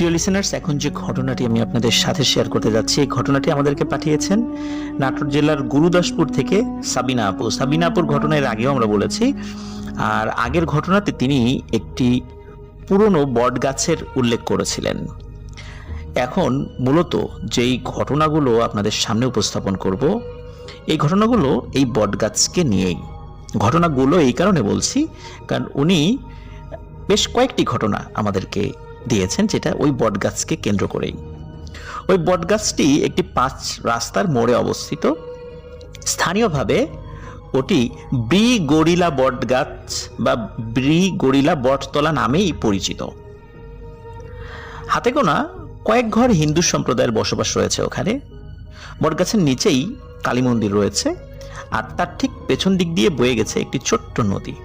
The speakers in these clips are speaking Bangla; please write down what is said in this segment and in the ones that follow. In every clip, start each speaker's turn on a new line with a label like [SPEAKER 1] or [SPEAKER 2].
[SPEAKER 1] প্রিয় লিসেনার্স, এখন যে ঘটনাটি আমি আপনাদের সাথে শেয়ার করতে যাচ্ছি, এই ঘটনাটি আমাদেরকে পাঠিয়েছেন নাটোর জেলার গুরুদাসপুর থেকে সাবিনা আপু। সাবিনা আপুর ঘটনা এর আগেও আমরা বলেছি, আর আগের ঘটনাতে তিনি একটি পুরনো বট গাছের উল্লেখ করেছিলেন। এখন মূলত যেই ঘটনাগুলো আপনাদের সামনে উপস্থাপন করব, এই ঘটনাগুলো এই বট গাছকে নিয়েই। ঘটনাগুলো এই কারণে বলছি কারণ উনি বেশ কয়েকটি ঘটনা আমাদেরকে দিয়েছেন যেটা ওই বটগাছকে কেন্দ্র করেই। ওই বটগাছটি একটি 5 রাস্তার মোড়ে অবস্থিত। স্থানীয়ভাবে ওটি ব্রি গরিলা বটগাছ বা ব্রি গরিলা বটতলা নামেই পরিচিত। হাতে গোনা কয়েক ঘর হিন্দু সম্প্রদায়ের বসবাস রয়েছে ওখানে। বটগাছের নিচেই কালী মন্দির রয়েছে, আর তার ঠিক পেছন দিক দিয়ে বয়ে গেছে একটি ছোট্ট নদী,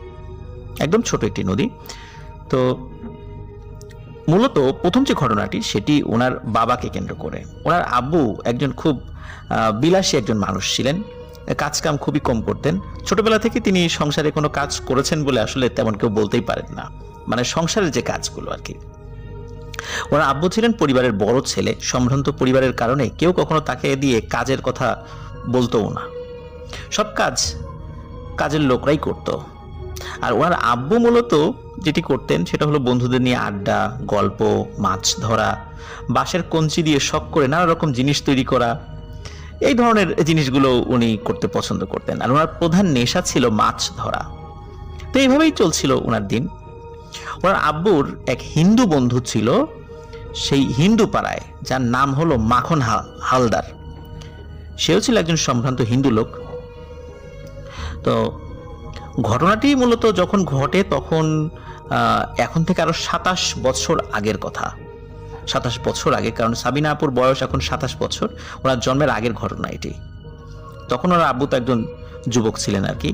[SPEAKER 1] একদম ছোট একটি নদী। তো মূলত প্রথম যে ঘটনাটি সেটি ওনার বাবাকে কেন্দ্র করে। ওনার আব্বু একজন খুব বিলাসী একজন মানুষ ছিলেন, কাজকাম খুবই কম করতেন। ছোটবেলা থেকে তিনি সংসারে কোনো কাজ করেছেন বলে আসলে তেমন কেউ বলতেই পারেন না, মানে সংসারের যে কাজগুলো আর কি। ওনার আব্বু ছিলেন পরিবারের বড় ছেলে, সম্ভ্রান্ত পরিবারের কারণে কেউ কখনো তাকে দিয়ে কাজের কথা বলতোও না। সব কাজের লোকরাই করতো। আর ওনার আব্বু মূলত যেটি করতেন সেটা হলো বন্ধুদের নিয়ে আড্ডা, গল্প, মাছ ধরা, বাঁশের কঞ্চি দিয়ে শখ করে নানা রকম জিনিস তৈরি করা, এই ধরনের জিনিসগুলো উনি করতে পছন্দ করতেন। আর ওনার প্রধান নেশা ছিল মাছ ধরা। তো এইভাবেই চলছিল ওনার দিন। ওনার আব্বুর এক হিন্দু বন্ধু ছিল সেই হিন্দু পাড়ায়, যার নাম হলো মাখন হালদার। সেও ছিল একজন সম্ভ্রান্ত হিন্দু লোক। তো ঘটনাটি মূলত যখন ঘটে তখন এখন থেকে আরো 27 বছর আগের কথা। 27 বছর আগে, কারণ সাবিনা আপুর বয়স এখন 27 বছর। ওনার জন্মের আগের ঘটনা এটি। তখন ওনার আব্বু তো একজন যুবক ছিলেন আর কি।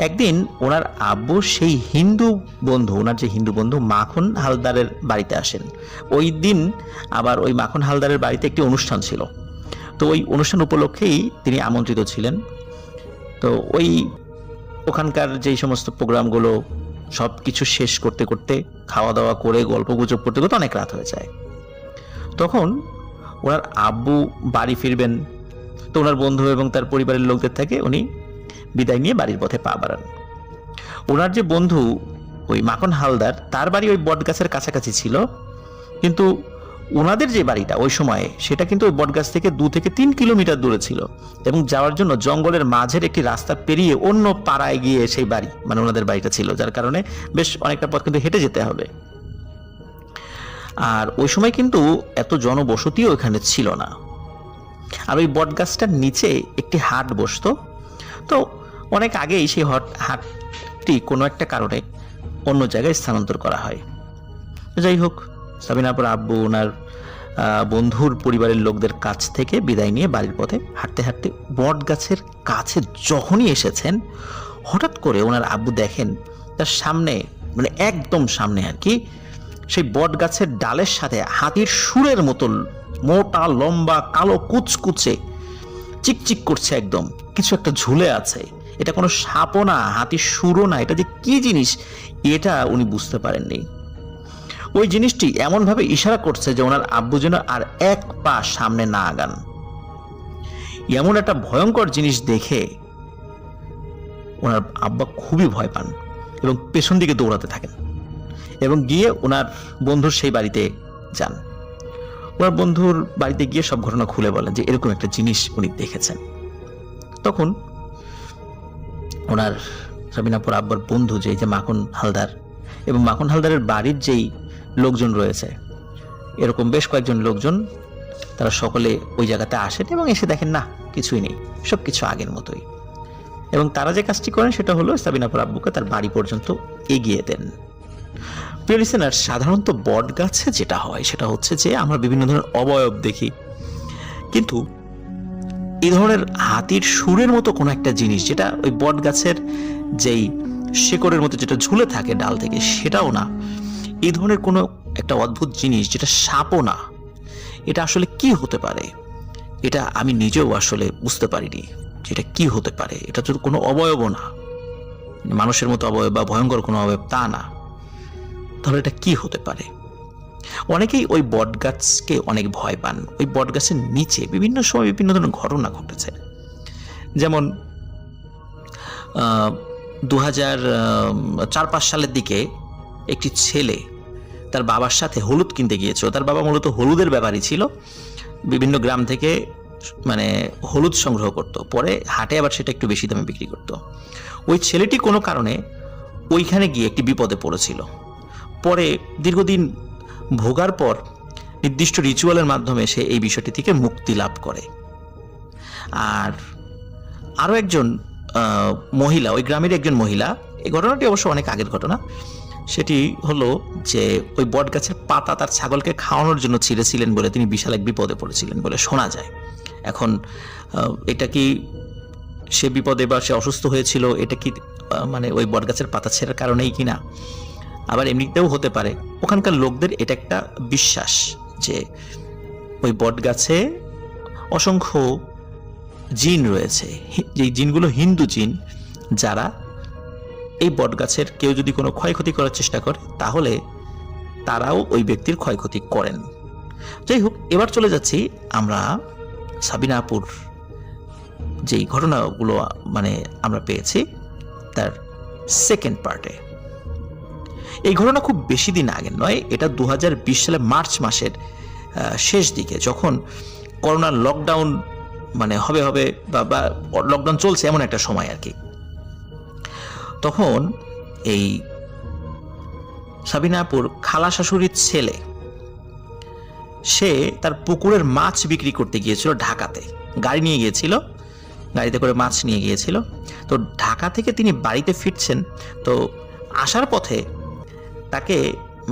[SPEAKER 1] একদিন ওনার আব্বু সেই ওনার যে হিন্দু বন্ধু মাখন হালদারের বাড়িতে আসেন। ওই দিন আবার ওই মাখন হালদারের বাড়িতে একটি অনুষ্ঠান ছিল। তো ওই অনুষ্ঠান উপলক্ষেই তিনি আমন্ত্রিত ছিলেন। তো ওখানকার যেই সমস্ত প্রোগ্রামগুলো সব কিছু শেষ করতে করতে, খাওয়া দাওয়া করে গল্প গুজব করতে করতে অনেক রাত হয়ে যায়। তখন ওনার আব্বু বাড়ি ফিরবেন। তো ওনার বন্ধু এবং তার পরিবারের লোকদের থেকে উনি বিদায় নিয়ে বাড়ির পথে পা বাড়ান। ওনার যে বন্ধু ওই মাখন হালদার, তার বাড়ি ওই বট গাছের কাছাকাছি ছিল, কিন্তু ওনাদের যে বাড়িটা ওই সময়ে সেটা কিন্তু ওই বটগাছ থেকে 2 থেকে 3 কিলোমিটার দূরে ছিল, এবং যাওয়ার জন্য জঙ্গলের মাঝের একটি রাস্তা পেরিয়ে অন্য পাড়ায় গিয়ে সেই বাড়ি, মানে ওনাদের বাড়িটা ছিল, যার কারণে বেশ অনেকটা পথ কিন্তু হেঁটে যেতে হবে। আর ওই সময় কিন্তু এত জনবসতিও এখানে ছিল না। আর ওই বটগাছটার নিচে একটি হাট বসতো। তো অনেক আগেই সেই হাটটি কোনো একটা কারণে অন্য জায়গায় স্থানান্তর করা হয়। যাই হোক, সাবিনাপুর আব্বু ওনার বন্ধুর পরিবারের লোকদের কাছ থেকে বিদায় নিয়ে বাড়ির পথে হাঁটতে হাঁটতে বট গাছের কাছে যখনই এসেছেন, হঠাৎ করে ওনার আব্বু দেখেন তার সামনে, মানে একদম সামনে আর কি, সেই বট গাছের ডালের সাথে হাতির শুঁড়ের মতো মোটা লম্বা কালো কুচকুচে চিকচিক করছে একদম কিছু একটা ঝুলে আছে। এটা কোনো সাপও না, হাতির শুঁড়ও না, এটা যে কি জিনিস এটা উনি বুঝতে পারেননি। ওই জিনিসটি এমনভাবে ইশারা করছে যে ওনার আব্বু যেন আর এক পা সামনে না আগান। এমন একটা ভয়ঙ্কর জিনিস দেখে ওনার আব্বা খুবই ভয় পান এবং পেছন দিকে দৌড়াতে থাকেন এবং গিয়ে ওনার বন্ধুর সেই বাড়িতে যান। ওনার বন্ধুর বাড়িতে গিয়ে সব ঘটনা খুলে বলেন যে এরকম একটা জিনিস উনি দেখেছেন। তখন ওনার সাবিনাপুর আব্বার বন্ধু যে মাখন হালদার এবং মাখন হালদারের বাড়ির যেই লোকজন রয়েছে, এরকম বেশ কয়েকজন লোকজন, তারা সকলে ওই জায়গাতে আসেন এবং এসে দেখেন না, কিছুই নেই, সবকিছু আগের মতোই। এবং তারা যে কাজটি করেন সেটা হলো সাবিনাপুর আব্বুকে তার বাড়ি পর্যন্ত এগিয়ে দেন। প্রিয় লিসেনার, সাধারণত বট গাছে যেটা হয় সেটা হচ্ছে যে আমরা বিভিন্ন ধরনের অবয়ব দেখি, কিন্তু এই ধরনের হাতির শুঁড়ের মতো কোনো একটা জিনিস, যেটা ওই বট গাছের যেই শেকড়ের মতো যেটা ঝুলে থাকে ডাল থেকে, সেটাও না, এই ধরনের কোনো একটা অদ্ভুত জিনিস যেটা সাপও না, এটা আসলে কি হতে পারে? এটা আমি নিজেও আসলে বুঝতে পারিনি যেটা কি হতে পারে। এটা তো কোনো অবয়বও না, মানুষের মতো অবয়ব বা ভয়ঙ্কর কোনো অবয়ব তা না। তাহলে এটা কি হতে পারে? অনেকেই ওই বটগাছকে অনেক ভয় পান। ওই বটগাছের নিচে বিভিন্ন সময় বিভিন্ন ধরনের ঘটনা ঘটেছে। যেমন 2004-5 সালের দিকে একটি ছেলে তার বাবার সাথে হলুদ কিনতে গিয়েছিল। তার বাবা মূলত হলুদের ব্যাপারই ছিল, বিভিন্ন গ্রাম থেকে মানে হলুদ সংগ্রহ করত, পরে হাটে আবার সেটা একটু বেশি দামে বিক্রি করত। ওই ছেলেটি কোনো কারণে ওইখানে গিয়ে একটি বিপদে পড়েছিল। পরে দীর্ঘদিন ভোগার পর নির্দিষ্ট রিচুয়ালের মাধ্যমে সে এই বিষয়টি থেকে মুক্তি লাভ করে। আর আরও একজন মহিলা, ওই গ্রামের একজন মহিলা, এই ঘটনাটি অবশ্য অনেক আগের ঘটনা, সেটি হলো যে ওই বট গাছের পাতা তার ছাগলকে খাওয়ানোর জন্য ছিঁড়েছিলেন বলে তিনি বিশাল এক বিপদে পড়েছিলেন বলে শোনা যায়। এখন এটা কি সে বিপদে বা সে অসুস্থ হয়েছিল, এটা কি মানে ওই বট গাছের পাতা ছেঁড়ার কারণেই কিনা, আবার এমনিতেও হতে পারে। ওখানকার লোকদের এটা একটা বিশ্বাস যে ওই বট গাছে অসংখ্য জিন রয়েছে, যেই জিনগুলো হিন্দু জিন, যারা এই বট গাছের কেউ যদি কোনো ক্ষয়ক্ষতি করার চেষ্টা করে তাহলে তারাও ওই ব্যক্তির ক্ষয়ক্ষতি করেন। যাই হোক, এবার চলে যাচ্ছি আমরা সাবিনা আপুর যেই ঘটনাগুলো মানে আমরা পেয়েছি তার সেকেন্ড পার্টে। এই ঘটনা খুব বেশি দিন আগের নয়, এটা 2020 সালে মার্চ মাসের শেষ দিকে, যখন করোনার লকডাউন মানে হবে বা লকডাউন চলছে এমন একটা সময় আর কি। তখন এই সাবিনা আপুর খালা শাশুড়ির ছেলে, সে তার পুকুরের মাছ বিক্রি করতে গিয়েছিল ঢাকাতে, গাড়ি নিয়ে গিয়েছিল, গাড়িতে করে মাছ নিয়ে গিয়েছিল। তো ঢাকা থেকে তিনি বাড়িতে ফিরছেন, তো আসার পথে তাকে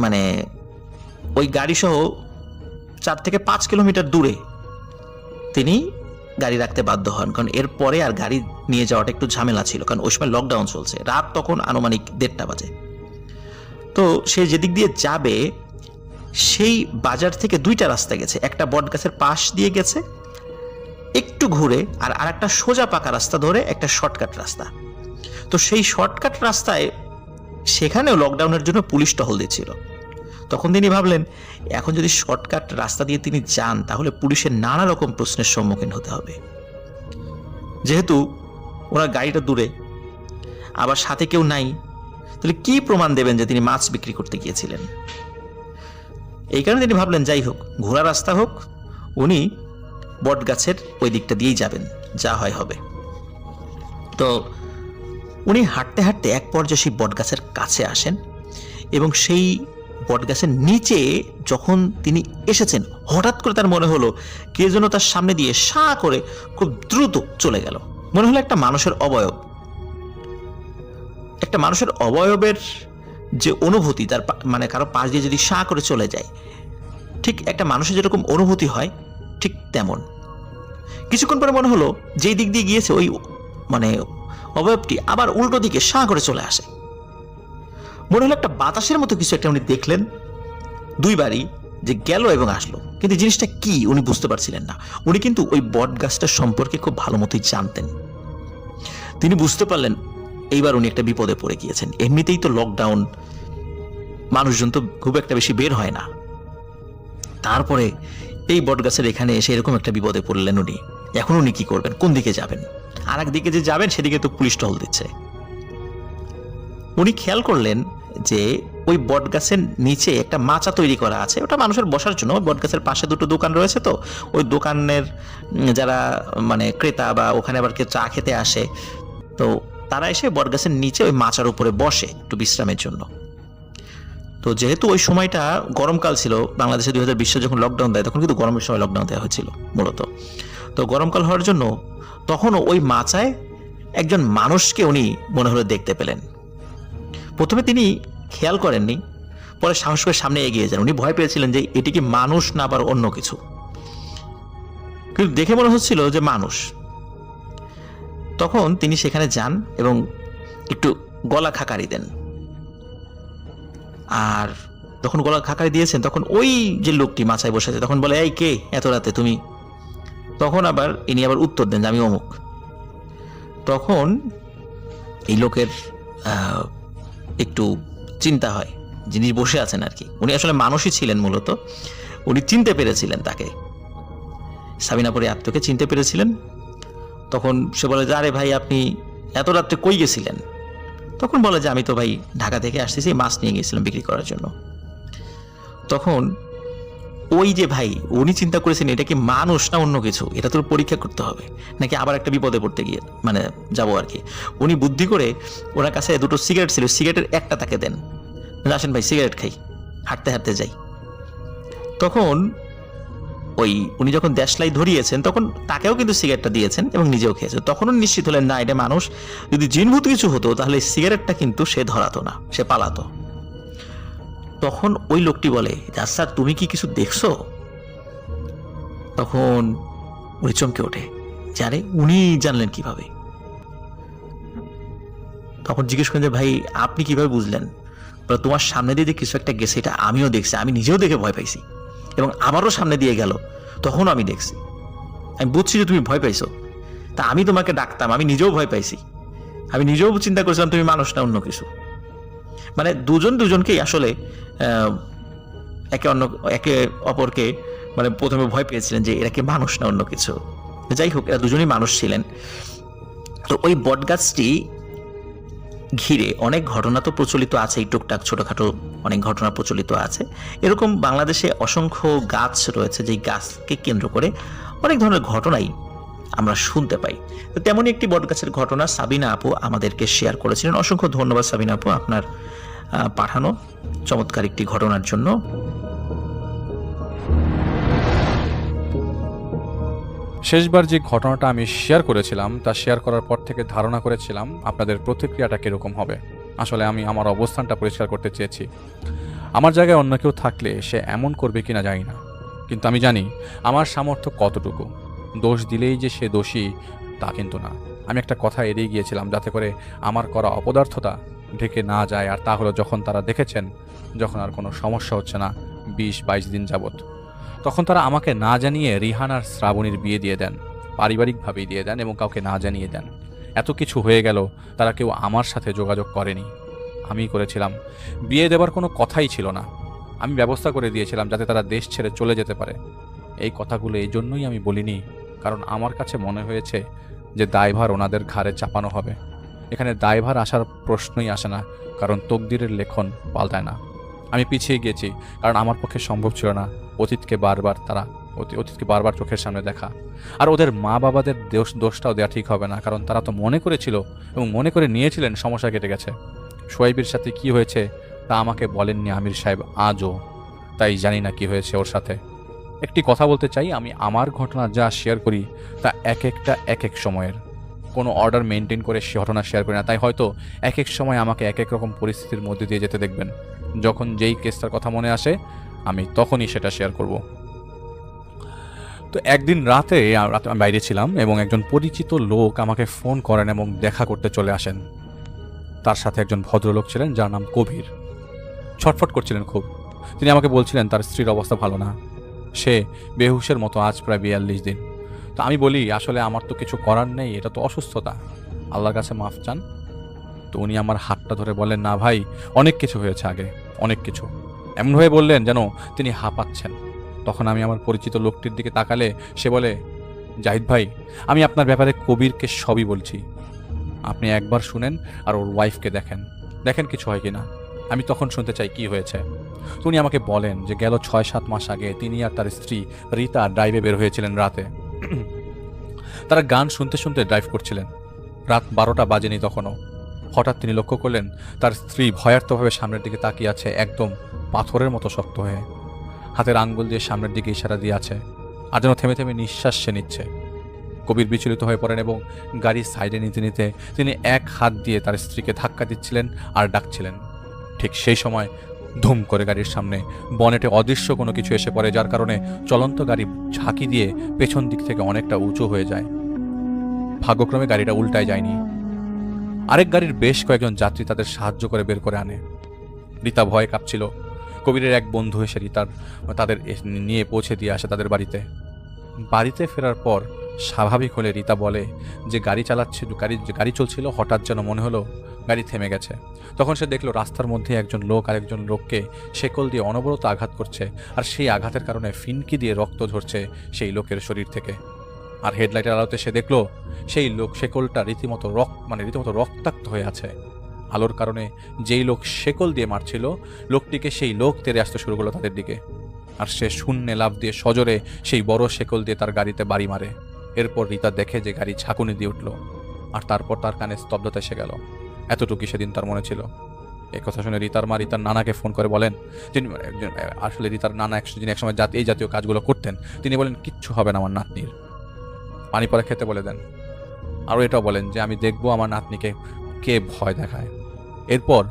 [SPEAKER 1] মানে ওই গাড়ি সহ 4 থেকে 5 কিলোমিটার দূরে তিনি গাড়ি রাখতে বাধ্য হন, কারণ এরপরে আর গাড়ি নিয়ে যাওয়াটা একটু ঝামেলা ছিল, কারণ ওই সময় লকডাউন চলছে, রাত তখন আনুমানিক 1:30 বাজে। তো সে যেদিক দিয়ে যাবে সেই বাজার থেকে 2টা রাস্তা গেছে, একটা বট গাছের পাশ দিয়ে গেছে একটু ঘুরে, আর আরেকটা সোজা পাকা রাস্তা ধরে একটা শর্টকাট রাস্তা। তো সেই শর্টকাট রাস্তায় সেখানেও লকডাউনের জন্য পুলিশ টহল দিচ্ছিল। তখন তিনি ভাবলেন এখন যদি শর্টকাট রাস্তা দিয়ে তিনি যান তাহলে পুলিশের নানা রকম প্রশ্নের সম্মুখীন হতে হবে, যেহেতু ওনার গাড়িটা দূরে, আবার সাথে কেউ নাই, তাহলে কি প্রমাণ দেবেন যে তিনি মাছ বিক্রি করতে গিয়েছিলেন। এই কারণে তিনি ভাবলেন যাই হোক, ঘোড়া রাস্তা হোক, উনি বট গাছের ওই দিকটা দিয়েই যাবেন, যা হয় হবে। তো উনি হাঁটতে হাঁটতে এক পর্যায়ে সেই বট গাছের কাছে আসেন, এবং সেই বট গাছের নিচে যখন তিনি এসেছেন হঠাৎ করে তার মনে হলো কে যেন তার সামনে দিয়ে সা করে খুব দ্রুত চলে গেল। মনে হলো একটা মানুষের অবয়ব, একটা মানুষের অবয়বের যে অনুভূতি, তার মানে কারো পাশ দিয়ে যদি সা করে চলে যায়, ঠিক একটা মানুষের যেরকম অনুভূতি হয় ঠিক তেমন। কিছুক্ষণ পরে মনে হলো যেই দিক দিয়ে গিয়েছে ওই মানে অবয়বটি আবার উল্টো দিকে সা করে চলে আসে। মনে হলো একটা বাতাসের মতো কিছু একটা উনি দেখলেন, 2 বারই যে গেল এবং আসলো, কিন্তু জিনিসটা কি উনি বুঝতে পারছিলেন না। উনি কিন্তু ওই বট গাছটার সম্পর্কে খুব ভালো মতোই জানতেন। তিনি বুঝতে পারলেন এইবার উনি একটা বিপদে পড়ে গিয়েছেন। এমনিতেই তো লকডাউন, মানুষজন তো খুব একটা বেশি বের হয় না, তারপরে এই বট গাছের এখানে এসে এরকম একটা বিপদে পড়লেন উনি। এখন উনি কি করবেন, কোন দিকে যাবেন? আর একদিকে যে যাবেন সেদিকে তো পুলিশ টহল দিচ্ছে। উনি খেয়াল করলেন যে ওই বট গাছের নিচে একটা মাচা তৈরি করা আছে, ওটা মানুষের বসার জন্য। বট গাছের পাশে 2টো দোকান রয়েছে, তো ওই দোকানের যারা মানে ক্রেতা বা ওখানে আবার কেউ চা খেতে আসে, তো তারা এসে বট গাছের নিচে ওই মাচার উপরে বসে একটু বিশ্রামের জন্য। তো যেহেতু ওই সময়টা গরমকাল ছিল, বাংলাদেশে 2020 সালে যখন লকডাউন দেয় তখন কিন্তু গরমের সময় লকডাউন দেওয়া হয়েছিল মূলত। তো গরমকাল হওয়ার জন্য তখনও ওই মাচায় একজন মানুষকে উনি মনে হলো দেখতে পেলেন। প্রথমে তিনি খেয়াল করেননি, পরে সাহস করে সামনে এগিয়ে যান। উনি ভয় পেয়েছিলেন যে এটি কি মানুষ না আবার অন্য কিছু, কিন্তু দেখে মনে হচ্ছিল যে মানুষ। তখন তিনি সেখানে যান এবং একটু গলা খাকারি দেন। আর যখন গলা খাকারি দিয়েছেন তখন ওই যে লোকটি মাচায় বসে আছে তখন বলে, এই কে এত রাতে তুমি? তখন আবার ইনি আবার উত্তর দেন যে আমি অমুক। তখন এই লোকের একটু চিন্তা হয় যিনি বসে আছেন আর কি, উনি আসলে মানুষই ছিলেন মূলত। উনি চিনতে পেরেছিলেন তাকে, সাবিনা আপুর আত্মকে চিনতে পেরেছিলেন। তখন সে বলে যে আরে ভাই আপনি এত রাত্রে কই গেছিলেন? তখন বলে যে আমি তো ভাই ঢাকা থেকে আসতেছি, মাছ নিয়ে গেছিলাম বিক্রি করার জন্য। তখন ওই যে ভাই উনি চিন্তা করেছেন এটা কি মানুষ না অন্য কিছু, এটা তো পরীক্ষা করতে হবে, নাকি আবার একটা বিপদে পড়তে গিয়ে মানে যাবো আর কি। উনি বুদ্ধি করে ওনার কাছে দুটো সিগারেট ছিল, সিগারেটের একটা তাকে দেন, আসেন ভাই সিগারেট খাই, হাঁটতে হাঁটতে যাই। তখন ওই উনি যখন দেশলাই ধরিয়েছেন তখন তাকেও কিন্তু সিগারেটটা দিয়েছেন এবং নিজেও খেয়েছে। তখনও নিশ্চিত হলেন না এটা মানুষ, যদি জিনভূত কিছু হতো তাহলে সিগারেটটা কিন্তু সে ধরাতো না, সে পালাতো। তখন ওই লোকটি বলে স্যার তুমি কি কিছু দেখছো? তখন উনি চমকে ওঠে, জানে উনি জানলেন কিভাবে? তখন জিজ্ঞেস করেন যে ভাই আপনি কিভাবে বুঝলেন? তোমার সামনে দিয়ে যে কিছু একটা গেছে এটা আমিও দেখছি, আমি নিজেও দেখে ভয় পাইছি এবং আমারও সামনে দিয়ে গেল, তখন আমি দেখছি, আমি বুঝছি যে তুমি ভয় পাইছো, তা আমি তোমাকে ডাকতাম, আমি নিজেও ভয় পাইছি, আমি নিজেও চিন্তা করেছিলাম তুমি মানুষ না অন্য কিছু। মানে দুজন দুজনকেই আসলে একে অপরকে মানে প্রথমে ভয় পেয়েছিলেন যে এরা কি মানুষ না অন্য কিছু। যাই হোক এরা দুজনই মানুষ ছিলেন। তো ওই বটগাছটি ঘিরে অনেক ঘটনা তো প্রচলিত আছে, এই টুকটাক ছোটখাটো অনেক ঘটনা প্রচলিত আছে। এরকম বাংলাদেশে অসংখ্য গাছ রয়েছে, যেই গাছকে কেন্দ্র করে অনেক ধরনের ঘটনাই আমরা শুনতে পাই। তো তেমনই একটি বটগাছের ঘটনা সাবিনা আপু আমাদেরকে শেয়ার করেছিলেন। অসংখ্য ধন্যবাদ সাবিনা আপু আপনার পাঠানো চমৎকার একটি ঘটনার জন্য।
[SPEAKER 2] শেষবার যে ঘটনাটা আমি শেয়ার করেছিলাম তা শেয়ার করার পর থেকে ধারণা করেছিলাম আপনাদের প্রতিক্রিয়াটা কীরকম হবে। আসলে আমি আমার অবস্থানটা পরিষ্কার করতে চেয়েছি। আমার জায়গায় অন্য কেউ থাকলে সে এমন করবে কিনা জানি না, কিন্তু আমি জানি আমার সামর্থ্য কতটুকু। দোষ দিলেই যে সে দোষী তা কিন্তু না। আমি একটা কথা এড়িয়ে গিয়েছিলাম যাতে করে আমার করা অপদার্থতা ঢেকে না যায়, আর তা হলো যখন তারা দেখেছেন যখন আর কোনো সমস্যা হচ্ছে না 20-22 দিন যাবৎ, তখন তারা আমাকে না জানিয়ে রিহান আর শ্রাবণীর বিয়ে দিয়ে দেন, পারিবারিকভাবেই দিয়ে দেন এবং কাউকে না জানিয়ে দেন। এত কিছু হয়ে গেল তারা কেউ আমার সাথে যোগাযোগ করেনি, আমিই করেছিলাম। বিয়ে দেওয়ার কোনো কথাই ছিল না, আমি ব্যবস্থা করে দিয়েছিলাম যাতে তারা দেশ ছেড়ে চলে যেতে পারে। এই কথাগুলো এই জন্যই আমি বলিনি, কারণ আমার কাছে মনে হয়েছে যে দায়ভার ওনাদের ঘাড়ে চাপানো হবে। এখানে দায়ভার আসার প্রশ্নই আসে না, কারণ তকদিরের লেখন পাল্টায় না। আমি পিছিয়ে গিয়েছি কারণ আমার পক্ষে সম্ভব ছিল না অতীতকে বারবার চোখের সামনে দেখা। আর ওদের মা বাবাদের দোষটাও দেওয়া ঠিক হবে না, কারণ তারা তো মনে করেছিল এবং মনে করে নিয়েছিলেন সমস্যা কেটে গেছে। সোয়াইবের সাথে কি হয়েছে তা আমাকে বলেননি আমির সাহেব আজও, তাই জানি না কি হয়েছে ওর সাথে। একটি কথা বলতে চাই, আমি আমার ঘটনা যা শেয়ার করি তা এক একটা এক এক সময়ের, কোনো অর্ডার মেনটেন করে ঘটনা শেয়ার করি না। তাই হয়তো এক এক সময় আমাকে এক এক রকম পরিস্থিতির মধ্যে দিয়ে যেতে দেখবেন। যখন যেই কেসটার কথা মনে আসে আমি তখনই সেটা শেয়ার করব। তো একদিন রাতে আমি বাইরে ছিলাম এবং একজন পরিচিত লোক আমাকে ফোন করেন এবং দেখা করতে চলে আসেন। তার সাথে একজন ভদ্রলোক ছিলেন যার নাম কবির। ছটফট করছিলেন খুব। তিনি আমাকে বলছিলেন তার স্ত্রীর অবস্থা ভালো না, সে বেহুশের মতো আজ প্রায় 42 দিন। তো আমি বলি আসলে আমার তো কিছু করার নেই, এটা তো অসুস্থতা, আল্লাহর কাছে মাফ চান। তো উনি আমার হাতটা ধরে বলেন না ভাই, অনেক কিছু হয়েছে আগে, অনেক কিছু, এমনভাবে বললেন যেন তিনি হাঁপাচ্ছেন। তখন আমি আমার পরিচিত লোকটির দিকে তাকালে সে বলে, জাহিদ ভাই, আমি আপনার ব্যাপারে কবিরকে সবই বলছি, আপনি একবার শুনেন আর ওর ওয়াইফকে দেখেন কিছু হয় কিনা। আমি তখন শুনতে চাই কি হয়েছে। তো উনি আমাকে বলেন যে গেল 6-7 মাস আগে তিনি আর তার স্ত্রী রীতা ড্রাইভে বের হয়েছিলেন রাতে। তারা গান শুনতে শুনতে ড্রাইভ করছিলেন, রাত 12টা বাজেনি তখনও। হঠাৎ তিনি লক্ষ্য করলেন তার স্ত্রী ভয়ার্থভাবে সামনের দিকে তাকিয়ে আছে, একদম পাথরের মতো শক্ত হয়ে, হাতের আঙ্গুল দিয়ে সামনের দিকে ইশারা দিয়ে আছে, আর যেন থেমে থেমে নিঃশ্বাস সে নিচ্ছে। কবির বিচলিত হয়ে পড়েন এবং গাড়ির সাইডে নিতে নিতে তিনি এক হাত দিয়ে তার স্ত্রীকে ধাক্কা দিচ্ছিলেন আর ডাকছিলেন। ঠিক সেই সময় ধুম করে গাড়ির সামনে বনেটে অদৃশ্য কোনো কিছু এসে পড়ে, যার কারণে চলন্ত গাড়ি ঝাঁকি দিয়ে পেছন দিক থেকে অনেকটা উঁচু হয়ে যায়। ভাগ্যক্রমে গাড়িটা উল্টায় যায়নি। আরেক গাড়ির বেশ কয়েকজন যাত্রী তাদের সাহায্য করে বের করে আনে। রীতা ভয়ে কাঁপছিল। কবিরের এক বন্ধু এসে তাদের নিয়ে পৌঁছে দিয়ে আসে তাদের বাড়িতে ফেরার পর স্বাভাবিক হলে রীতা বলে যে গাড়ি চলছিল, হঠাৎ যেন মনে হলো গাড়ি থেমে গেছে। তখন সে দেখলো রাস্তার মধ্যে একজন লোক আরেকজন লোককে শেকল দিয়ে অনবরত আঘাত করছে, আর সেই আঘাতের কারণে ফিনকি দিয়ে রক্ত ঝরছে সেই লোকের শরীর থেকে। আর হেডলাইটের আলোতে সে দেখলো সেই লোক শেকলটা রীতিমতো রক্তাক্ত হয়ে আছে। আলোর কারণে যেই লোক শেকল দিয়ে মারছিল লোকটিকে সেই লোক তেড়ে আসতে শুরু করলো তাদের দিকে, আর সে শূন্যে লাফ দিয়ে সজোরে সেই বড় শেকল দিয়ে তার গাড়িতে বাড়ি মারে। এরপর রিতা দেখে যে গাড়ি ঝাঁকুনি দিয়ে উঠল, আর তারপর তার কানে স্তব্ধতা এসে গেল। এতটুকুই সেদিন তার মনে ছিল। এই কথা শুনে রিতার মা রিতার নানাকে ফোন করে বলেন, যিনি আসলে রিতার নানা যিনি একসময় এই জাতীয় কাজগুলো করতেন, তিনি বলেন কিচ্ছু হবে না আমার নাতনির, পানি পরে খেতে বলে দেন। আরও এটাও বলেন যে আমি দেখবো আমার নাতনিকে কে ভয় দেখায়। এরপর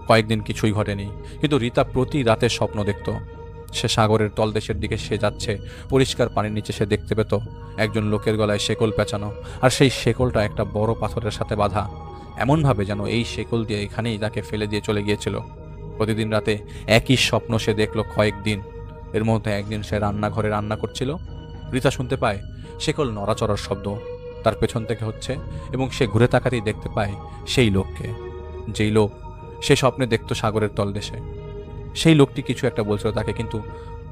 [SPEAKER 2] কয়েকদিন কিছুই ঘটেনি, কিন্তু রিতা প্রতি রাতে স্বপ্ন দেখত সে সাগরের তলদেশের দিকে সে যাচ্ছে। পরিষ্কার পানির নিচে সে দেখতে পেত একজন লোকের গলায় শেকল পেঁচানো, আর সেই শেকলটা একটা বড় পাথরের সাথে বাঁধা, এমনভাবে যেন এই শেকল দিয়ে এখানেই তাকে ফেলে দিয়ে চলে গিয়েছিল। প্রতিদিন রাতে একই স্বপ্ন সে দেখলো কয়েকদিন। এর মধ্যে একদিন সে রান্নাঘরে রান্না করছিল, রিতা শুনতে পায় শেকল নড়াচড়ার শব্দ তার পেছন থেকে হচ্ছে, এবং সে ঘুরে তাকাতেই দেখতে পায় সেই লোককে, যেই লোক সে স্বপ্নে দেখত সাগরের তলদেশে। সেই লোকটি কিছু একটা বলছিল তাকে, কিন্তু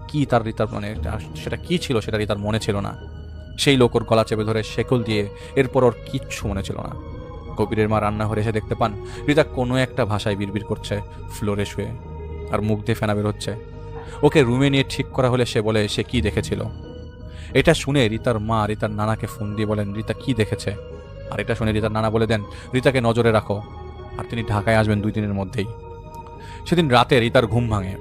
[SPEAKER 2] কি তার রিতার সেটা কি ছিল সেটা রিতার মনে ছিল না। সেই লোক ওর গলা চেপে ধরে শেকল দিয়ে, এরপর ওর কিচ্ছু মনে ছিল না। কবিরের মা রান্নাঘরে এসে দেখতে পান রিতা কোনো একটা ভাষায় বিড়বিড় করছে ফ্লোরে শুয়ে, আর মুখ দিয়ে ফেনা বেরোচ্ছে। ওকে রুমে নিয়ে ঠিক করা হলে সে বলে সে কি দেখেছিল। এটা শুনে রিতার মা রিতার নানাকে ফোন দিয়ে বলেন রিতা কি দেখেছে। আর এটা শুনে রিতার নানা বলে দেন রিতাকে নজরে রাখো, আর তিনি ঢাকায় আসবেন 2 দিনের মধ্যেই। সেদিন রাতে রিতার ঘুম ভাঙে।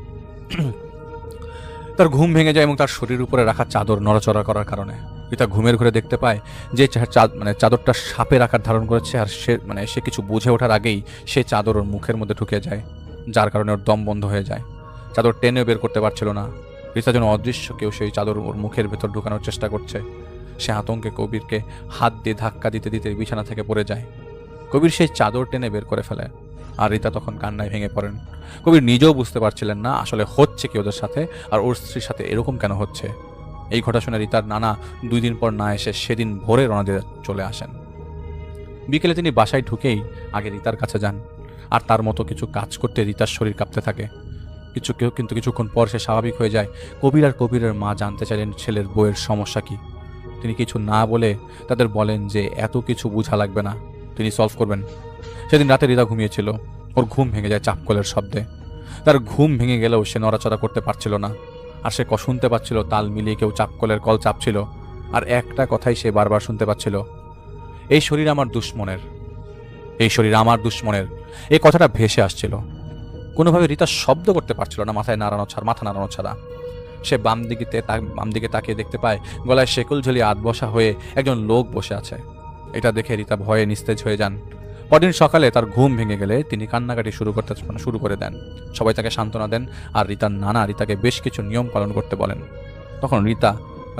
[SPEAKER 2] তার ঘুম ভেঙে যায় এবং তার শরীরের উপরে রাখা চাদর নড়াচড়া করার কারণে রিতা ঘুমের ঘরে দেখতে পায় যে চাদরটা সাপের আকার ধারণ করেছে, আর সে কিছু বুঝে ওঠার আগেই সে চাদর ওর মুখের মধ্যে ঢুকে যায়, যার কারণে ওর দম বন্ধ হয়ে যায়। চাদর টেনেও বের করতে পারছিল না। রিতা যেন অদৃশ্য কেউ সেই চাদর ওর মুখের ভেতর ঢুকানোর চেষ্টা করছে। সে আতঙ্কে কবিরকে হাত দিয়ে ধাক্কা দিতে দিতে বিছানা থেকে পড়ে যায়। কবির সেই চাদর টেনে বের করে ফেলে, আর রিতা তখন কান্নায় ভেঙে পড়েন। কবির নিজেও বুঝতে পারছিলেন না আসলে হচ্ছে কি ওদের সাথে, আর ওর স্ত্রীর সাথে এরকম কেন হচ্ছে। এই ঘটনা শুনে রিতার নানা 2 দিন পর না এসে সেদিন ভোরে রওনা দিয়ে চলে আসেন। বিকেলে তিনি বাসায় ঢুকেই আগে রিতার কাছে যান, আর তার মতো কিছু কাজ করতে রিতার শরীর কাঁপতে থাকে। কিন্তু কিছুক্ষণ পর সে স্বাভাবিক হয়ে যায়। কবির আর কবিরের মা জানতে চাইলেন ছেলের বউয়ের সমস্যা কি। তিনি কিছু না বলে তাদের বলেন যে এত কিছু বোঝা লাগবে না, তিনি সলভ করবেন। সেদিন রাতে রিতা ঘুমিয়েছিল, ওর ঘুম ভেঙে যায় চাপকলের শব্দে। তার ঘুম ভেঙে গেলেও সে নড়াচড়া করতে পারছিল না, আর সে শুনতে পাচ্ছিল তাল মিলিয়ে কেউ চাপকলের কল চাপছিল, আর একটা কথাই সে বারবার শুনতে পাচ্ছিল, এই শরীর আমার দুশ্মনের, এই শরীর আমার দুশ্মনের। এই কথাটা ভেসে আসছিল। কোনোভাবে রিতা শব্দ করতে পারছিল না, মাথা নাড়ানো ছাড়া। সে বাম দিকে তাকিয়ে দেখতে পায় গলায় শেকল ঝুলিয়ে বসা হয়ে একজন লোক বসে আছে। এটা দেখে রিতা ভয়ে নিস্তেজ হয়ে যান। পরদিন সকালে তার ঘুম ভেঙে গেলে তিনি কান্নাকাটি শুরু করে দেন। সবাই তাকে সান্ত্বনা দেন, আর রিতার নানা রিতাকে বেশ কিছু নিয়ম পালন করতে বলেন। তখন রিতা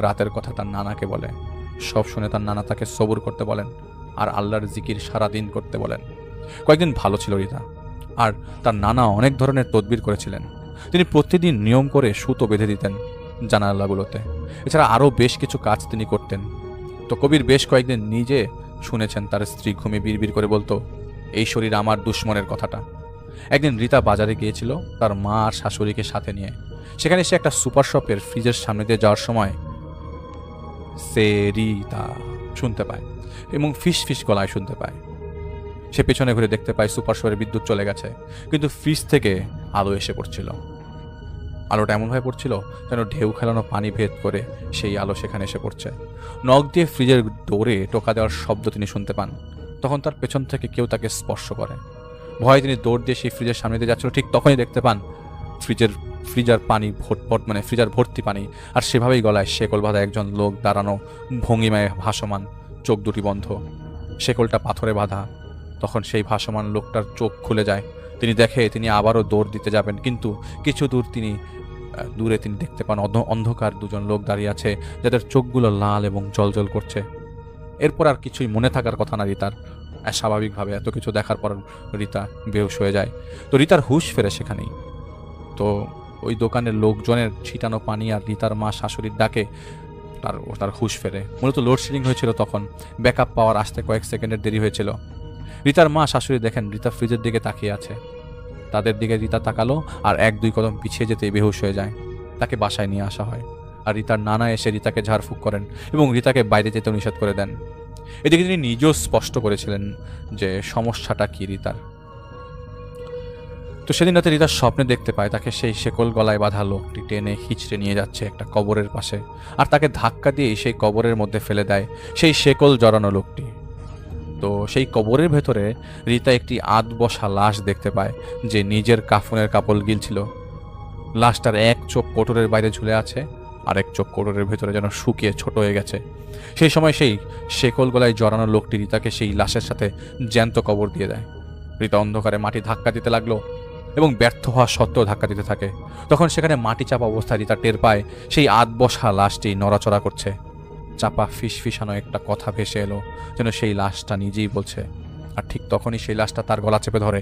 [SPEAKER 2] রাতের কথা তার নানাকে বলে। সব শুনে তার নানা তাকে সবুর করতে বলেন, আর আল্লাহর জিকির সারাদিন করতে বলেন। কয়েকদিন ভালো ছিল রিতা, আর তার নানা অনেক ধরনের তদবির করেছিলেন। তিনি প্রতিদিন নিয়ম করে সুতো বেঁধে দিতেন জানালাগুলোতে। এছাড়া আরও বেশ কিছু কাজ তিনি করতেন। তো কবির বেশ কয়েকদিন নিজে শুনেছেন তার স্ত্রী ঘুমে বিড়বিড় করে বলতো, এই শরীর আমার দুশ্মনের কথাটা। একদিন রিতা বাজারে গিয়েছিল তার মা আর শাশুড়িকে সাথে নিয়ে। সেখানে সে একটা সুপার শপের ফ্রিজের সামনে দিয়ে যাওয়ার সময় সে রিতা শুনতে পায়, এবং ফিস ফিস গলায় শুনতে পায়। সে পেছনে ঘুরে দেখতে পায় সুপার শপের বিদ্যুৎ চলে গেছে, কিন্তু ফ্রিজ থেকে আলো এসে পড়ছিল। আলোটা এমনভাবে পড়ছিল যেন ঢেউ খেলানো পানি ভেদ করে সেই আলো সেখানে এসে পড়ছে। নখ দিয়ে ফ্রিজের ডোরে টোকা দেওয়ার শব্দ তিনি শুনতে পান। তখন তার পেছন থেকে কেউ তাকে স্পর্শ করে। ভয়ে তিনি দৌড় দিয়ে সেই ফ্রিজের সামনে দিয়ে যাচ্ছিল। ঠিক তখনই দেখতে পান ফ্রিজার ভর্তি পানি, আর সেভাবেই গলায় শেকল বাঁধা একজন লোক দাঁড়ানো, ভঙ্গিমায় ভাসমান, চোখ দুটি বন্ধ, শেকলটা পাথরে বাঁধা। তখন সেই ভাসমান লোকটার চোখ খুলে যায়। তিনি দেখে তিনি আবারও দৌড় দিতে যাবেন, কিন্তু কিছু দূরে তিনি দেখতে পান অন্ধকার 2 জন লোক দাঁড়িয়ে আছে, যাদের চোখগুলো লাল এবং জ্বলজ্বল করছে। এরপর আর কিছুই মনে থাকার কথা না রিতার। স্বাভাবিকভাবে এত কিছু দেখার পর রিতা বেহুশ হয়ে যায়। তো রিতার হুঁশ ফেরে সেখানেই। তো ওই দোকানের লোকজনের ছিটানো পানি আর রিতার মা শাশুড়ির ডাকে তার হুঁশ ফেরে। মূলত লোডশেডিং হয়েছিল তখন, ব্যাকআপ পাওয়ার আসতে কয়েক সেকেন্ডের দেরি হয়েছিল। রিতার মা শাশুড়ি দেখেন রিতা ফ্রিজের দিকে তাকিয়ে আছে। তাদের দিকে রিতা তাকালো আর 1-2 কদম পিছিয়ে যেতে বেহুশ হয়ে যায়। তাকে বাসায় নিয়ে আসা হয়, আর রিতার নানা এসে রিতাকে ঝাড়ফুঁক করেন এবং রিতাকে বাইরে যেতে নিষেধ করে দেন। এদিকে তিনি নিজেও স্পষ্ট করেছিলেন যে সমস্যাটা কি রিতার। তো সেদিন রাতে রিতার স্বপ্নে দেখতে পায় তাকে সেই শেকল গলায় বাঁধা লোকটি টেনে হিচড়ে নিয়ে যাচ্ছে একটা কবরের পাশে, আর তাকে ধাক্কা দিয়ে সেই কবরের মধ্যে ফেলে দেয় সেই শেকল জড়ানো লোকটি। তো সেই কবরের ভেতরে রিতা একটি আধবসা লাশ দেখতে পায় যে নিজের কাফনের কাপড় গিলছিল। লাশটার এক চোখ কোটরের বাইরে ঝুলে আছে, আর এক চোখ কোটরের ভেতরে যেন শুকিয়ে ছোট হয়ে গেছে। সেই সময় সেই শেকল গলায় জড়ানো লোকটি রিতাকে সেই লাশের সাথে জ্যান্ত কবর দিয়ে দেয়। রিতা অন্ধকারে মাটি ধাক্কা দিতে লাগলো এবং ব্যর্থ হওয়া সত্ত্বেও ধাক্কা দিতে থাকে। তখন সেখানে মাটি চাপা অবস্থায় রিতা টের পায় সেই আধবসা লাশটি নড়াচড়া করছে। চাপা ফিসফিসানো একটা কথা ভেসে এলো, যেন সেই লাশটা নিজেই বলছে। আর ঠিক তখনই সেই লাশটা তার গলা চেপে ধরে।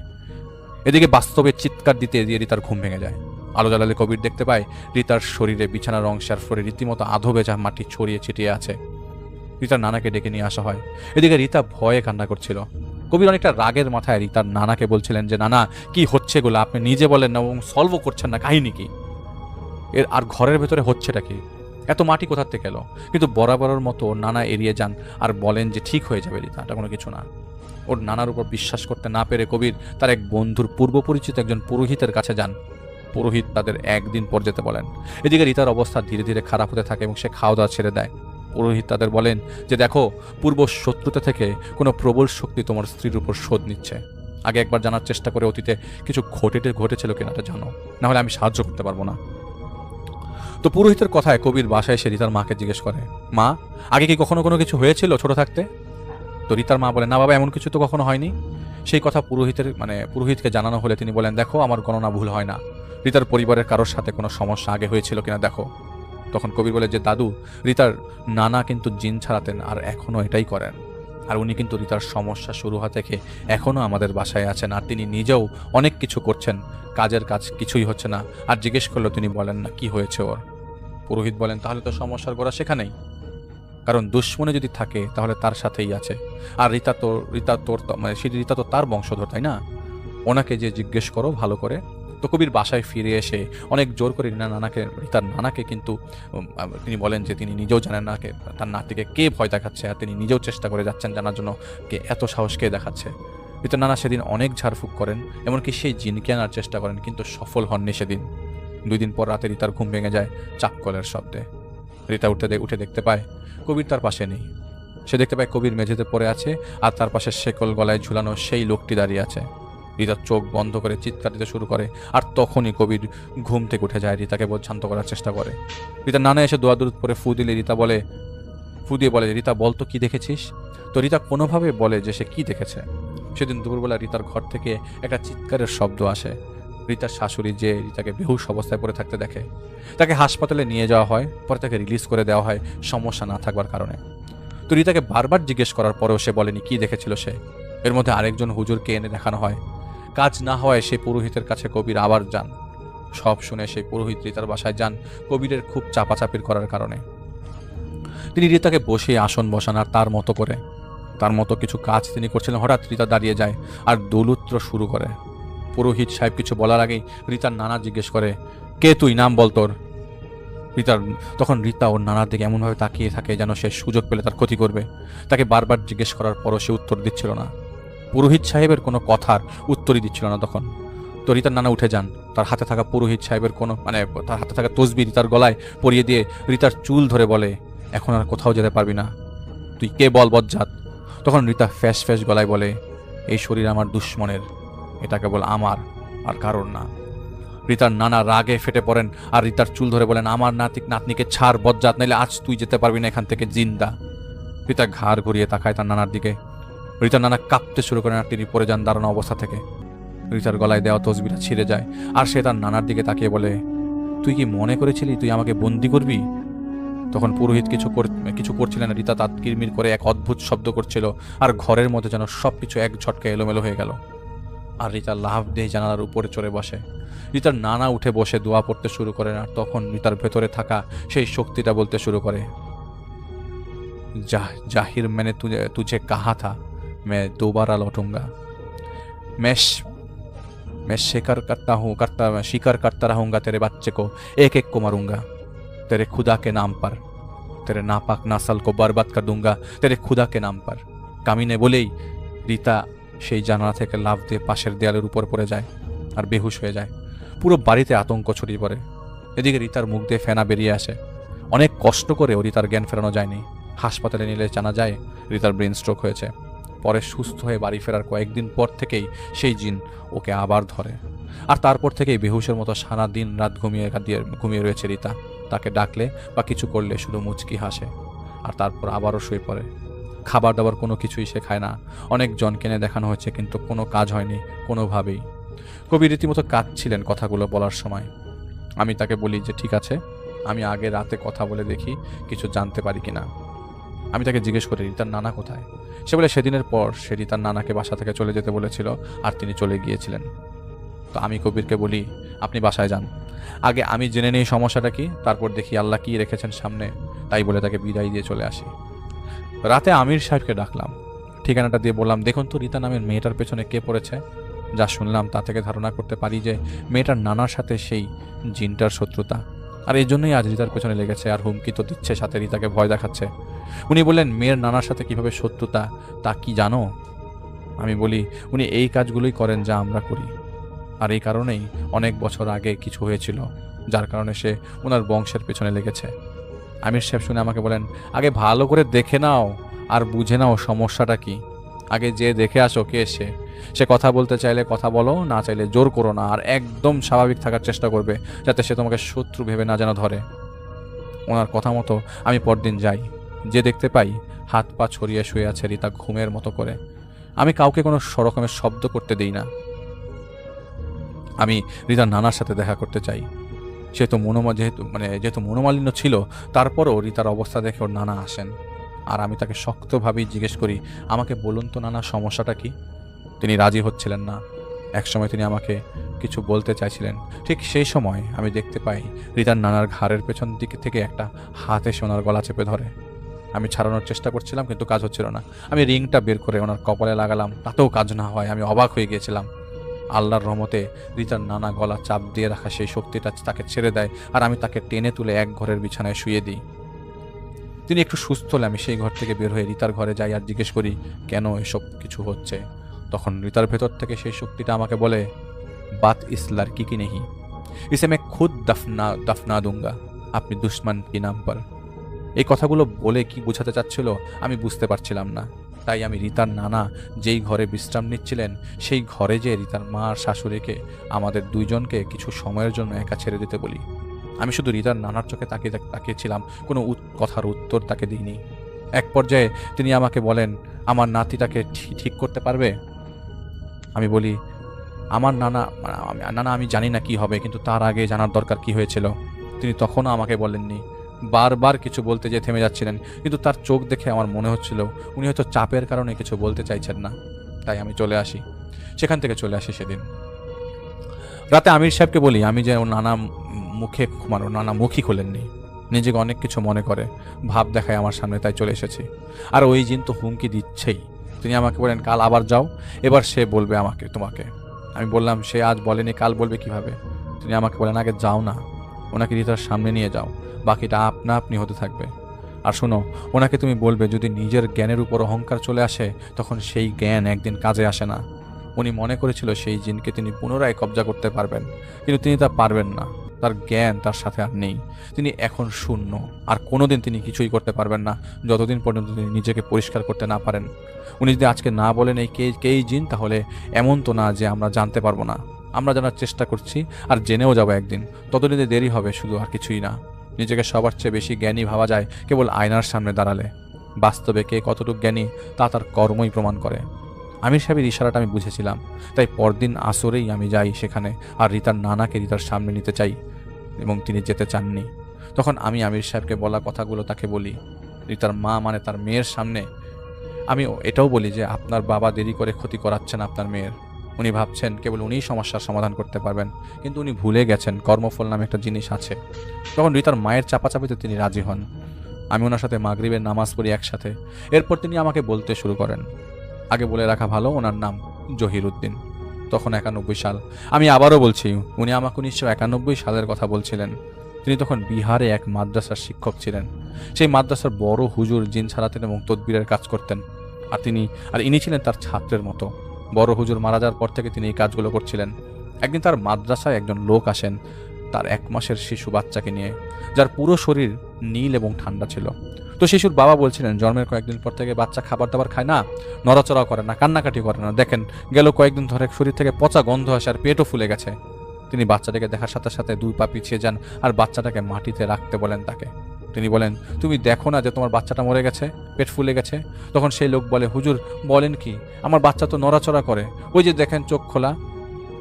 [SPEAKER 2] এদিকে বাস্তবে চিৎকার দিতে দিয়ে রিতার ঘুম ভেঙে যায়। আলো জ্বালালে কবির দেখতে পায় রিতার শরীরে বিছানার অংশে আর ফ্লোরে রীতিমতো আধো ভেজা মাটি ছড়িয়ে ছিটিয়ে আছে। রিতার নানাকে ডেকে নিয়ে আসা হয়। এদিকে রিতা ভয়ে কান্না করছিল। কবির অনেকটা রাগের মাথায় রিতার নানাকে বলছিলেন যে, নানা কি হচ্ছে এগুলো, আপনি নিজে বলেন না এবং সলভও করছেন না, কাহিনী কি এর, আর ঘরের ভেতরে হচ্ছেটা কি, এত মাটি কোথার থেকে এলো? কিন্তু বরাবরের মতো নানা এড়িয়ে যান আর বলেন যে ঠিক হয়ে যাবে রিতা, এটা কোনো কিছু না। ওর নানার উপর বিশ্বাস করতে না পেরে কবির তার এক বন্ধুর পূর্ব পরিচিত একজন পুরোহিতের কাছে যান। পুরোহিত তাদের একদিন পর যেতে বলেন। এদিকে রিতার অবস্থা ধীরে ধীরে খারাপ হতে থাকে এবং সে খাওয়া দাওয়া ছেড়ে দেয়। পুরোহিত তাদের বলেন যে, দেখো, পূর্ব শত্রুতা থেকে কোনো প্রবল শক্তি তোমার স্ত্রীর উপর শোধ নিচ্ছে। আগে একবার জানার চেষ্টা করে অতীতে কিছু ঘটেছিল কিনা তা জানো, না হলে আমি সাহায্য করতে পারবো না। তো পুরোহিতের কথায় কবির বাসায় এসে রিতার মাকে জিজ্ঞেস করে, মা, আগে কি কখনো কোনো কিছু হয়েছিল ছোট থাকতে? তো রিতার মা বলে, না বাবা, এমন কিছু তো কখনো হয়নি। সেই কথা পুরোহিতকে জানানো হলে তিনি বলেন, দেখো, আমার গণনা ভুল হয় না, রিতার পরিবারের কারোর সাথে কোনো সমস্যা আগে হয়েছিল কিনা দেখো। তখন কবির বলে যে, দাদু, রিতার নানা কিন্তু জিন ছাড়াতেন আর এখনও এটাই করেন, আর উনি কিন্তু রিতার সমস্যা শুরু হওয়া থেকে এখনও আমাদের বাসায় আছেন, আর তিনি নিজেও অনেক কিছু করছেন, কাজের কাজ কিছুই হচ্ছে না। আর জিজ্ঞেস করলেও তিনি বলেন না কি হয়েছে ওর। পুরোহিত বলেন, তাহলে তো সমস্যার গোড়া সেখানেই, কারণ দুশ্মনে যদি থাকে তাহলে তার সাথেই আছে। আর রিতা তো তার বংশধর, তাই না? ওনাকে যে জিজ্ঞেস করো ভালো করে। তো কবির বাসায় ফিরে এসে অনেক জোর করে রিতার নানাকে কিন্তু তিনি বলেন যে তিনি নিজেও জানেন না তার নাতিকে কে ভয় দেখাচ্ছে, আর তিনি নিজেও চেষ্টা করে যাচ্ছেন জানার জন্য কে এত সাহস কে দেখাচ্ছে। রিতার নানা সেদিন অনেক ঝাড়ফুঁক করেন, এমনকি সেই জিনকে আনার চেষ্টা করেন, কিন্তু সফল হননি সেদিন। 2 দিন পর রাতে রিতার ঘুম ভেঙে যায় চাপকলের শব্দে। রিতা উঠে দেখতে পায় কবির তার পাশে নেই। সে দেখতে পায় কবির মেঝেতে পড়ে আছে, আর তার পাশে শেকল গলায় ঝুলানো সেই লোকটি দাঁড়িয়ে আছে। রিতার চোখ বন্ধ করে চিৎকার দিতে শুরু করে, আর তখনই কবির ঘুম থেকে উঠে যায়, রিতাকে শান্ত করার চেষ্টা করে। রিতার নানা এসে দোয়া দরুদ পরে ফু দিয়ে বলে, রিতা, বল তো কি দেখেছিস? তো রিতা কোনোভাবে বলে যে সে কি দেখেছে। সেদিন দুপুরবেলা রিতার ঘর থেকে একটা চিৎকারের শব্দ আসে। রিতার শাশুড়ি যে রিতাকে বেহুশ অবস্থায় পড়ে থাকতে দেখে, তাকে হাসপাতালে নিয়ে যাওয়া হয়, পরে তাকে রিলিজ করে দেওয়া হয় সমস্যা না থাকবার কারণে। তো রিতাকে বারবার জিজ্ঞেস করার পরেও সে বলেনি কি দেখেছিল সে। এর মধ্যে আরেকজন হুজুরকে এনে দেখানো হয়। কাজ না হওয়ায় সেই পুরোহিতের কাছে কবির আবার যান। সব শুনে সেই পুরোহিত রিতার বাসায় যান কবিরের খুব চাপাচাপির করার কারণে। তিনি রিতাকে বসিয়ে আসন বসান, আর তার মতো কিছু কাজ তিনি করছিলেন। হঠাৎ রিতা দাঁড়িয়ে যায় আর দোলূত্র শুরু করে। পুরোহিত সাহেব কিছু বলার আগেই রিতার নানা জিজ্ঞেস করে, কে তুই, নাম বল তোর। তখন রিতা ওর নানার দিকে এমনভাবে তাকিয়ে থাকে যেন সে সুযোগ পেলে তার ক্ষতি করবে। তাকে বারবার জিজ্ঞেস করার পরও সে উত্তর দিচ্ছিল না। পুরোহিত সাহেবের কোনো কথার উত্তরই দিচ্ছিল না তখন। তো রিতার নানা উঠে যান, তার হাতে থাকা পুরোহিত সাহেবের তার হাতে থাকা তসবি রিতার গলায় পরিয়ে দিয়ে রিতার চুল ধরে বলে, এখন আর কোথাও যেতে পারবি না, তুই কে বল বজ্জাত। তখন রিতা ফ্যাস ফ্যাস গলায় বলে, এই শরীর আমার দুশ্মনের, এটা কেবল আমার আর কারোর না। রিতার নানা রাগে ফেটে পড়েন আর রিতার চুল ধরে বলেন, আমার নাতনিকে ছাড় বজ্জাত, নাইলে আজ তুই যেতে পারবি না এখান থেকে জিন্দা। রিতা ঘাড় ঘুরিয়ে তাকায় তার নানার দিকে। রিতার নানা কাঁপতে শুরু করেন আর তিনি পড়ে যান দাঁড়ানো অবস্থা থেকে। রিতার গলায় দেওয়া তসবিটা ছিঁড়ে যায় আর সে তার নানার দিকে তাকিয়ে বলে, তুই কি মনে করেছিলি তুই আমাকে বন্দি করবি? তখন পুরোহিত কিছু করছিলেন। রিতা তার কিরমির করে এক অদ্ভুত শব্দ করছিল, আর ঘরের মধ্যে যেন সবকিছু এক ঝটকা এলোমেলো হয়ে গেল। আর রিতা লাফ দিয়ে জানালার উপরে চড়ে বসে। রিতার নানা উঠে বসে দোয়া পড়তে শুরু করেন, আর তখন রিতার ভেতরে থাকা সেই শক্তিটা বলতে শুরু করে, জাহির मैंने तुझे कहा था मैं दोबारा लौटूंगा। मैं शिकार करता रहूंगा तेरे बच्चे को, एक एक को मारूंगा तेरे खुदा के नाम पर, तेरे नापाक नस्ल को बर्बाद कर दूंगा तेरे खुदा के नाम पर। কামিনে বলেই রিতা সেই জানালা থেকে লাফ দিয়ে পাশের দেয়ালের উপর পড়ে যায় আর বেহুশ হয়ে যায়। পুরো বাড়িতে আতঙ্ক ছড়িয়ে পড়ে। এদিকে রিতার মুখ দিয়ে ফেনা বেরিয়ে আসে। অনেক কষ্ট করেও রিতার জ্ঞান ফেরানো যায়নি। হাসপাতালে নিলে জানা যায় রিতার ব্রেন স্ট্রোক হয়েছে। পরে সুস্থ হয়ে বাড়ি ফেরার কয়েকদিন পর থেকেই সেই জিন ওকে আবার ধরে, আর তারপর থেকেই বেহুশের মতো সারা দিন রাত ঘুমিয়ে রয়েছে রিতা। তাকে ডাকলে বা কিছু করলে শুধু মুচকি হাসে, আর তারপর আবারও শুয়ে পড়ে। খাবার দাবার কোনো কিছুই সে খায় না। অনেক জন কেনে দেখানো হয়েছে, কিন্তু কোনো কাজ হয়নি কোনোভাবেই। কবি রীতিমতো কাঁদছিলেন কথাগুলো বলার সময়। আমি তাকে বলি যে ঠিক আছে, আমি আগে রাতে কথা বলে দেখি কিছু জানতে পারি কিনা। আমি তাকে জিজ্ঞেস করি রিতার নানা কোথায়। সে বলে সেদিনের পর সে রিতার নানাকে বাসা থেকে চলে যেতে বলেছিল, আর তিনি চলে গিয়েছিলেন। তো আমি কবিরকে বলি আপনি বাসায় যান, আগে আমি জেনে নিই সমস্যাটা কি, তারপর দেখি আল্লাহ কি রেখেছেন সামনে। তাই বলে তাকে বিদায় দিয়ে চলে আসি। রাতে আমির সাহেবকে ডাকলাম, ঠিকানাটা দিয়ে বললাম দেখুন তো রিতা নামের মেয়েটার পেছনে কে পড়েছে। যা শুনলাম তা থেকে ধারণা করতে পারি যে মেয়েটার নানার সাথে সেই জিনটার শত্রুতা, আর এই জন্যই আজ রিতার পেছনে লেগেছে, আর হুমকি তো দিচ্ছে, সাথে রিতাকে ভয় দেখাচ্ছে। উনি বললেন মেয়ের নানার সাথে কিভাবে শত্রুতা তা কি জানো? আমি বলি উনি এই কাজগুলোই করেন যা আমরা করি, আর এই কারণেই অনেক বছর আগে কিছু হয়েছিল যার কারণে সে ওনার বংশের পেছনে লেগেছে। আমির সাহেব শুনে আমাকে বলেন আগে ভালো করে দেখে নাও আর বুঝে নাও সমস্যাটা কি। আগে যে দেখে আসো কে সে কথা বলতে চাইলে কথা বলো, না চাইলে জোর করো না, আর একদম স্বাভাবিক থাকার চেষ্টা করবে যাতে সে তোমাকে শত্রু ভেবে না যেন ধরে। ওনার কথা মতো আমি পরদিন যাই, যে দেখতে পাই হাত পা ছড়িয়ে শুয়ে আছে রিতা ঘুমের মতো করে। আমি কাউকে কোনো রকমের শব্দ করতে দিই না। আমি রিতার নানার সাথে দেখা করতে চাই। যেহেতু মনোমালিন্য ছিল, তারপরও রিতার অবস্থা দেখে ওর নানা আসেন, আর আমি তাকে শক্তভাবেই জিজ্ঞেস করি আমাকে বলুন তো নানা সমস্যাটা কি। তিনি রাজি হচ্ছিলেন না। একসময় তিনি আমাকে কিছু বলতে চাইছিলেন, ঠিক সেই সময় আমি দেখতে পাই রিতার নানার ঘাড়ের পেছন দিক থেকে একটা হাত এসে ওনার গলা চেপে ধরে। আমি ছাড়ানোর চেষ্টা করছিলাম, কিন্তু কাজ হচ্ছিল না। আমি রিংটা বের করে ওনার কপালে লাগালাম, তাতেও কাজ না হয়। আমি অবাক হয়ে গিয়েছিলাম। আল্লাহর রহমতে রিতার নানা গলা চাপ দিয়ে রাখা সেই শক্তিটা তাকে ছেড়ে দেয়, আর আমি তাকে টেনে তুলে এক ঘরের বিছানায় শুয়ে দিই। তিনি একটু সুস্থ হলে আমি সেই ঘর থেকে বের হয়ে রিতার ঘরে যাই আর জিজ্ঞেস করি কেন এসব কিছু হচ্ছে। তখন রিতার ভেতর থেকে সেই শক্তিটা আমাকে বলে বাত ইস লড়কি কি নেহি, ইসে मैं खुद दफना दूंगा अपने दुश्मन के नाम पर। এই কথাগুলো বলে কি বোঝাতে চাচ্ছিল আমি বুঝতে পারছিলাম না। তাই আমি রিতার নানা যেই ঘরে বিশ্রাম নিচ্ছিলেন সেই ঘরে যে রিতার মা আর শাশুড়িকে আমাদের দুইজনকে কিছু সময়ের জন্য একা ছেড়ে দিতে বলি। আমি শুধু রিতার নানার চোখে তাকিয়েছিলাম, কোনো কথার উত্তর তাকে দিইনি। এক পর্যায়ে তিনি আমাকে বলেন আমার নাতিটাকে ঠিক করতে পারবে। আমি বলি আমার নানা আমি জানি না কি হবে, কিন্তু তার আগে জানার দরকার কি হয়েছিল। তিনি তখনও আমাকে বলেননি। বারবার কিছু বলতে যেয়ে থেমে যাচ্ছিলেন, কিন্তু তার চোখ দেখে আমার মনে হচ্ছিল উনি হয়তো চাপের কারণে কিছু বলতে চাইছেন না। তাই আমি চলে আসি, সেখান থেকে চলে আসি সেদিন রাতে। আমির সাহেবকে বলি আমি যে ওর নানা মুখই খোলেননি, নিজেকে অনেক কিছু মনে করে ভাব দেখায় আমার সামনে, তাই চলে এসেছি। আর ওই জিন তো হুমকি দিচ্ছেই। তিনি আমাকে বলেন কাল আবার যাও, এবার সে বলবে তোমাকে। আমি বললাম সে আজ বলেনি, কাল বলবে কিভাবে। তিনি আমাকে বলেন আগে যাও না, ওনাকে রিতার সামনে নিয়ে যাও, বাকিটা আপনা আপনি হতে থাকবে। আর শোনো, ওনাকে তুমি বলবে যদি নিজের জ্ঞানের উপর অহংকার চলে আসে তখন সেই জ্ঞান একদিন কাজে আসে না। উনি মনে করেছিল সেই জিনকে তিনি পুনরায় কবজা করতে পারবেন, কিন্তু তিনি তা পারবেন না। তার জ্ঞান তার সাথে আর নেই, তিনি এখন শূন্য, আর কোনোদিন তিনি কিছুই করতে পারবেন না যতদিন পর্যন্ত তিনি নিজেকে পরিষ্কার করতে না পারেন। উনি যদি আজকে না বলেন এই কেই জিন, তাহলে এমন তো না যে আমরা জানতে পারবো না। আমরা জানার চেষ্টা করছি আর জেনেও যাবো একদিন, ততদিনে দেরি হবে শুধু, আর কিছুই না। নিজেকে সবার চেয়ে বেশি জ্ঞানী ভাবা যায় কেবল আয়নার সামনে দাঁড়ালে। বাস্তবে কে কতটুকু জ্ঞানী তা তার কর্মই প্রমাণ করে। আমির সাহেবের ইশারাটা আমি বুঝেছিলাম, তাই পরদিন আসরেই আমি যাই সেখানে, আর রিতার নানাকে রিতার সামনে নিতে চাই, এবং তিনি যেতে চাননি। তখন আমি আমির সাহেবকে বলা কথাগুলো তাকে বলি। রিতার মা মানে তার মেয়ের সামনে আমি এটাও বলি যে আপনার বাবা দেরি করে ক্ষতি করাচ্ছেন আপনার মেয়ের। উনি ভাবছেন কেবল উনিই সমস্যার সমাধান করতে পারবেন, কিন্তু উনি ভুলে গেছেন কর্মফল নামে একটা জিনিস আছে। তখন রিতার মায়ের চাপাচাপিতে তিনি রাজি হন। আমি ওনার সাথে মাগরিবের নামাজ পড়ি একসাথে। এরপর তিনি আমাকে বলতে শুরু করেন আগে বলে রাখা ভালো, ওনার নাম জহির উদ্দিন। তখন 91 সাল। আমি আবারও বলছি, উনি আমাকে 1991 সালের কথা বলছিলেন। তিনি তখন বিহারে এক মাদ্রাসার শিক্ষক ছিলেন। সেই মাদ্রাসার বড় হুজুর জিন ছাড়াতেন এবং তদবিরের কাজ করতেন। আর ইনি ছিলেন তার ছাত্রের মতো। বড় হুজুর মারা যাওয়ার পর থেকে তিনি এই কাজগুলো করছিলেন। একদিন তার মাদ্রাসায় একজন লোক আসেন তার 1 মাসের শিশু বাচ্চাকে নিয়ে, যার পুরো শরীর নীল এবং ঠান্ডা ছিল। তো শিশুর বাবা বলছিলেন, জন্মের কয়েকদিন পর থেকে বাচ্চা খাবার দাবার খায় না, নড়াচড়াও করে না, কান্নাকাটি করে না। দেখেন, গেল কয়েকদিন ধরে শরীর থেকে পচা গন্ধ আসে আর পেটও ফুলে গেছে। তিনি বাচ্চাটাকে দেখার সাথে সাথে 2 পা পিছিয়ে যান আর বাচ্চাটাকে মাটিতে রাখতে বলেন তাকে। তিনি বলেন, তুমি দেখো না যে তোমার বাচ্চাটা মরে গেছে, পেট ফুলে গেছে? তখন সেই লোক বলে, হুজুর বলেন কি, আমার বাচ্চা তো নড়াচড়া করে, ওই যে দেখেন চোখ খোলা।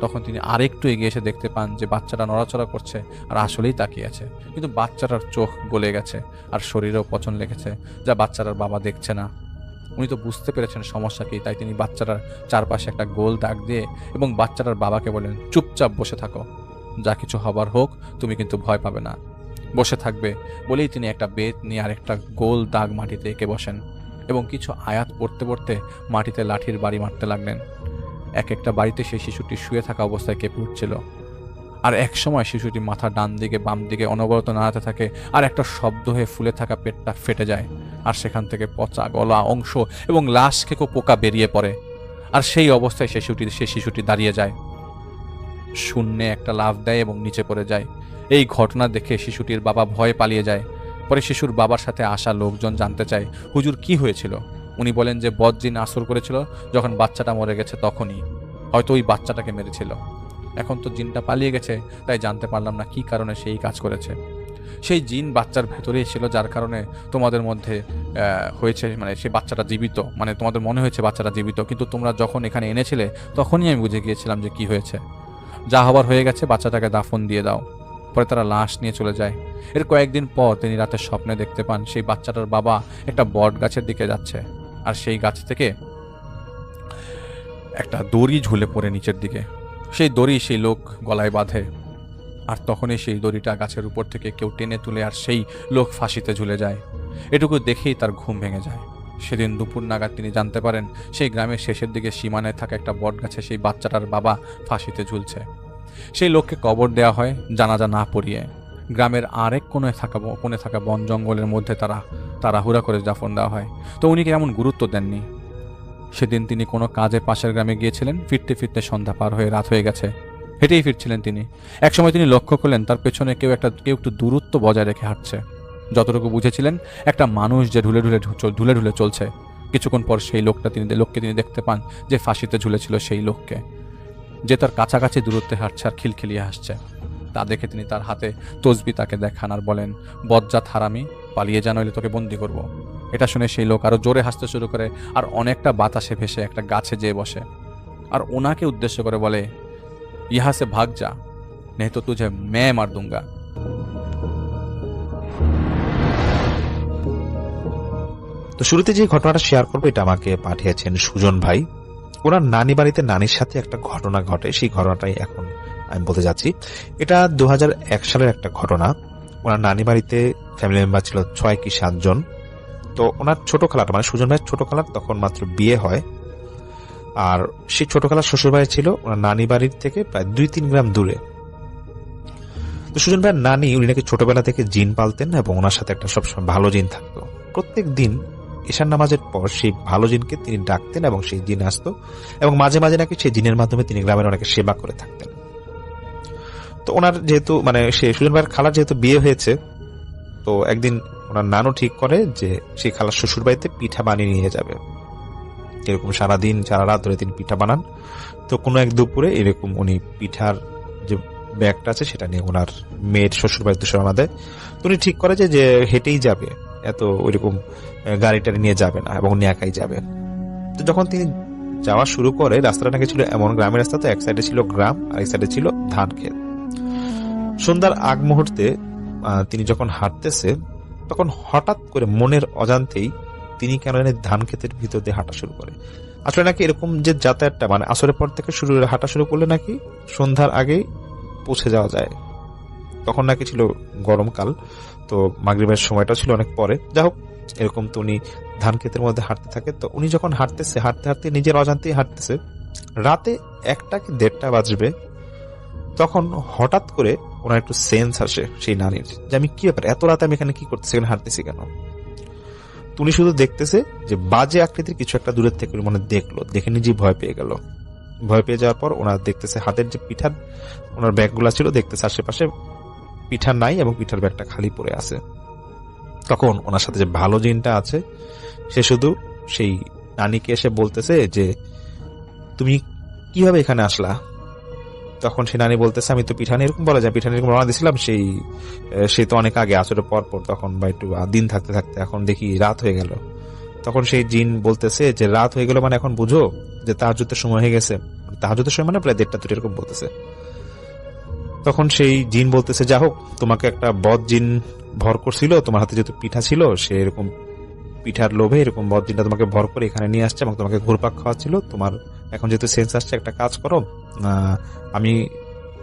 [SPEAKER 2] তখন তিনি আরেকটু এগিয়ে এসে দেখতে পান যে বাচ্চাটা নড়াচড়া করছে আর আসলেই তাকিয়ে আছে, কিন্তু বাচ্চাটার চোখ গলে গেছে আর শরীরেও পচন লেগেছে, যা বাচ্চাটার বাবা দেখছে না। উনি তো বুঝতে পেরেছেন সমস্যা কি, তাই তিনি বাচ্চাটার চারপাশে একটা গোল দাগ দিয়ে এবং বাচ্চাটার বাবাকে বলেন, চুপচাপ বসে থাকো, যা কিছু হবার হোক, তুমি কিন্তু ভয় পাবে না, বসে থাকবে। বলেই তিনি একটা বেত নিয়ে আর একটা গোল দাগ মাটিতে এঁকে বসেন এবং কিছু আয়াত পড়তে পড়তে মাটিতে লাঠির বাড়ি মারতে লাগলেন। এক একটা বাড়িতে সেই শিশুটি শুয়ে থাকা অবস্থায় কেঁপে উঠছিল। আর এক সময় শিশুটি মাথা ডান দিকে বাম দিকে অনবরত নাড়াতে থাকে আর একটা শব্দ হয়ে ফুলে থাকা পেটটা ফেটে যায় আর সেখান থেকে পচা গলা অংশ এবং লাশ খেকো পোকা বেরিয়ে পড়ে। আর সেই অবস্থায় সেই শিশুটি দাঁড়িয়ে যায়, শূন্যে একটা লাফ দেয় এবং নিচে পড়ে যায়। এই ঘটনা দেখে শিশুটির বাবা ভয়ে পালিয়ে যায়। পরে শিশুর বাবার সাথে আসা লোকজন জানতে চায়, হুজুর কি হয়েছিল? উনি বলেন যে বদজিন আসর করেছিল, যখন বাচ্চাটা মরে গেছে তখনই, হয়তো ওই বাচ্চাটাকে মেরেছিল। এখন তো জিনটা পালিয়ে গেছে, তাই জানতে পারলাম না কি কারণে সেই কাজ করেছে। সেই জিন বাচ্চার ভেতরেই ছিল, যার কারণে তোমাদের মধ্যে হয়েছে, মানে সেই বাচ্চাটা জীবিত, মানে তোমাদের মনে হয়েছে বাচ্চাটা জীবিত, কিন্তু তোমরা যখন এখানে এনেছিলে তখনই আমি বুঝে গিয়েছিলাম যে কি হয়েছে। যা হবার হয়ে গেছে, বাচ্চাটাকে দাফন দিয়ে দাও। পরে তারা লাশ নিয়ে চলে যায়। এর কয়েকদিন পর তিনি রাতে স্বপ্নে দেখতে পান সেই বাচ্চাটার বাবা একটা বট গাছের দিকে যাচ্ছে আর সেই গাছ থেকে একটা দড়ি ঝুলে পড়ে নিচের দিকে। সেই দড়ি সেই লোক গলায় বাঁধে আর তখনই সেই দড়িটা গাছের উপর থেকে কেউ টেনে তুলে আর সেই লোক ফাঁসিতে ঝুলে যায়। এটুকু দেখেই তার ঘুম ভেঙে যায়। সেদিন দুপুর নাগাদ তিনি জানতে পারেন সেই গ্রামের শেষের দিকে সীমানায় থাকা একটা বট গাছে সেই বাচ্চাটার বাবা ফাঁসিতে ঝুলছে। সেই লোককে কবর দেওয়া হয় জানাজা না পড়িয়ে। গ্রামের আরেক কোণে থাকা বন জঙ্গলের মধ্যে তাড়াহুড়া করে দাফন দেওয়া হয়। তো উনি এমন গুরুত্ব দেননি। সেদিন তিনি কোনো কাজে পাশের গ্রামে গিয়েছিলেন। ফিরতে ফিরতে সন্ধ্যা পার হয়ে রাত হয়ে গেছে। হেঁটেই ফিরছিলেন তিনি। একসময় তিনি লক্ষ্য করলেন তার পেছনে কেউ একটু দূরত্ব বজায় রেখে হাঁটছে। যতটুকু বুঝেছিলেন একটা মানুষ যে ঢুলে ঢুলে চলছে। কিছুক্ষণ পর সেই লোককে তিনি দেখতে পান যে ফাঁসিতে ঝুলেছিল সেই লোককে, যে তার কাছাকাছি দূরত্বে হাঁটছে আর খিলখিলিয়ে হাসছে। তা দেখে তিনি তার হাতে তসবি তাকে দেখান আর বলেন, বজ্জাত হারামি, পালিয়ে যা, নইলে তোকে বন্দি করব। এটা শুনে সেই লোক আরো জোরে হাসতে শুরু করে আর অনেকটা বাতাসে ভেসে একটা গাছে যেয়ে বসে আর ওনাকে উদ্দেশ্য করে বলে, ইহা সে ভাগ যা, নেই তো তুঝে মে মার দুঙ্গা।
[SPEAKER 3] তো শুরুতে যে ঘটনাটা শেয়ার করবো, এটা আমাকে পাঠিয়েছেন সুজন ভাই। ওনার নানি বাড়িতে নানির সাথে একটা ঘটনা ঘটে, সেই ঘটনাটাই এখন আমি বলতে যাচ্ছি। এটা 2001 সালের একটা ঘটনা। ওনার নানি বাড়িতে ফ্যামিলি মেম্বার ছিল 6 কি 7 জন। তো ওনার ছোট খালাটা, মানে সুজন ভাইয়ের ছোট খালার তখন মাত্র বিয়ে হয়। আর সেই ছোট খালার শ্বশুর বাড়ি ছিল ওনার নানি বাড়ির থেকে প্রায় 2-3 গ্রাম দূরে। তো সুজন ভাইয়ের নানি, উনি নাকি ছোটবেলা থেকে জিন পালতেন এবং ওনার সাথে একটা সবসময় ভালো জিন থাকতো। প্রত্যেক দিন ঈশান নামাজের পর সেই ভালো জিনকে তিনি ডাকতেন এবং সেই জিন আসতো এবং মাঝে মাঝে নাকি সেই জিনের মাধ্যমে তিনি গ্রামের অনেকে সেবা করে থাকতেন। তো ওনার যেহেতু, মানে সে সুজন ভাইয়ের খালার যেহেতু বিয়ে হয়েছে, তো একদিন ওনার নানু ঠিক করে যে সেই খালার শ্বশুর বাড়িতে পিঠা বানিয়ে নিয়ে যাবে। এরকম সারাদিন সারা রাত ধরে তিনি পিঠা বানান। তো কোনো এক দুপুরে এরকম উনি পিঠার যে ব্যাগটা আছে সেটা নিয়ে ওনার মেয়ের শ্বশুর বাড়িতে রওনা দেয়। তো উনি ঠিক করে যে হেঁটেই যাবে, এত ওইরকম গাড়িটা নিয়ে যাবে না এবং উনি একাই যাবে। তো যখন তিনি যাওয়া শুরু করে, রাস্তাটা নাকি ছিল এমন গ্রামের রাস্তা, তো এক সাইডে ছিল গ্রাম আর এক সাইডে ছিল ধান ক্ষেত। সন্ধ্যার আগ মুহূর্তে তিনি যখন হাঁটতেছে, তখন হঠাৎ করে মনের অজান্তেই তিনি কেন ধান ক্ষেতের ভিতর দিয়ে হাঁটা শুরু করে। আসলে নাকি এরকম যে যাতায়াতটা, মানে আসরের পর থেকে হাঁটা শুরু করলে নাকি সন্ধ্যার আগেই পৌঁছে যাওয়া যায়। তখন নাকি ছিল গরমকাল, তো মাগরিবের সময়টা ছিল অনেক পরে। যাই হোক, এরকম তো উনি ধান ক্ষেতের মধ্যে হাঁটতে থাকে। তো উনি যখন হাঁটতেছে, হাঁটতে হাঁটতে নিজের অজান্তেই হাঁটতেছে, রাতে 1টা কি 1:30 বাজবে, তখন হঠাৎ করে ওনার একটু সেন্স আসে সেই নারীর, যে আমি কি ব্যাপার, এত রাতে আমি এখানে কি করতেছি, এখানে হাঁটতেছি কেন। তো উনি শুধু দেখতেছে যে বাজে আকৃতির কিছু একটা দূরের থেকে মনে দেখলো, দেখে নিজেই ভয় পেয়ে গেল। ভয় পেয়ে যাওয়ার পর ওনার দেখতেছে হাতের যে পিঠার ওনার ব্যাগগুলা ছিল, দেখতেছে আশেপাশে পিঠা নাই এবং পিঠার ব্যাগটা খালি পড়ে আছে। তখন ওনার সাথে যে ভালো জিনটা আছে সে শুধু সেই নানিকে এসে বলতেছে যে তুমি কিভাবে এখানে আসলা। তখন সেই নানি বলতেছে আমি তো পিঠা নিয়ে, এরকম বলা যায়, পিঠা নিয়ে রওনা দিয়েছিলাম সে তো অনেক আগে, আসরের পর পর, তখন বা একটু দিন থাকতে থাকতে এখন দেখি রাত হয়ে গেল। তখন সেই জিন বলতেছে যে রাত হয়ে গেল মানে এখন বুঝো যে তাহাজ্জুদের সময় হয়ে গেছে। তাহাজ্জুদের সময় মানে প্রায় 1:30-2টা এরকম বলতেছে। তখন সেই জিন বলতেছে যা হোক, তোমাকে একটা বদ জিন ভর করছিল, তোমার হাতে যেহেতু পিঠা ছিল, সে এরকম পিঠার লোভে এরকম বদ জিনটা তোমাকে ভর করে এখানে নিয়ে আসছে এবং তোমাকে ঘুরপাক খাওয়াচ্ছিল। তোমার এখন যেহেতু সেন্স আসছে, একটা কাজ করো, আমি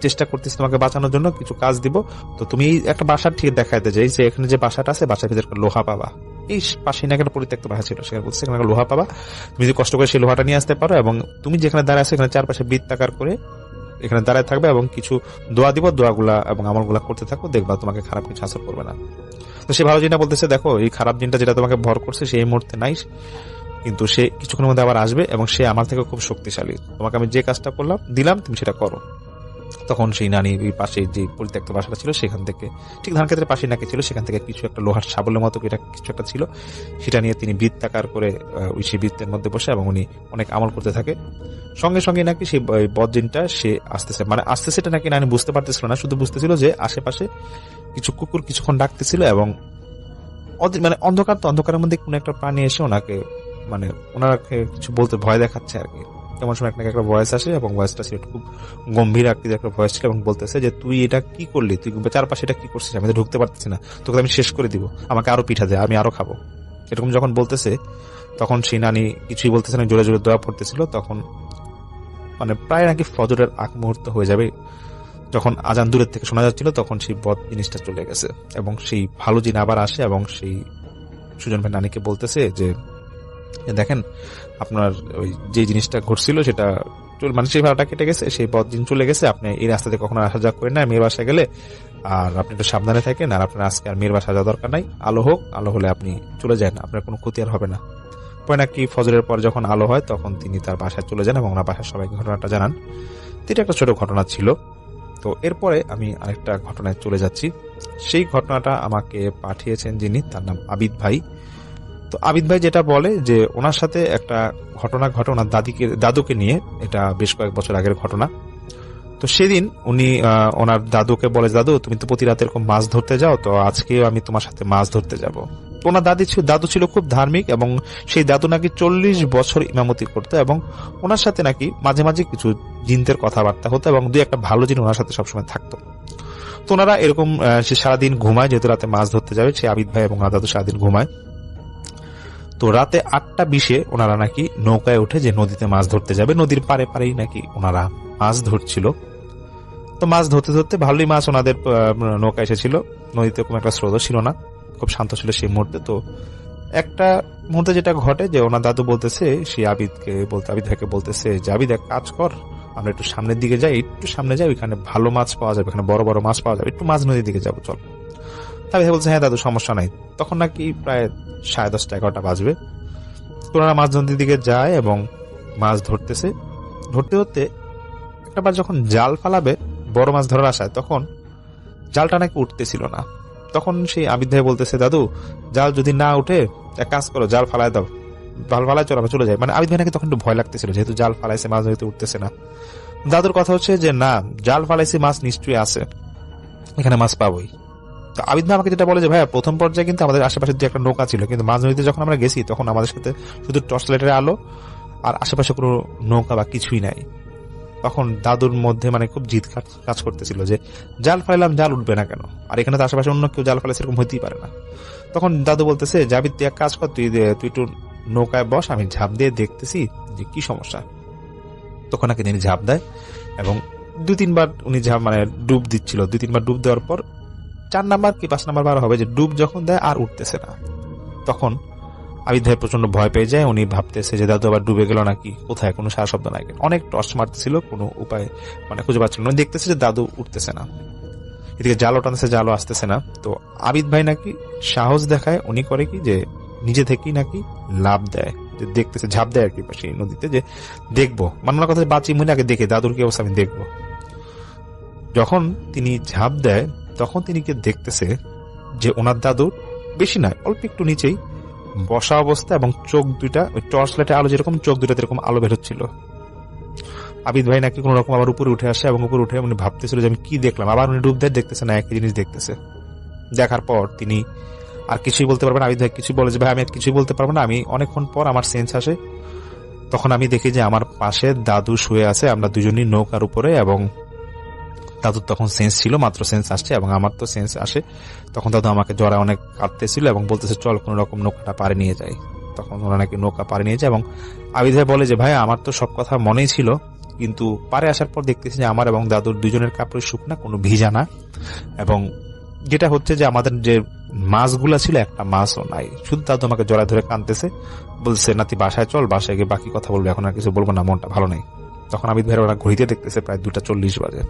[SPEAKER 3] চেষ্টা করতেছি তোমাকে বাঁচানোর জন্য, কিছু কাজ দিব। তো তুমি একটা বাসার ঠিক দেখাইতে যাই যে এখানে যে বাসাটা আছে, বাসার ভিতরে একটা লোহা পাবা, এই পাশে নাকি একটা পরিত্যক্ত বাসা ছিল, সেখানে বলছে এখানে একটা লোহা পাবা, তুমি যদি কষ্ট করে সেই লোহাটা নিয়ে আসতে পারো এবং তুমি যেখানে দাঁড়ায় আছো এখানে চারপাশে বৃত্তাকার করে এখানে দাঁড়ায় থাকবে এবং কিছু দোয়া দিব, দোয়াগুলা এবং আমলগুলা করতে থাকো, দেখবা তোমাকে খারাপ কিছু আসর করবে না। তো সে ভালো জিনটা বলতেছে দেখো, এই খারাপ জিনটা যেটা তোমাকে ভর করছে সেই মুহূর্তে নাই, কিন্তু সে কিছুক্ষণের মধ্যে আবার আসবে এবং সে আমার থেকে খুব শক্তিশালী, তোমাকে আমি যে কাজটা করলাম দিলাম তুমি সেটা করো। তখন সেই নানি ওই পাশে যে পরিত্যক্ত বাসাটা ছিল সেখান থেকে, ঠিক ধান ক্ষেত্রের পাশে নাকি ছিল, সেখান থেকে কিছু একটা লোহার শাবলের মতো এটা কিছু একটা ছিল, সেটা নিয়ে তিনি বৃত্তাকার করে ওই সেই বৃত্তের মধ্যে বসে এবং উনি অনেক আমল করতে থাকে। সঙ্গে সঙ্গে নাকি সেই বদজিনটা সে আসতেছে, মানে আসতেছে এটা নাকি নানি বুঝতে পারতেছিল না, শুধু বুঝতেছিল যে আশেপাশে কিছু কুকুর কিছুক্ষণ ডাকতেছিল এবং মানে অন্ধকার, তো অন্ধকারের মধ্যে কোনো একটা প্রাণী এসে ওনাকে মানে ওনাকে কিছু বলতে ভয় দেখাচ্ছে আর কি। এমন সময় আপনাকে একটা ভয়েস আসে এবং ভয়েসটা ছিল খুব গম্ভীর আকৃতির একটা ভয়েস ছিল এবং বলতেছে যে তুই এটা কি করলি, তুই চারপাশে এটা কি করছিস, আমি তো ঢুকতে পারতেছি না, তোকে আমি শেষ করে দিব, আমাকে আরো পিঠা দে, আমি আরো খাবো। এরকম যখন বলতেছে তখন সেই নানি কিছুই বলতেছে না, জোরে জোরে দোয়া পড়তেছিল। তখন মানে প্রায় নাকি ফজরের আগ মুহূর্ত হয়ে যাবে, যখন আজান দূরের থেকে শোনা যাচ্ছিল, তখন সেই বদ জিনিসটা চলে গেছে এবং সেই ভালো জিন আবার আসে এবং সেই সুজন ভাই নানিকে বলতেছে যে দেখেন আপনার ওই যে জিনিসটা ঘটছিল সেটা মানে সেই ভাড়াটা কেটে গেছে, সেই বদ দিন চলে গেছে, আপনি এই রাস্তাতে কখনো আসা যাওয়া করেন না, মেয়ের বাসায় গেলে আর আপনি একটু সাবধানে থাকেন, আর আপনার আজকে আর মেয়ের বাসায় যাওয়া দরকার নাই, আলো হোক, আলো হলে আপনি চলে যান, আপনার কোনো ক্ষতি আর হবে না। পরে নাকি ফজরের পর যখন আলো হয় তখন তিনি তার বাসায় চলে যান এবং ওনার বাসার সবাইকে ঘটনাটা জানান। এটা একটা ছোট ঘটনা ছিল। তো এরপরে আমি আরেকটা ঘটনায় চলে যাচ্ছি। সেই ঘটনাটা আমাকে পাঠিয়েছেন যিনি, তার নাম আবিদ ভাই। তো আবিদ ভাই যেটা বলে যে ওনার সাথে একটা ঘটনা ঘটে ওনার দাদুকে নিয়ে, এটা বেশ কয়েক বছর আগের ঘটনা। তো সেদিন উনি ওনার দাদুকে বলে, দাদু তুমি তো প্রতি রাতে এরকম মাছ ধরতে যাও, তো আজকেও আমি তোমার সাথে মাছ ধরতে যাব। ওনার দাদু ছিল খুব ধার্মিক এবং সেই দাদু নাকি 40 বছর ইমামতি করতো এবং ওনার সাথে নাকি মাঝে মাঝে কিছু জিনদের কথাবার্তা হতো এবং দুই একটা ভালো জিন ওনার সাথে সবসময় থাকতো। তো ওনারা এরকম সে সারাদিন ঘুমায়, যেহেতু রাতে মাছ ধরতে যাবে, সে আবিদ ভাই এবং ওনার দাদু সারাদিন ঘুমায়। তো রাতে 8:20 ওনারা নাকি নৌকায় উঠে যে নদীতে মাছ ধরতে যাবে, নদীর পারে পারেই নাকি ওনারা মাছ ধরছিল। তো মাছ ধরতে ধরতে ভালোই মাছ ওনাদের নৌকা এসেছিল, নদীতে কোনো একটা স্রোত ছিল না, খুব শান্ত ছিল সেই মুহূর্তে। তো একটা মুহূর্তে যেটা ঘটে যে ওনার দাদু বলতেছে সেই আবিদ ভাইকে বলতেছে যে আবিদ এক কাজ কর, আমরা একটু সামনের দিকে যাই, একটু সামনে যাই, ওইখানে ভালো মাছ পাওয়া যাবে, এখানে বড় বড় মাছ পাওয়া যাবে, একটু মাঝ নদীর দিকে যাবো চল। তাই বলছে হ্যাঁ দাদু সমস্যা নাই। তখন নাকি প্রায় 10:30-11টা বাজবে। ওনারা মাছ নদীর দিকে যায় এবং মাছ ধরতেছে। ধরতে ধরতে একটা বার যখন জাল ফালাবে বড় মাছ ধরার আশায়, তখন জালটা নাকি উঠতেছিল না। তখন সেই আবিদ ভাই বলতেছে দাদু জাল যদি না উঠে এক কাজ করো, জাল ফালায় দাও, জাল ফালায় চলে যায়। মানে আবিদ ভাই নাকি তখন একটু ভয় লাগতেছিল, যেহেতু জাল ফালাইছে মাছ নদীতে উঠতেছে না। দাদুর কথা হচ্ছে যে না, জাল ফালাইছে, মাছ নিশ্চয়ই আছে, এখানে মাছ পাবোই। তো আবিদ ভাই আমাকে যেটা বলে যে ভাইয়া প্রথম পর্যায়ে কিন্তু আমাদের আশেপাশে যে একটা নৌকা ছিল, কিন্তু মাঝ নদীতে যখন আমরা গেছি তখন আমাদের সাথে শুধু টর্চ লাইটের আলো আর আশেপাশে কোনো নৌকা বা কিছুই নাই। তখন দাদুর মধ্যে মানে খুব জিদ কাজ করতেছিল যে জাল ফালাইলাম, জাল উঠবে না কেন, আর এখানে তো আশেপাশে অন্য কেউ জাল ফালাইছে, এরকম হইতেই পারে না। তখন দাদু বলতেছে জাবিদ তুই এক কাজ কর, তুই একটু নৌকায় বস, আমি ঝাঁপ দিয়ে দেখতেছি যে কি সমস্যা। তখন নাকি তিনি ঝাঁপ দেয় এবং 2-3 বার উনি মানে ডুব দিচ্ছিল। 2-3 বার ডুব দেওয়ার পর 4 নাম্বার কি 5 নাম্বার বার হবে যে ডুব যখন দেয় আর উঠতেছে না। তখন আবিদ ভাই প্রচন্ড ভয় পেয়ে যায়। উনি ভাবতেছে যে দাদু আবার ডুবে গেল নাকি, কোথায়, কোনো সারা শব্দ নাই। অনেক টর্চ মারতেছিল, কোনো উপায় খুঁজে পাচ্ছিল না। দেখতেছে যে দাদু উঠতেছে না, এদিকে জালও টানতেছে, জালও আসতেছে না। তো আবিদ ভাই নাকি সাহস দেখায়, উনি করে কি যে নিজে থেকেই নাকি লাভ দেয়, যে দেখতেছে, ঝাঁপ দেয় আর কি সেই নদীতে, যে দেখবো, মানার কথা বাঁচি মনে আগে দেখে দাদুর কি অবস্থা আমি দেখবো। যখন তিনি ঝাঁপ দেয় তখন তিনি কি দেখতেছে যে ওনার দাদুর বেশি নয়, অল্প একটু নিচেই বসা অবস্থা, এবং চোখ দুইটা ওই টর্চ লাইটের আলো যেরকম, চোখ দুইটা এরকম আলো বের হচ্ছিল। আবিদ ভাই নাকি কোন রকম আবার উপরে উঠে আসে, এবং উপরে উঠে উনি ভাবতেছিল যে আমি কি দেখলাম। আবার উনি ডুব দেয়, দেখতেছে না, একই জিনিস দেখতেছে। দেখার পর তিনি আর কিছুই বলতে পারবেন। আবিদ ভাই কিছু বলে যে ভাই আমি আর কিছুই বলতে পারবো না। আমি অনেকক্ষণ পর আমার সেন্স আসে, তখন আমি দেখি যে আমার পাশে দাদু শুয়ে আছে, আমরা দুজনই নৌকার উপরে, এবং দাদুর তখন সেন্স ছিল, মাত্র সেন্স আসছে, এবং আমার তো সেন্স আসে। তখন দাদু আমাকে জড়ায় অনেক কাঁদতেছিল এবং বলতেছে চল কোন রকম নৌকাটা পারে নিয়ে যায়। তখন ওরা নাকি নৌকা পারে নিয়ে যায়, এবং আবিদ ভাই বলে যে ভাই আমার তো সব কথা মনেই ছিল, কিন্তু পারে আসার পর দেখতেছি যে আমার এবং দাদুর দুজনের কাপড়ের শুকনা, কোনো ভিজা না, এবং যেটা হচ্ছে যে আমাদের যে মাছগুলা ছিল একটা মাছও নাই। শুধু দাদু আমাকে জড়ায় ধরে কাঁদতেছে, বলছে নাতি বাসায় চল, বাসায় গিয়ে বাকি কথা বলবো, এখন আর কিছু বলবো না, মনটা ভালো নেই। তখন আবিদ ভাইয়ের ওরা ঘড়িতে দেখতেছে প্রায় 2:40 বাজে।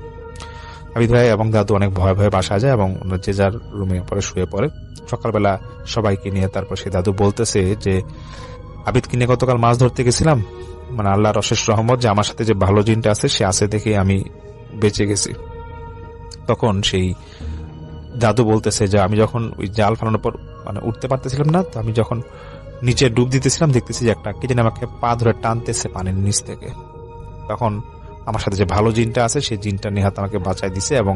[SPEAKER 3] আবিদ ভাই এবং দাদু অনেক ভয়ে ভয়ে বাসায় যায়, এবং যে যার রুমে পরে শুয়ে পড়ে। সকালবেলা সবাইকে নিয়ে তারপর সেই দাদু বলতেছে যে আবিদকে নিয়ে গতকাল মাছ ধরতে গেছিলাম, মানে আল্লাহর অশেষ রহমত যে আমার সাথে যে ভালো জিনটা আছে সে আছে দেখে আমি বেঁচে গেছি। তখন সেই দাদু বলতেছে যে আমি যখন ওই জাল ফালানোর পর উঠতে পারতেছিলাম না, তো আমি যখন নিচে ডুব দিতেছিলাম দেখতেছি যে একটা কি জানি আমাকে পা ধরে টানতেছে পানির নিচ থেকে। তখন আমার সাথে যে ভালো জিনটা আছে সেই জিনটা নেহাত আমাকে বাঁচাই দিছে, এবং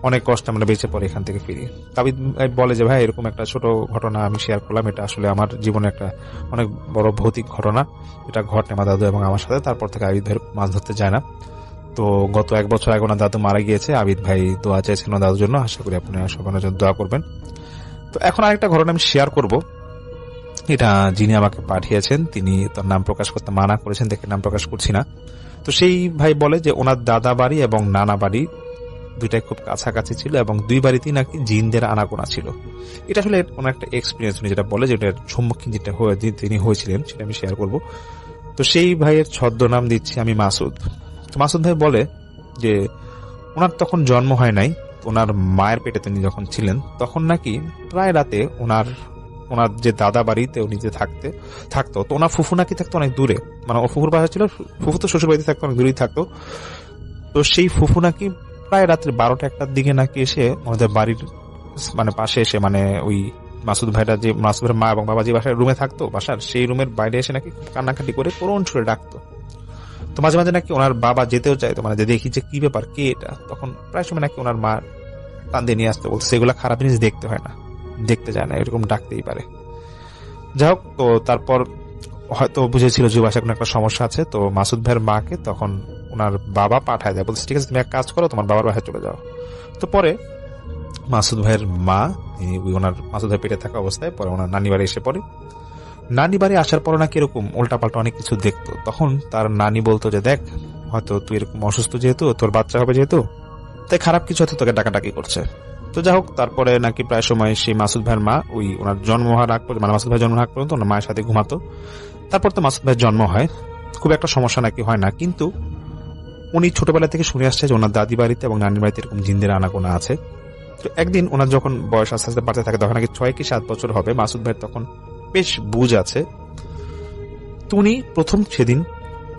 [SPEAKER 3] অনেক কষ্ট আমরা বেঁচে পড়ে এখান থেকে ফিরি। আবিদ বলে যে ভাই এরকম একটা ছোট ঘটনা আমি শেয়ার করলাম, এটা আসলে আমার জীবনে একটা অনেক বড় ভৌতিক ঘটনা, এটা ঘটে আমার দাদু এবং আমার সাথে। তারপর থেকে আবিদ ভাই মাছ ধরতে যায় না। তো গত 1 বছর আগে ওনার দাদু মারা গিয়েছে। আবিদ ভাই দোয়া চাইছেন ওনার দাদুর জন্য, আশা করি আপনারা সবার জন্য দোয়া করবেন। তো এখন আরেকটা ঘটনা আমি শেয়ার করব, এটা যিনি আমাকে পাঠিয়েছেন তিনি তার নাম প্রকাশ করতে মানা করেছেন, দেখে নাম প্রকাশ করছি না। তো সেই ভাই বলে যে ওনার দাদা বাড়ি এবং নানা বাড়ি দুইটাই খুব কাছাকাছি ছিল, এবং দুই বাড়িতেই নাকি জিনদের আনাগোনা ছিল। এটা আসলে কোনো একটা এক্সপিরিয়েন্স উনি যেটা বলে, যেটার সম্মুখীন যেটা তিনি হয়েছিলেন সেটা আমি শেয়ার করব। তো সেই ভাইয়ের ছদ্মনাম দিচ্ছি আমি মাসুদ। তো মাসুদ ভাই বলে যে ওনার তখন জন্ম হয় নাই, ওনার মায়ের পেটে তিনি যখন ছিলেন তখন নাকি প্রায় রাতে ওনার যে দাদা বাড়িতে উনি যে থাকতো, তো ওনার ফুফু নাকি থাকতো অনেক দূরে, মানে ও ফুফুর বাসা ছিল, ফুফু তো শ্বশুর বাড়িতে থাকতো, অনেক দূরেই থাকতো। তো সেই ফুফু নাকি প্রায় রাত্রে 12টা-1টার দিকে নাকি এসে আমাদের বাড়ির পাশে এসে, ওই মাসুদ ভাইরা যে মাসুদ ভাইয়ের মা এবং বাবা যে বাসায় রুমে থাকতো, বাসার সেই রুমের বাইরে এসে নাকি কান্নাকাটি করে করুণ সুরে ডাকতো। তো মাঝে মাঝে নাকি ওনার বাবা যেতেও চাইতো, যে দেখি যে কি ব্যাপার, কে এটা। তখন প্রায় সময় নাকি ওনার মা টান দিয়ে নিয়ে আসতে বলতো, সেগুলো খারাপ জিনিস দেখতে হয় না, দেখতে যায় না, এরকম ডাকতেই পারে। যাই হোক, তো তারপর হয়তো বুঝেছিল যে বাসায় কোনো একটা সমস্যা আছে। তো মাসুদ ভাইয়ের মাকে তখন ওনার বাবা পাঠায় দেয়, বলছে ঠিক আছে তুমি এক কাজ করো, তোমার বাবার বাসায় চলে যাও। তো পরে মাসুদ ভাইয়ের মা ওনার মাসুদ ভাই পেটে থাকা অবস্থায় পরে ওনার নানি বাড়ি এসে পড়ে। নানি বাড়ি আসার পর নাকি এরকম উল্টাপাল্টা অনেক কিছু দেখতো। তখন তার নানি বলতো যে দেখ, হয়তো তুই এরকম অসুস্থ যেহেতু, তোর বাচ্চা হবে যেহেতু, তাই খারাপ কিছু হয়তো তোকে ডাকাডাকি করছে। তো যাই হোক, তারপরে নাকি প্রায় সময় সেই মাসুদ ভাইয়ের মা ওই ওনার জন্ম হওয়ার আগ পর্যন্ত, মাসুদ ভাই জন্ম হওয়ার পর্যন্ত ওনার মায়ের সাথে ঘুমাতো। তারপর তো মাসুদ ভাইয়ের জন্ম হয়, খুব একটা সমস্যা নাকি হয় না। কিন্তু উনি ছোটবেলা থেকে শুনে আসছে যে ওনার দাদি বাড়িতে এবং নানির বাড়িতে এরকম জিনদের আনাগোনা আছে। তো একদিন ওনার যখন বয়স আস্তে আস্তে বাড়তে থাকে, তখন নাকি 6 কি 7 বছর হবে, মাসুদ ভাইয়ের তখন বেশ বুঝ আছে। তো উনি প্রথম সেদিন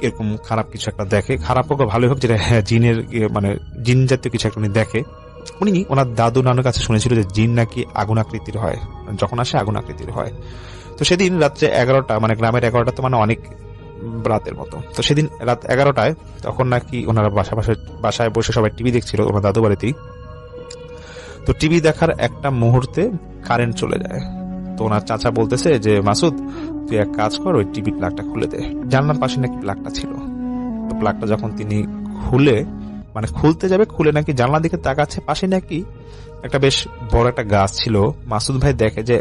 [SPEAKER 3] এরকম খারাপ কিছু একটা দেখে, খারাপ হোক বা ভালো হোক, যেটা জিনের জিন জাতীয় কিছু একটা উনি দেখে। উনি ওনার দাদু নানুর কাছে শুনেছিল যে জিন নাকি আগুন আকৃতির হয়, যখন আসে আগুন আকৃতির হয়। তো সেদিন রাত্রে 11টা, গ্রামের 11টা তো অনেক রাতের মতো। তো সেদিন রাত 11টায় তখন নাকি ওনারা বাসায় বসে সবাই টিভি দেখছিল ওনার দাদু বাড়িতেই। তো টিভি দেখার একটা মুহূর্তে কারেন্ট চলে যায়। তো ওনার চাচা বলতেছে যে মাসুদ তুই এক কাজ কর, ওই টিভি প্লাগটা খুলে দে। জানলার পাশে নাকি প্লাগটা ছিল। তো প্লাগটা যখন তিনি খুলতে যাবে, খুলে নাকি জানলার দিকে তাকাচ্ছে, পাশে নাকি একটা বেশ বড় একটা গাছ ছিল। মাসুদ ভাই দেখে যে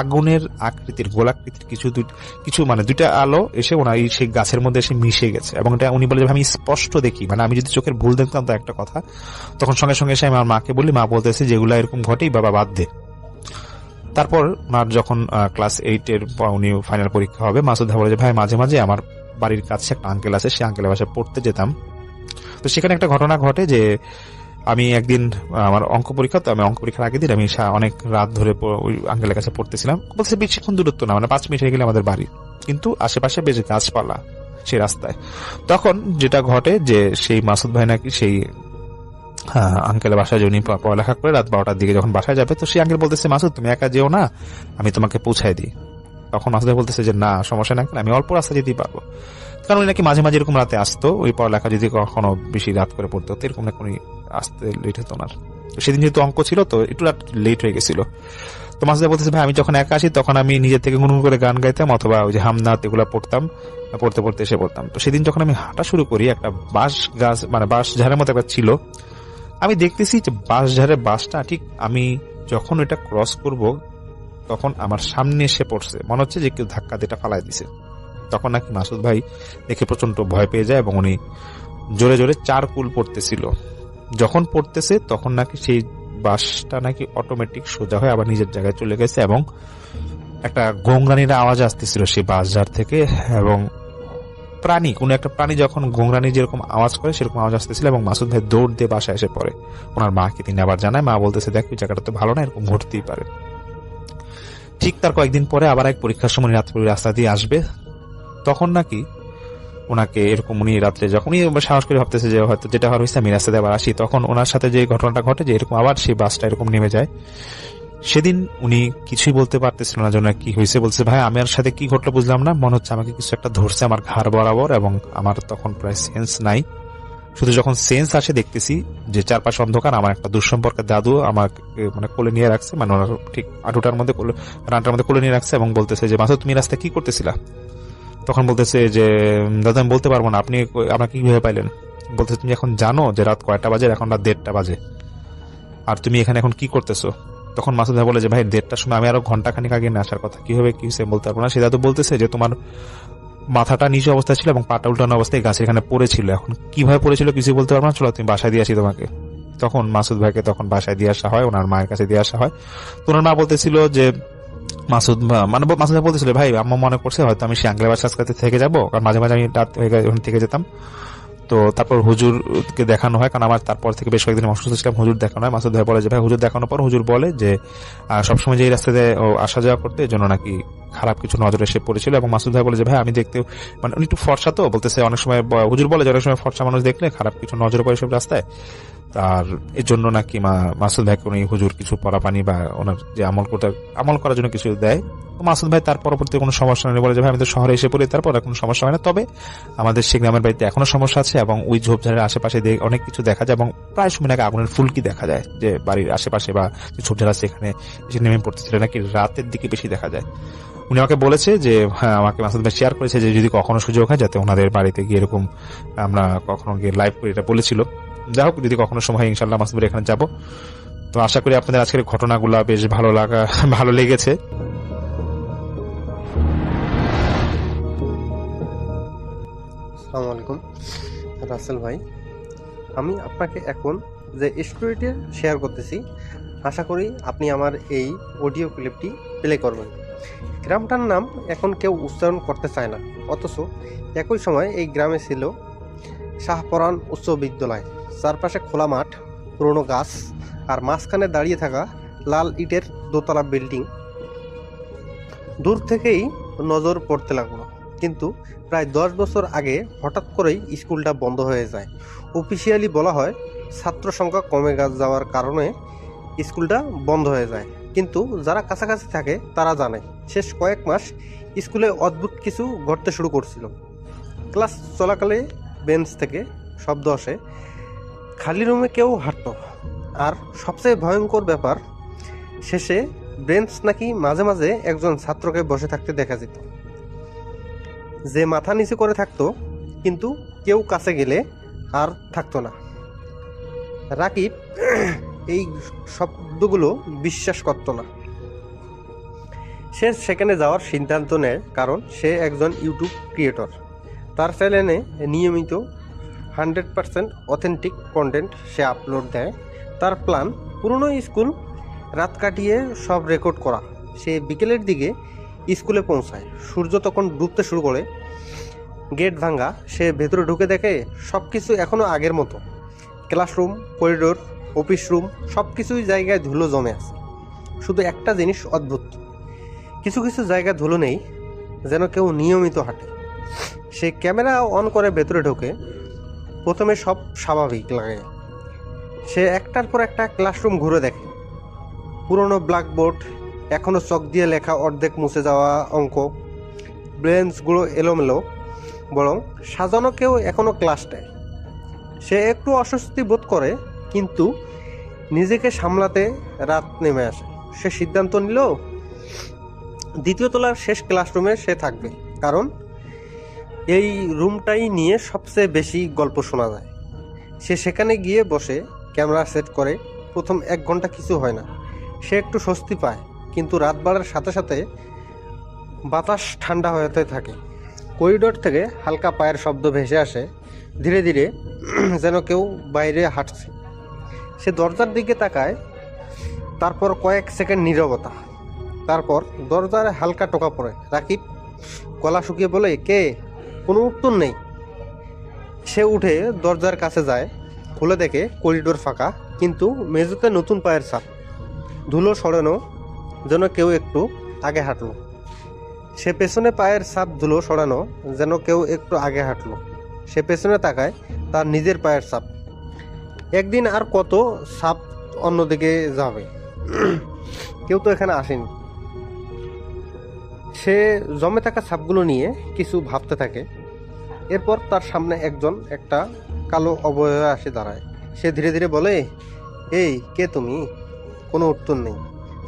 [SPEAKER 3] আগুনের আকৃতির, গোলাকৃতির কিছু দুইটা আলো এসে ওনার সেই গাছের মধ্যে এসে মিশে গেছে। এবং এটা উনি বলে আমি স্পষ্ট দেখি, আমি যদি চোখের ভুল দেখতাম তো একটা কথা। তখন সঙ্গে সঙ্গে এসে আমার মাকে বলি, মা বলতেছে যেগুলো এরকম ঘটেই বাবা বাদ দে। তারপর ওনার যখন ক্লাস 8-এর উনি ফাইনাল পরীক্ষা হবে, মাসুদ ভাই বলে যে ভাই মাঝে মাঝে আমার বাড়ির কাছে একটা আঙ্কেল আছে, সেই আঙ্কেলের বাসায় পড়তে যেতাম। তো সেখানে একটা ঘটনা ঘটে যে আমি একদিন আমার অঙ্ক পরীক্ষা, তো আমি অঙ্ক পরীক্ষার আগের দিন আমি অনেক রাত ধরে ওই আঙ্কেলের কাছে পড়তেছিলাম। বলছে বেশিক্ষণ দূরত্ব না, মানে 5 মিনিট হয়ে গেলে আমাদের বাড়ি, কিন্তু আশেপাশে বেশ গাছপালা সেই রাস্তায়। তখন যেটা ঘটে যে সেই মাসুদ ভাই নাকি সেই আঙ্কেলের বাসায় উনি পড়ালেখা করে রাত 12টার দিকে যখন বাসায় যাবে, তো সেই আঙ্কেল বলতেছে মাসুদ তুমি একা যেও না, আমি তোমাকে পৌঁছায় দিই। তখন মাসুদ ভাই বলতেছে যে না সমস্যা না, আমি অল্প রাস্তা যেতেই পারবো। কারণ উনি নাকি মাঝে মাঝে এরকম রাতে আসতো, ওই পড়ালেখা যদি কখনো বেশি রাত করে পড়তে হতো এরকম নাকি উনি আসতে লেট হতো না। তো সেদিন যেহেতু অঙ্ক ছিল তো একটু রাত লেট হয়ে গেছিল। তো মাসুদ ভাই বলতেছে ভাই আমি যখন একা আসি তখন আমি নিজের থেকে গুনগুন করে গান গাইতাম, অথবা ওই যে হামনাত এগুলো পড়তাম, পড়তে পড়তে এসে পড়তাম। তো সেদিন যখন আমি হাঁটা শুরু করি, একটা বাঁশ গাছ মানে বাঁশ ঝাড়ের মতো একটা ছিল, আমি দেখতেছি যে বাঁশ ঝাড়ের বাঁশটা ঠিক আমি যখন এটা ক্রস করব তখন আমার সামনে এসে পড়ছে, মনে হচ্ছে যে কেউ ধাক্কা দিয়ে ফালাই দিছে। তখন নাকি মাসুদ ভাই দেখে প্রচন্ড ভয় পেয়ে যায় এবং উনি জোরে জোরে 4 কুল পড়তেছিল। যখন পড়তেছে তখন নাকি সেই বাঁশটা নাকি অটোমেটিক সোজা হয়ে আবার নিজের জায়গায় চলে গেছে এবং একটা গোংরানির আওয়াজ আসতেছিল সেই বাঁশঝাড় থেকে, এবং প্রাণী, কোনো একটা প্রাণী যখন গোংরানি যেরকম আওয়াজ করে সেরকম আওয়াজ আসতেছিল, এবং মাসুদ ভাই দৌড় দিয়ে বাসায় এসে পড়ে। ওনার মাকে তিনি আবার জানায়, মা বলতেছে দেখ জায়গাটা তো ভালো না, এরকম ঘটতেই পারে। ঠিক তার কয়েকদিন পরে আবার এক পরীক্ষার সময় রাত্রে রাস্তা দিয়ে আসবে, তখন নাকি ওনাকে এরকম উনি রাত্রে যখন সাহস করে ভাবতেছে যে হয়তো যেটা হয়েছে আমি রাস্তাতে আবার আসি, তখন ওনার সাথে যে ঘটনাটা ঘটে যে এরকম আবার সেই বাসটা এরকম নেমে যায়। সেদিন উনি কিছুই বলতে পারতেছিল না জন্য কি হয়েছে, বলছে ভাই আমার সাথে কি ঘটলো বুঝলাম না, মনে হচ্ছে আমাকে কিছু একটা ধরছে আমার ঘাড় বরাবর, এবং আমার তখন প্রায় সেন্স নাই। শুধু যখন সেন্স আসে দেখতেছি যে চারপাশে অন্ধকার, আমার একটা দুঃসম্পর্কের দাদু আমাকে মানে কোলে নিয়ে রাখছে, মানে ওনার ঠিক আঁটুটার মধ্যে রানটার মধ্যে কোলে নিয়ে রাখছে এবং বলতেছে যে মাসুদ তুমি রাস্তায় কি করতেছিলা? তখন বলতেছে যে দাদা আমি বলতে পারবো না, আপনি আপনাকে কিভাবে পাইলেন? বলতেছে তুমি এখন জানো যে রাত কয়টা বাজে? এখন রাত 1:30 বাজে, আর তুমি এখানে এখন কি করতেছো? তখন মাসুদ ভাই বলে যে ভাই 1:30টার সময় আমি আরো ঘন্টাখানিক আগে না আসার কথা, কিভাবে কি হয়েছে বলতে পারবো না। সে দাদু বলতেছে যে তোমার মাথাটা নিচু অবস্থায় ছিল এবং পাটা উল্টানো অবস্থায় গাছের এখানে পড়েছিল, এখন কিভাবে পড়েছিল কিছু বলতে পারবো না, চলো তুমি বাসায় দিয়ে আসি তোমাকে। তখন মাসুদ ভাইকে তখন বাসায় দিয়ে আসা হয়, ওনার মায়ের কাছে দিয়ে আসা হয়। তো ওনার মা বলতেছিল যে মাসুদ ভাই বলতেছিল ভাই আম্মা মনে করছে হয়তো আমি আঙ্কেলের বাসার কাছে থেকে যাবো, কারণ মাঝে মাঝে আমি রাত হয়ে ওখান থেকে যেতাম। তো তারপর হুজুরকে দেখানো হয়, কারণ আমার তারপর থেকে বেশ কয়েকদিন অসুস্থ ছিলাম, হুজুর দেখানো হয়। মাসুদ ভাই বলে যে ভাই হুজুর দেখানোর পর হুজুর বলে যে সবসময় যে এই রাস্তাতে আসা যাওয়া করতে এই জন্য নাকি খারাপ কিছু নজরে এসে পড়েছিল। এবং মাসুদ ভাই বলে যে ভাই আমি দেখতে মানে উনি একটু ফর্সা, তো বলতেছে অনেক সময় হুজুর বলে যে অনেক সময় ফর্সা মানুষ দেখলে খারাপ কিছু নজরে পড়ে সব রাস্তায়, আর এর জন্য নাকি মাসুদ ভাইকে উনি হুজুর কিছু পরা পানি বা ওনার যে আমল করার জন্য কিছু দেয়। তো মাসুদ ভাই তার পরবর্তী কোনো সমস্যা নেই, বলে যে ভাই আমি তো শহরে এসে পড়ি, তারপর কোনো সমস্যা হয় না, তবে আমাদের সেই গ্রামের বাড়িতে এখনো সমস্যা আছে এবং ওই ঝোপঝাড়ের আশেপাশে অনেক কিছু দেখা যায় এবং প্রায় সময় নাকি আগুনের ফুলকি দেখা যায়, যে বাড়ির আশেপাশে বা যে ঝোপঝাড় আছে এখানে এসে নেমে পড়তেছিল নাকি রাতের দিকে বেশি দেখা যায়। উনি আমাকে বলেছে যে হ্যাঁ আমাকে মাসুদ ভাই শেয়ার করেছে যে যদি কখনো সুযোগ হয় যাতে ওনাদের বাড়িতে গিয়ে এরকম আমরা কখনো গিয়ে লাইভ করি, এটা বলেছিল। যাই হোক যদি কখনো সময় হয় ইনশাল্লাহ মাসুদ ভাই এখানে যাবো। তো আশা করি আপনাদের আজকের ঘটনাগুলো বেশ ভালো লেগেছে।
[SPEAKER 4] আসসালামু আলাইকুম রাসেল ভাই, আমি আপনাকে এখন যে স্টোরিটি শেয়ার করতেছি আশা করি আপনি আমার এই অডিও ক্লিপটি প্লে করবেন। গ্রামটার নাম এখন কেউ উচ্চারণ করতে চায় না, অথচ একই সময় এই গ্রামে ছিল শাহপরান উচ্চ বিদ্যালয়, চারপাশে খোলা মাঠ, পুরনো গাছ, আর মাঝখানে দাঁড়িয়ে থাকা লাল ইটের দোতলা বিল্ডিং। দূর থেকেই নজর পড়তে লাগলো, কিন্তু প্রায় 10 বছর আগে হঠাৎ করেই স্কুলটা বন্ধ হয়ে যায়। অফিসিয়ালি বলা হয় ছাত্র সংখ্যা কমে যাওয়ার কারণে স্কুলটা বন্ধ হয়ে যায়, কিন্তু যারা কাছাকাছি থাকে তারা জানে শেষ কয়েক মাস স্কুলে অদ্ভুত কিছু ঘটতে শুরু করছিল। ক্লাস চলাকালে বেঞ্চ থেকে শব্দ আসে, খালি রুমে কেউ হাঁটতো, আর সবচেয়ে ভয়ঙ্কর ব্যাপার শেষে বেঞ্চ নাকি মাঝে মাঝে একজন ছাত্রকে বসে থাকতে দেখা যেত, যে মাথা নিচু করে থাকতো, কিন্তু কেউ কাছে গেলে আর থাকতো না। রাকিব এই শব্দগুলো বিশ্বাস করত না। সে সেখানে যাওয়ার সিদ্ধান্ত নেয়, কারণ সে একজন ইউটিউব ক্রিয়েটর। তার চ্যানেলে নিয়মিত 100% অথেন্টিক কন্টেন্ট সে আপলোড দেয়। তার প্ল্যান পুরনো স্কুল রাত কাটিয়ে সব রেকর্ড করা, সে বিকেলের দিকে স্কুলে পৌঁছায়। সূর্য তখন ডুবতে শুরু করে। গেট ভাঙা, সে ভেতরে ঢুকে দেখে সব কিছু এখনও আগের মতো। ক্লাসরুম, করিডোর, অফিস রুম সব কিছুই জায়গায় ধুলো জমে আছে। শুধু একটা জিনিস অদ্ভুত, কিছু কিছু জায়গায় ধুলো নেই, যেন কেউ নিয়মিত হাঁটে। সে ক্যামেরা অন করে ভেতরে ঢোকে। প্রথমে সব স্বাভাবিক লাগে। সে একটার পর একটা ক্লাসরুম ঘুরে দেখে। পুরনো ব্ল্যাকবোর্ড, এখনও চক দিয়ে লেখা অর্ধেক মুছে যাওয়া অঙ্ক, ব্রেঞ্চগুলো এলোমেলো, বরং সাজানো কেউ এখনও ক্লাস নেয়। সে একটু অস্বস্তি বোধ করে, কিন্তু নিজেকে সামলাতে রাত নেমে আসে। সে সিদ্ধান্ত নিল দ্বিতীয় তলার শেষ ক্লাসরুমে সে থাকবে, কারণ এই রুমটাই নিয়ে সবচেয়ে বেশি গল্প শোনা যায়। সে সেখানে গিয়ে বসে ক্যামেরা সেট করে। প্রথম 1 ঘন্টা কিছু হয় না। সে একটু স্বস্তি পায়, কিন্তু রাত বাড়ার সাথে সাথে বাতাস ঠান্ডা হতে থাকে। করিডোর থেকে হালকা পায়ের শব্দ ভেসে আসে, ধীরে ধীরে, যেন কেউ বাইরে হাঁটছে। সে দরজার দিকে তাকায়। তারপর কয়েক সেকেন্ড নীরবতা। তারপর দরজার হালকা টোকা পড়ে। রাকিব গলা শুকিয়ে বলে, কে? কোনো উত্তর নেই। সে উঠে দরজার কাছে যায়, খুলে দেখে করিডোর ফাঁকা, কিন্তু মেঝেতে নতুন পায়ের ছাপ, ধুলো সরানো, যেন কেউ একটু আগে হাঁটলো। সে পেছনে পায়ের ছাপ, ধুলো সরানো, যেন কেউ একটু আগে হাঁটলো। সে পেছনে তাকায়, তার নিজের পায়ের ছাপ। একদিন আর কত ছাপ অন্যদিকে যাবে, কেউ তো এখানে আসেনি। সে জমে থাকা ছাপগুলো নিয়ে কিছু ভাবতে থাকে। এরপর তার সামনে একটা কালো অবয়ব আসে দাঁড়ায়। সে ধীরে ধীরে বলে, এই কে তুমি? কোনো উত্তর নেই।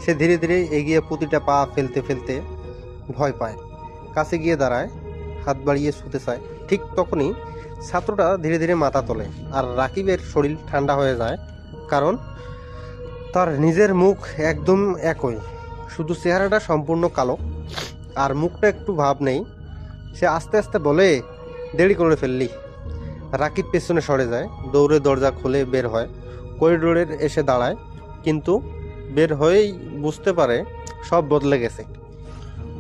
[SPEAKER 4] সে ধীরে ধীরে এগিয়ে প্রতিটা পা ফেলতে ফেলতে ভয় পায়। কাছে গিয়ে দাঁড়ায়, হাত বাড়িয়ে ছুতে চায়। ঠিক তখনই ছাত্রটা ধীরে ধীরে মাথা তোলে, আর রাকিবের শরীর ঠান্ডা হয়ে যায়, কারণ তার নিজের মুখ একদম একই, শুধু চেহারাটা সম্পূর্ণ কালো আর মুখটা একটু ভাব নেই। সে আস্তে আস্তে বলে, দেরি করে ফেললি। রাকিব পেছনে সরে যায়, দৌড়ে দরজা খুলে বের হয়, করিডোরের এসে দাঁড়ায়, কিন্তু বের হয়েই বুঝতে পারে সব বদলে গেছে।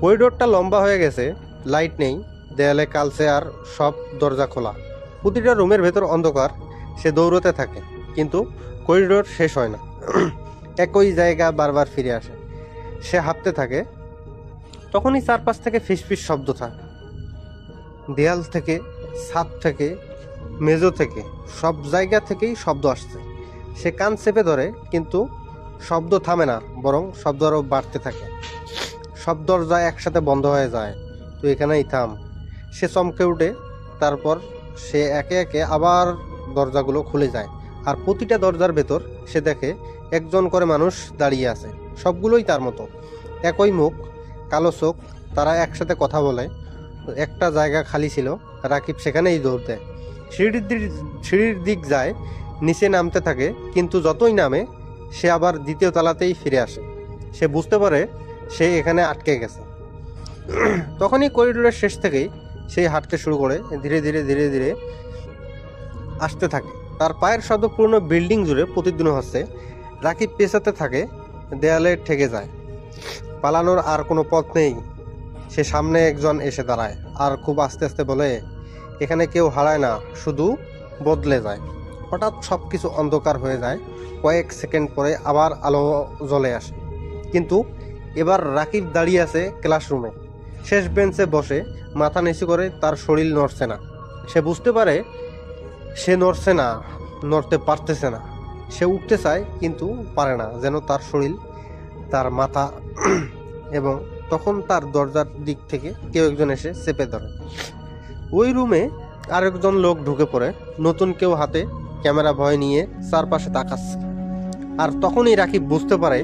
[SPEAKER 4] করিডোরটা লম্বা হয়ে গেছে, লাইট নেই, দেয়ালে কালচে, আর সব দরজা খোলা। প্রতিটা রুমের ভেতর অন্ধকার। সে দৌড়তে থাকে, কিন্তু করিডোর শেষ হয় না। একই জায়গা বারবার ফিরে আসে। সে হাঁটতে থাকে। তখনই চারপাশ থেকে ফিসফিস শব্দ থাকে। দেয়াল থেকে, ছাদ থেকে, মেঝো থেকে, সব জায়গা থেকেই শব্দ আসছে। সে কান চেপে ধরে, কিন্তু শব্দ থামে না, বরং শব্দ আরও বাড়তে থাকে। সব দরজা একসাথে বন্ধ হয়ে যায়। তুই এখানেই থাম। সে চমকে উঠে। তারপর সে একে একে আবার দরজাগুলো খুলে যায়, আর প্রতিটা দরজার ভেতর সে দেখে একজন করে মানুষ দাঁড়িয়ে আছে। সবগুলোই তার মতো, একই মুখ, কালো চোখ। তারা একসাথে কথা বলে। একটা জায়গা খালি ছিল, রাকিব সেখানেই দৌড় দেয়। সিঁড়ির দিক যায়, নিচে নামতে থাকে, কিন্তু যতই নামে সে আবার দ্বিতীয় তলাতেই ফিরে আসে। সে বুঝতে পারে সে এখানে আটকে গেছে। তখনই করিডোরের শেষ থেকেই সে হাঁটতে শুরু করে, ধীরে ধীরে ধীরে ধীরে আসতে থাকে। তার পায়ের শব্দ পুরনো বিল্ডিং জুড়ে প্রতিধ্বনি হচ্ছে। রাকিব পেছাতে থাকে, দেয়ালে ঠেকে যায়। পালানোর আর কোনো পথ নেই। সে সামনে একজন এসে দাঁড়ায়, আর খুব আস্তে আস্তে বলে, এখানে কেউ হারায় না, শুধু বদলে যায়। হঠাৎ সব কিছু অন্ধকার হয়ে যায়। কয়েক সেকেন্ড পরে আবার আলো জ্বলে আসে, কিন্তু এবার রাকিব দাঁড়িয়ে আছে ক্লাসরুমে, শেষ বেঞ্চে বসে, মাথা নিচু করে। তার শরীর নড়ছে না। সে বুঝতে পারে সে নড়তে পারতেছে না। সে উঠতে চায়, কিন্তু পারে না, যেন তার শরীর, তার মাথা। এবং তখন তার দরজার দিক থেকে কেউ একজন এসে চেপে ধরে। ওই রুমে আরেকজন লোক ঢুকে পড়ে, নতুন কেউ, হাতে ক্যামেরা, ভয় নিয়ে চারপাশে তাকাচ্ছে। আর তখনই রাকিব বুঝতে পারে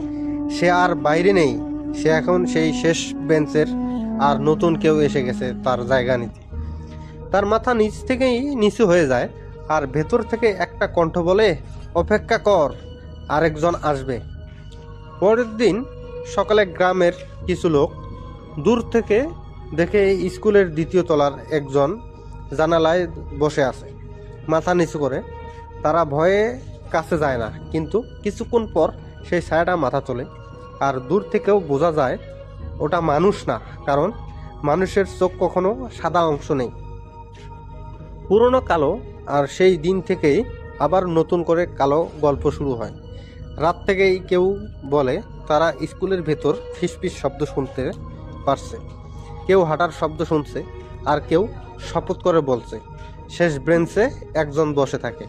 [SPEAKER 4] সে আর বাইরে নেই, সে এখন সেই শেষ বেঞ্চের, আর নতুন কেউ এসে গেছে তার জায়গা নিতে। তার মাথা নিচ থেকেই নিচু হয়ে যায়, আর ভেতর থেকে একটা কণ্ঠ বলে, অপেক্ষা কর, আরেকজন আসবে। পরের দিন সকালে গ্রামের কিছু লোক দূর থেকে দেখে স্কুলের দ্বিতীয় তলার একজন জানালায় বসে আছে, মাথা নিচু করে। তারা ভয়ে কাছে যায় না, কিন্তু কিছুক্ষণ পর সেই ছায়াটা মাথা তোলে, আর দূর থেকেও বোঝা যায় ওটা মানুষ না, কারণ মানুষের চোখ কখনো সাদা অংশ নেই। পুরনো কালো, আর সেই দিন থেকেই আবার নতুন করে কালো গল্প শুরু হয়। রাত থেকেই কেউ বলে তারা স্কুলের ভেতর ফিসফিস শব্দ শুনতে পারছে, কেউ হাঁটার শব্দ শুনছে, আর কেউ শপথ করে বলছে। শেষ ব্রেঞ্চে একজন বসে থাকে,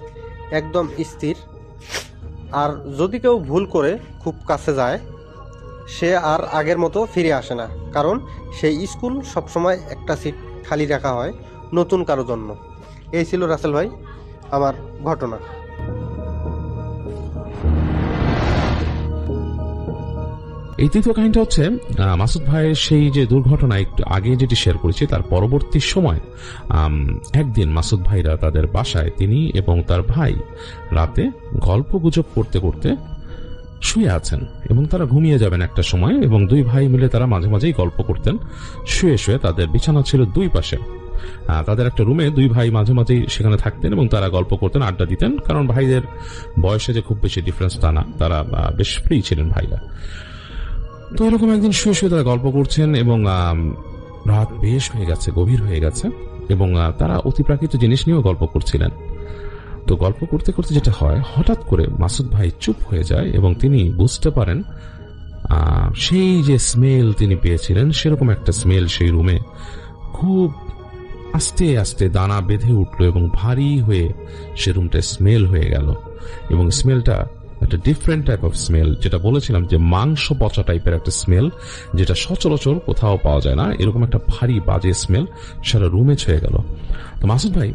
[SPEAKER 4] একদম স্থির। আর যদি কেউ ভুল করে খুব কাছে যায়, সে আর আগের মতো ফিরে আসে না, কারণ সেই স্কুল সবসময় একটা সিট খালি রাখা হয় নতুন কারো জন্য। এই ছিল রাসেল ভাই আমার ঘটনা।
[SPEAKER 5] এই তৃতীয় কাহিনীটা হচ্ছে মাসুদ ভাইয়ের সেই যে দুর্ঘটনা একটু আগে যেটি শেয়ার করেছি তার পরবর্তী সময় একদিন মাসুদ ভাইরা তাদের বাসায় তিনি এবং তার ভাই রাতে গল্প গুজব করতে করতে শুয়ে আছেন এবং তারা ঘুমিয়ে যাবেন একটা সময়, এবং দুই ভাই মিলে তারা মাঝে মাঝেই গল্প করতেন শুয়ে শুয়ে। তাদের বিছানা ছিল দুই পাশে, তাদের একটা রুমে দুই ভাই মাঝে মাঝেই সেখানে থাকতেন এবং তারা গল্প করতেন, আড্ডা দিতেন। কারণ ভাইদের বয়সে যে খুব বেশি ডিফারেন্স তা না, তারা বেশ ফ্রি ছিলেন ভাইরা। তো এরকম একদিন শুয়ে শুয়ে তারা গল্প করছেন এবং রাত বেশ হয়ে গেছে, গভীর হয়ে গেছে, এবং তারা অতিপ্রাকৃত জিনিস নিয়েও গল্প করছিলেন। তো গল্প করতে করতে যেটা হয়, হঠাৎ করে মাসুদ ভাই চুপ হয়ে যায় এবং তিনি বুঝতে পারেন সেই যে স্মেল তিনি পেয়েছিলেন সেরকম একটা স্মেল সেই রুমে খুব আস্তে আস্তে দানা বেঁধে উঠলো এবং ভারী হয়ে সে রুমটা স্মেল হয়ে গেল। এবং স্মেলটা একটা ডিফারেন্ট টাইপ অফ স্মেল, যেটা বলেছিলাম যে মাংস পচা টাইপের একটা স্মেল, যেটা সচরাচর কোথাও পাওয়া যায় না। এরকম একটা ভারী বাজে স্মেল সারা রুমে ছয়ে গেল। তো মাসুদ ভাই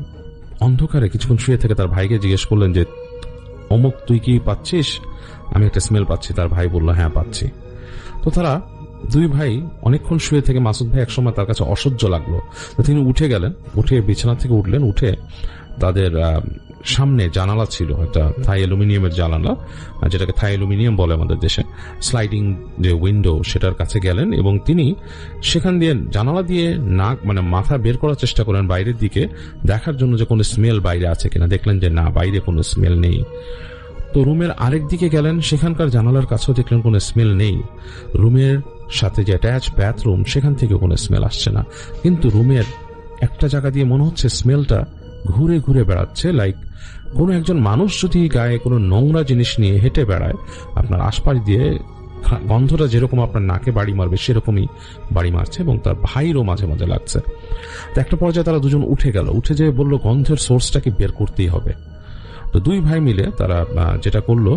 [SPEAKER 5] অন্ধকারে কিছুক্ষণ শুয়ে থেকে তার ভাইকে জিজ্ঞেস করলেন যে অমুক তুই কি পাচ্ছিস? আমি একটা স্মেল পাচ্ছি। তার ভাই বলল হ্যাঁ পাচ্ছি। তো তারা দুই ভাই অনেকক্ষণ শুয়ে থেকে মাসুদ ভাই একসময় তার কাছে অসহ্য লাগলো, তো তিনি উঠে গেলেন, উঠে বিছানা থেকে উঠলেন, উঠে তাদের সামনে জানালা ছিল একটা থাই অ্যালুমিনিয়ামের জানালা, যেটাকে থাই অ্যালুমিনিয়াম বলে আমাদের দেশে, স্লাইডিং যে উইন্ডো, সেটার কাছে গেলেন এবং তিনি সেখান দিয়ে জানালা দিয়ে নাক মানে মাথা বের করার চেষ্টা করেন বাইরের দিকে, দেখার জন্য যে কোনো স্মেল বাইরে আছে কিনা। দেখলেন যে না, বাইরে কোনো স্মেল নেই। তো রুমের আরেক দিকে গেলেন, সেখানকার জানালার কাছেও দেখলেন কোনো স্মেল নেই। রুমের সাথে যে অ্যাটাচ বাথরুম, সেখান থেকে কোনো স্মেল আসছে না। কিন্তু রুমের একটা জায়গা দিয়ে মনে হচ্ছে স্মেলটা ঘুরে ঘুরে বেড়াচ্ছে, লাইক কোনো একজন মানুষ যদি গায়ে কোনো নোংরা জিনিস নিয়ে হেঁটে বেড়ায়, আপনার আশপাশ দিয়ে গন্ধটা যেরকম আপনার নাকে বাড়ি মারবে সেরকমই বাড়ি মারছে, এবং তার ভাইরও মাঝে মাঝে লাগছে। তো একটা পর্যায়ে তারা দুজন উঠে গেল, উঠে যেয়ে বললো গন্ধের সোর্সটাকে বের করতেই হবে। তো দুই ভাই মিলে তারা যেটা করলো,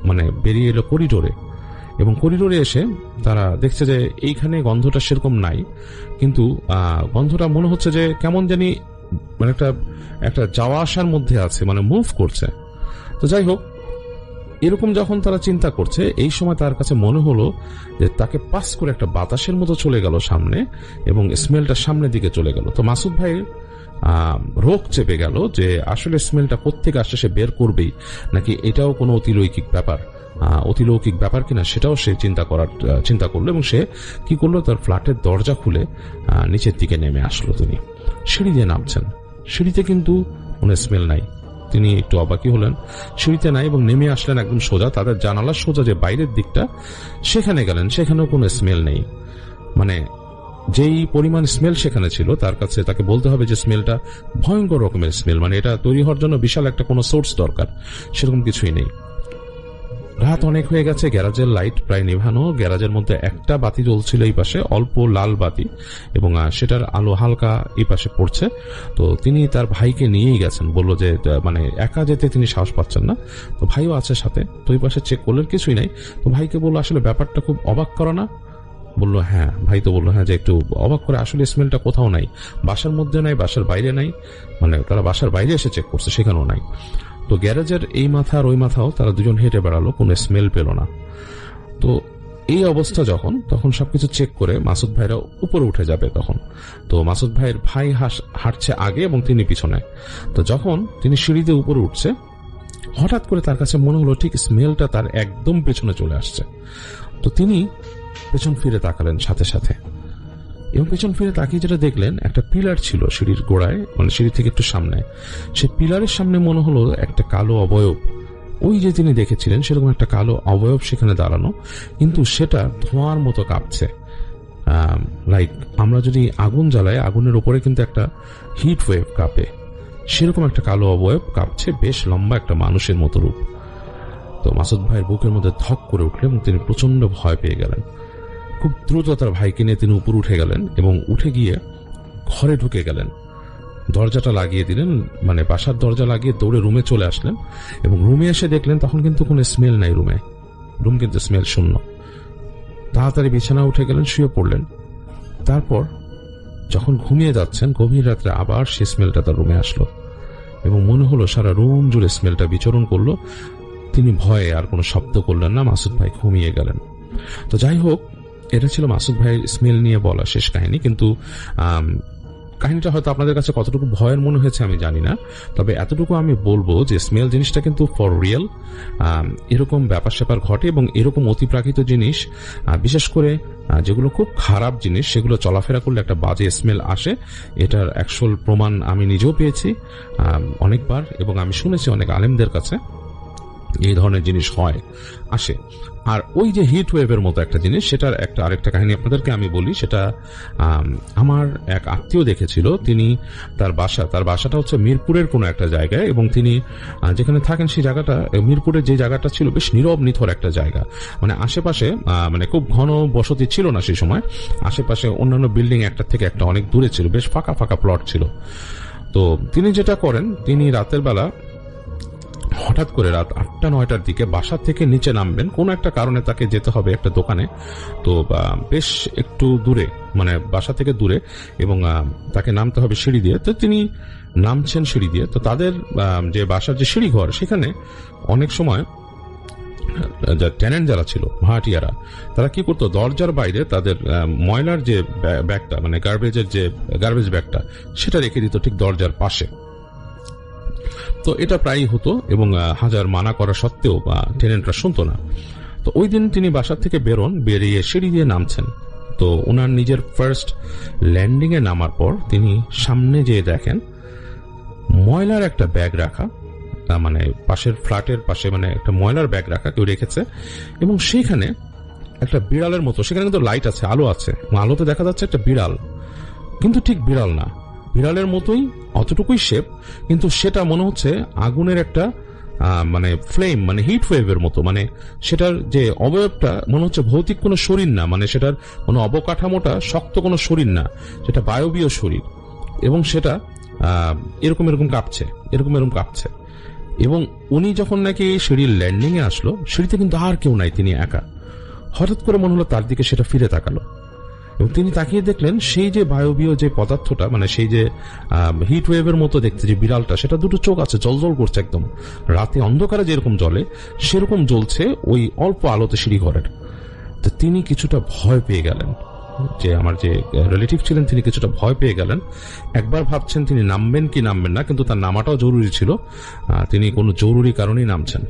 [SPEAKER 5] মানে বেরিয়ে এলো করিডোরে, এবং করিডোরে এসে তারা দেখছে যে এইখানে গন্ধটা সেরকম নাই, কিন্তু গন্ধটা মনে হচ্ছে যে কেমন জানি মানে একটা যাওয়া আসার মধ্যে আছে, মানে মুভ করছে। তো যাই হোক, এরকম যখন তারা চিন্তা করছে, এই সময় তার কাছে মনে হলো যে তাকে পাস করে একটা বাতাসের মতো চলে গেল সামনে, এবং স্মেলটা সামনের দিকে চলে গেল। তো মাসুদ ভাই রোগ চেপে গেল যে আসলে স্মেলটা কোত্থেকে আসছে, সে বের করবেই নাকি এটাও কোনো অতিলৌকিক ব্যাপার কিনা, সেটাও সে চিন্তা করলো। এবং সে কি করলো, তার ফ্ল্যাটের দরজা খুলে নিচের দিকে নেমে আসলো। তিনি সিঁড়ি দিয়ে নামছেন, সিঁড়িতে কিন্তু কোনো স্মেল নাই। তিনি একটু অবাকই হলেন, সিঁড়িতে নাই, এবং নেমে আসলেন একদম সোজা তাদের জানালার সোজা যে বাইরের দিকটা, সেখানে গেলেন, সেখানেও কোনো স্মেল নেই। মানে যেই পরিমাণ স্মেল সেখানে ছিল, তার কাছে তাকে বলতে হবে যে স্মেলটা ভয়ঙ্কর রকমের স্মেল, মানে এটা তৈরি হওয়ার জন্য বিশাল একটা কোনো সোর্স দরকার, সেরকম কিছুই নেই। রাত অনেক হয়ে গেছে, গ্যারাজের লাইট প্রায় নেভানো, গ্যারাজের মধ্যে একটা বাতি জ্বলছিল এই পাশে, অল্প লাল বাতি, এবং সেটার আলো হালকা এই পাশে পড়ছে। তো তিনি তার ভাইকে নিয়েই গেছেন, বললো যে মানে একা যেতে তিনি সাহস পাচ্ছেন না, তো ভাইও আছে সাথে। তো এই পাশে চেক করলেন, কিছুই নাই। তো ভাইকে বললো আসলে ব্যাপারটা খুব অবাক করা না? বললো হ্যাঁ। ভাই তো বললো হ্যাঁ, যে একটু অবাক করে, আসলে স্মেলটা কোথাও নাই, বাসার মধ্যে নাই, বাসার বাইরে নাই, মানে তারা বাসার বাইরে এসে চেক করছে, সেখানেও নাই। তো গ্যারেজের এই মাথা আর ওই মাথাও তারা দুজন হেঁটে বেড়ালো, কোনো স্মেল পেল না। তো এই অবস্থা তখন সবকিছু চেক করে মাসুদ ভাইরা উপরে উঠে যাবে তখন। তো মাসুদ ভাইয়ের ভাই হাঁটছে আগে এবং তিনি পিছনে। তো যখন তিনি সিঁড়িতে উপরে উঠছে, হঠাৎ করে তার কাছে মনে হলো ঠিক স্মেলটা তার একদম পেছনে চলে আসছে। তো তিনি পেছন ফিরে তাকালেন সাথে সাথে, এবং পেছন ফিরে তাকিয়ে যেটা দেখলেন, একটা পিলার ছিল সিঁড়ির গোড়ায়, মানে সিঁড়ি থেকে একটু সামনে। সে পিলারের সামনে মনে হলো একটা কালো অবয়ব, ওই যে তিনি দেখেছিলেন সেরকম একটা কালো অবয়ব সেখানে দাঁড়ানো, কিন্তু সেটা ধোঁয়ার মতো কাঁপছে। লাইক আমরা যদি আগুন জ্বালাই, আগুনের উপরে কিন্তু একটা হিট ওয়েভ কাঁপে, সেরকম একটা কালো অবয়ব কাঁপছে, বেশ লম্বা একটা মানুষের মতো রূপ। তো মাসুদ ভাইয়ের বুকের মধ্যে ধক করে উঠলেন এবং তিনি প্রচন্ড ভয় পেয়ে গেলেন। খুব দ্রুত তার ভাইকে নিয়ে তিনি উপর উঠে গেলেন এবং উঠে গিয়ে ঘরে ঢুকে গেলেন, দরজাটা লাগিয়ে দিলেন, মানে বাসার দরজা লাগিয়ে দৌড়ে রুমে চলে আসলেন এবং রুমে এসে দেখলেন তখন কিন্তু কোনো স্মেল নাই রুমে, রুম কিন্তু স্মেল শূন্য। তাড়াতাড়ি বিছানা উঠে গেলেন, শুয়ে পড়লেন। তারপর যখন ঘুমিয়ে যাচ্ছেন গভীর রাত্রে আবার সে স্মেলটা তার রুমে আসলো এবং মনে হলো সারা রুম জুড়ে স্মেলটা বিচরণ করলো। তিনি ভয়ে আর কোনো শব্দ করলেন না, মাসুদ ভাই ঘুমিয়ে গেলেন। তো যাই হোক, এটা ছিল মাসুদ ভাইয়ের স্মেল নিয়ে বলা শেষ কাহিনী। কিন্তু কাহিনীটা হয়তো আপনাদের কাছে কতটুকু ভয়ের মনে হয়েছে আমি জানি না, তবে এতটুকু আমি বলবো যে স্মেল জিনিসটা কিন্তু ফর রিয়েল। এরকম ব্যাপার স্যাপার ঘটে এবং এরকম অতিপ্রাকৃত জিনিস, বিশেষ করে যেগুলো খুব খারাপ জিনিস, সেগুলো চলাফেরা করলে একটা বাজে স্মেল আসে। এটার অ্যাকচুয়াল প্রমাণ আমি নিজেও পেয়েছি অনেকবার, এবং আমি শুনেছি অনেক আলেমদের কাছে এই ধরনের জিনিস হয়, আসে। আর ওই যে হিট ওয়েভের মতো একটা জিনিস, সেটার আরেকটা কাহিনী আপনাদেরকে আমি বলি। সেটা আমার এক আত্মীয় দেখেছিল। তিনি তার বাসাটা হচ্ছে মিরপুরের কোনো একটা জায়গায়, এবং তিনি যেখানে থাকেন সেই জায়গাটা, মিরপুরের যে জায়গাটা ছিল বেশ নীরব নিথর একটা জায়গা, মানে আশেপাশে মানে খুব ঘন বসতি ছিল না সেই সময়। আশেপাশে অন্যান্য বিল্ডিং একটার থেকে একটা অনেক দূরে ছিল, বেশ ফাঁকা ফাঁকা প্লট ছিল। তো তিনি যেটা করেন, তিনি রাতের বেলা হঠাৎ করে রাত 8-9টার দিকে বাসা থেকে নিচে নামবেন, কোনো একটা কারণে তাকে যেতে হবে একটা দোকানে। তো বেশ একটু দূরে, মানে বাসা থেকে দূরে, এবং তাকে নামতে হবে সিঁড়ি দিয়ে। তো তিনি নামছেন সিঁড়ি দিয়ে। তো তাদের যে বাসার যে সিঁড়ি ঘর, সেখানে অনেক সময় টেনেন্ট যারা ছিল, ভাড়াটিয়ারা, তারা কি করতো, দরজার বাইরে তাদের ময়লার যে ব্যাগটা, মানে গার্বেজ ব্যাগটা, সেটা রেখে দিত ঠিক দরজার পাশে। তো এটা প্রায়ই হতো, এবং হাজার মানা করা সত্ত্বেও টেনেন্টরা শুনতো না। তো ওই দিন তিনি বাসার থেকে বেরিয়ে সিঁড়ি দিয়ে নামছেন। তো ওনার নিজের ফার্স্ট ল্যান্ডিং এ নামার পর তিনি সামনে যেয়ে দেখেন ময়লার একটা ব্যাগ রাখা, মানে পাশের ফ্ল্যাটের পাশে মানে একটা ময়লার ব্যাগ রাখা কেউ রেখেছে, এবং সেইখানে একটা বিড়ালের মতো, সেখানে কিন্তু লাইট আছে, আলো আছে, আলোতে দেখা যাচ্ছে একটা বিড়াল, কিন্তু ঠিক বিড়াল না, বিড়ালের মতোই অতটুকুই শেপ, কিন্তু সেটা মনে হচ্ছে আগুনের একটা মানে ফ্লেম, মানে হিট ওয়েভের মতো, মানে সেটার যে অবয়বটা মনে হচ্ছে ভৌতিক কোনো শরীর না, মানে সেটার কোনো অবকাঠামোটা শক্ত কোনো শরীর না, সেটা বায়বীয় শরীর, এবং সেটা এরকম কাঁপছে। এবং উনি যখন নাকি সিঁড়ির ল্যান্ডিং এ আসলো, সিঁড়িতে কিন্তু আর কেউ নাই, তিনি একা। হঠাৎ করে মনে হলো তার দিকে সেটা ফিরে তাকালো, এবং তিনি তাকিয়ে দেখলেন সেই যে বায়বীয় যে পদার্থটা, মানে সেই যে হিট ওয়েভের মতো দেখতে যে বিড়ালটা, সেটা দুটো চোখ আছে, জলজল করছে, একদম রাতে অন্ধকারে যেরকম জ্বলে সেরকম জ্বলছে ওই অল্প আলোতে সিঁড়ি ঘরের। তো তিনি কিছুটা ভয় পেয়ে গেলেন, যে আমার যে রিলেটিভ ছিলেন তিনি কিছুটা ভয় পেয়ে গেলেন। একবার ভাবছেন তিনি নামবেন কি নামবেন না, কিন্তু তার নামাটাও জরুরি ছিল, তিনি কোনো জরুরি কারণেই নামছেন।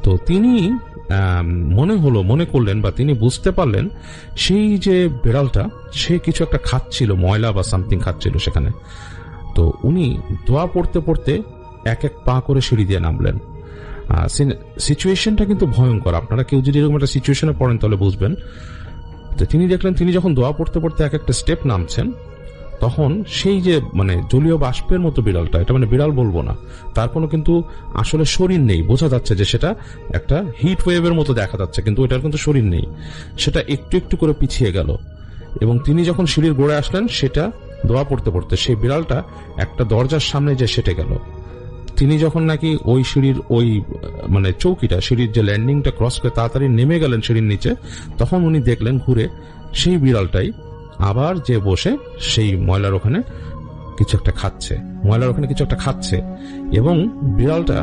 [SPEAKER 5] তো তিনি মনে করলেন বা তিনি বুঝতে পারলেন সেই যে বিড়ালটা সে কিছু একটা খাচ্ছিল, ময়লা বা সামথিং খাচ্ছিল সেখানে। তো উনি দোয়া পড়তে পড়তে এক এক পা করে সিঁড়ি দিয়ে নামলেন। সিচুয়েশনটা কিন্তু ভয়ঙ্কর, আপনারা কেউ যদি এরকম একটা সিচুয়েশনে পড়েন তাহলে বুঝবেন। তো তিনি দেখলেন তিনি যখন দোয়া পড়তে পড়তে এক একটা স্টেপ নামছেন, তখন সেই যে মানে জলীয় বাষ্পের মতো বিড়ালটা, এটা মানে বিড়াল বলবো না, তার কোনো কিন্তু আসলে শরীর নেই, বোঝা যাচ্ছে যে সেটা একটা হিট ওয়েভের মতো দেখা যাচ্ছে, কিন্তু এটার কিন্তু শরীর নেই, সেটা একটু একটু করে পিছিয়ে গেল। এবং তিনি যখন সিঁড়ির গোড়ে আসলেন, সেটা দোয়া পড়তে পড়তে সেই বিড়ালটা একটা দরজার সামনে যে সেটে গেল। তিনি যখন নাকি ওই সিঁড়ির ওই মানে চৌকিটা, সিঁড়ির যে ল্যান্ডিংটা ক্রস করে তাড়াতাড়ি নেমে গেলেন সিঁড়ির নিচে, তখন উনি দেখলেন ঘুরে সেই বিড়ালটাই আবার যে বসে সেই ময়লার ওখানে কিছু একটা খাচ্ছে, এবং বিড়ালটা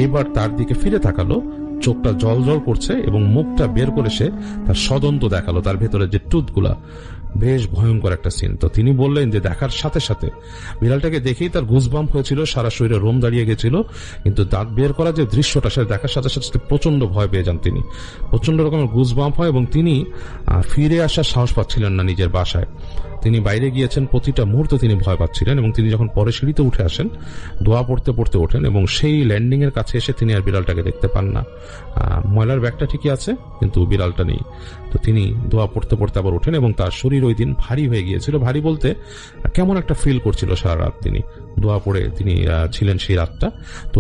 [SPEAKER 5] এবার তার দিকে ফিরে তাকালো, চোখটা জল জল করছে, এবং মুখটা বের করে সে তার সদন্ত দেখালো, তার ভেতরে যে টুথগুলা। বেশ ভয়ঙ্কর একটা সিন। তো তিনি বললেন যে দেখার সাথে সাথে বিড়ালটাকে দেখেই তার গুজবাম্প হয়েছিল, সারা শরীরে রোম দাঁড়িয়ে গেছিল, কিন্তু দাঁত বের করা যে দৃশ্যটা সেটা দেখার সাথে সাথে প্রচন্ড ভয় পেয়ে যান তিনি, প্রচন্ড রকমের গুজবাম্প হয়, এবং তিনি ফিরে আসার সাহস পাচ্ছিলেন না নিজের বাসায়। তিনি বাইরে গিয়েছেন, প্রতিটা মুহূর্তে তিনি ভয় পাচ্ছিলেন, এবং তিনি যখন পরে সিঁড়িতে উঠে আসেন, দোয়া পড়তে পড়তে ওঠেন, এবং সেই ল্যান্ডিং এর কাছে এসে তিনি আর বিড়ালটাকে দেখতে পান না। ময়লার ব্যাগটা ঠিকই আছে, কিন্তু বিড়ালটা নেই। তো তিনি দোয়া পড়তে পড়তে আবার ওঠেন, এবং তার শরীর ওই দিন ভারী হয়ে গিয়েছিল। ভারী বলতে কেমন একটা ফিল করছিল সারা রাত তিনি দোয়া পড়ে তিনি ছিলেন সেই রাতটা। তো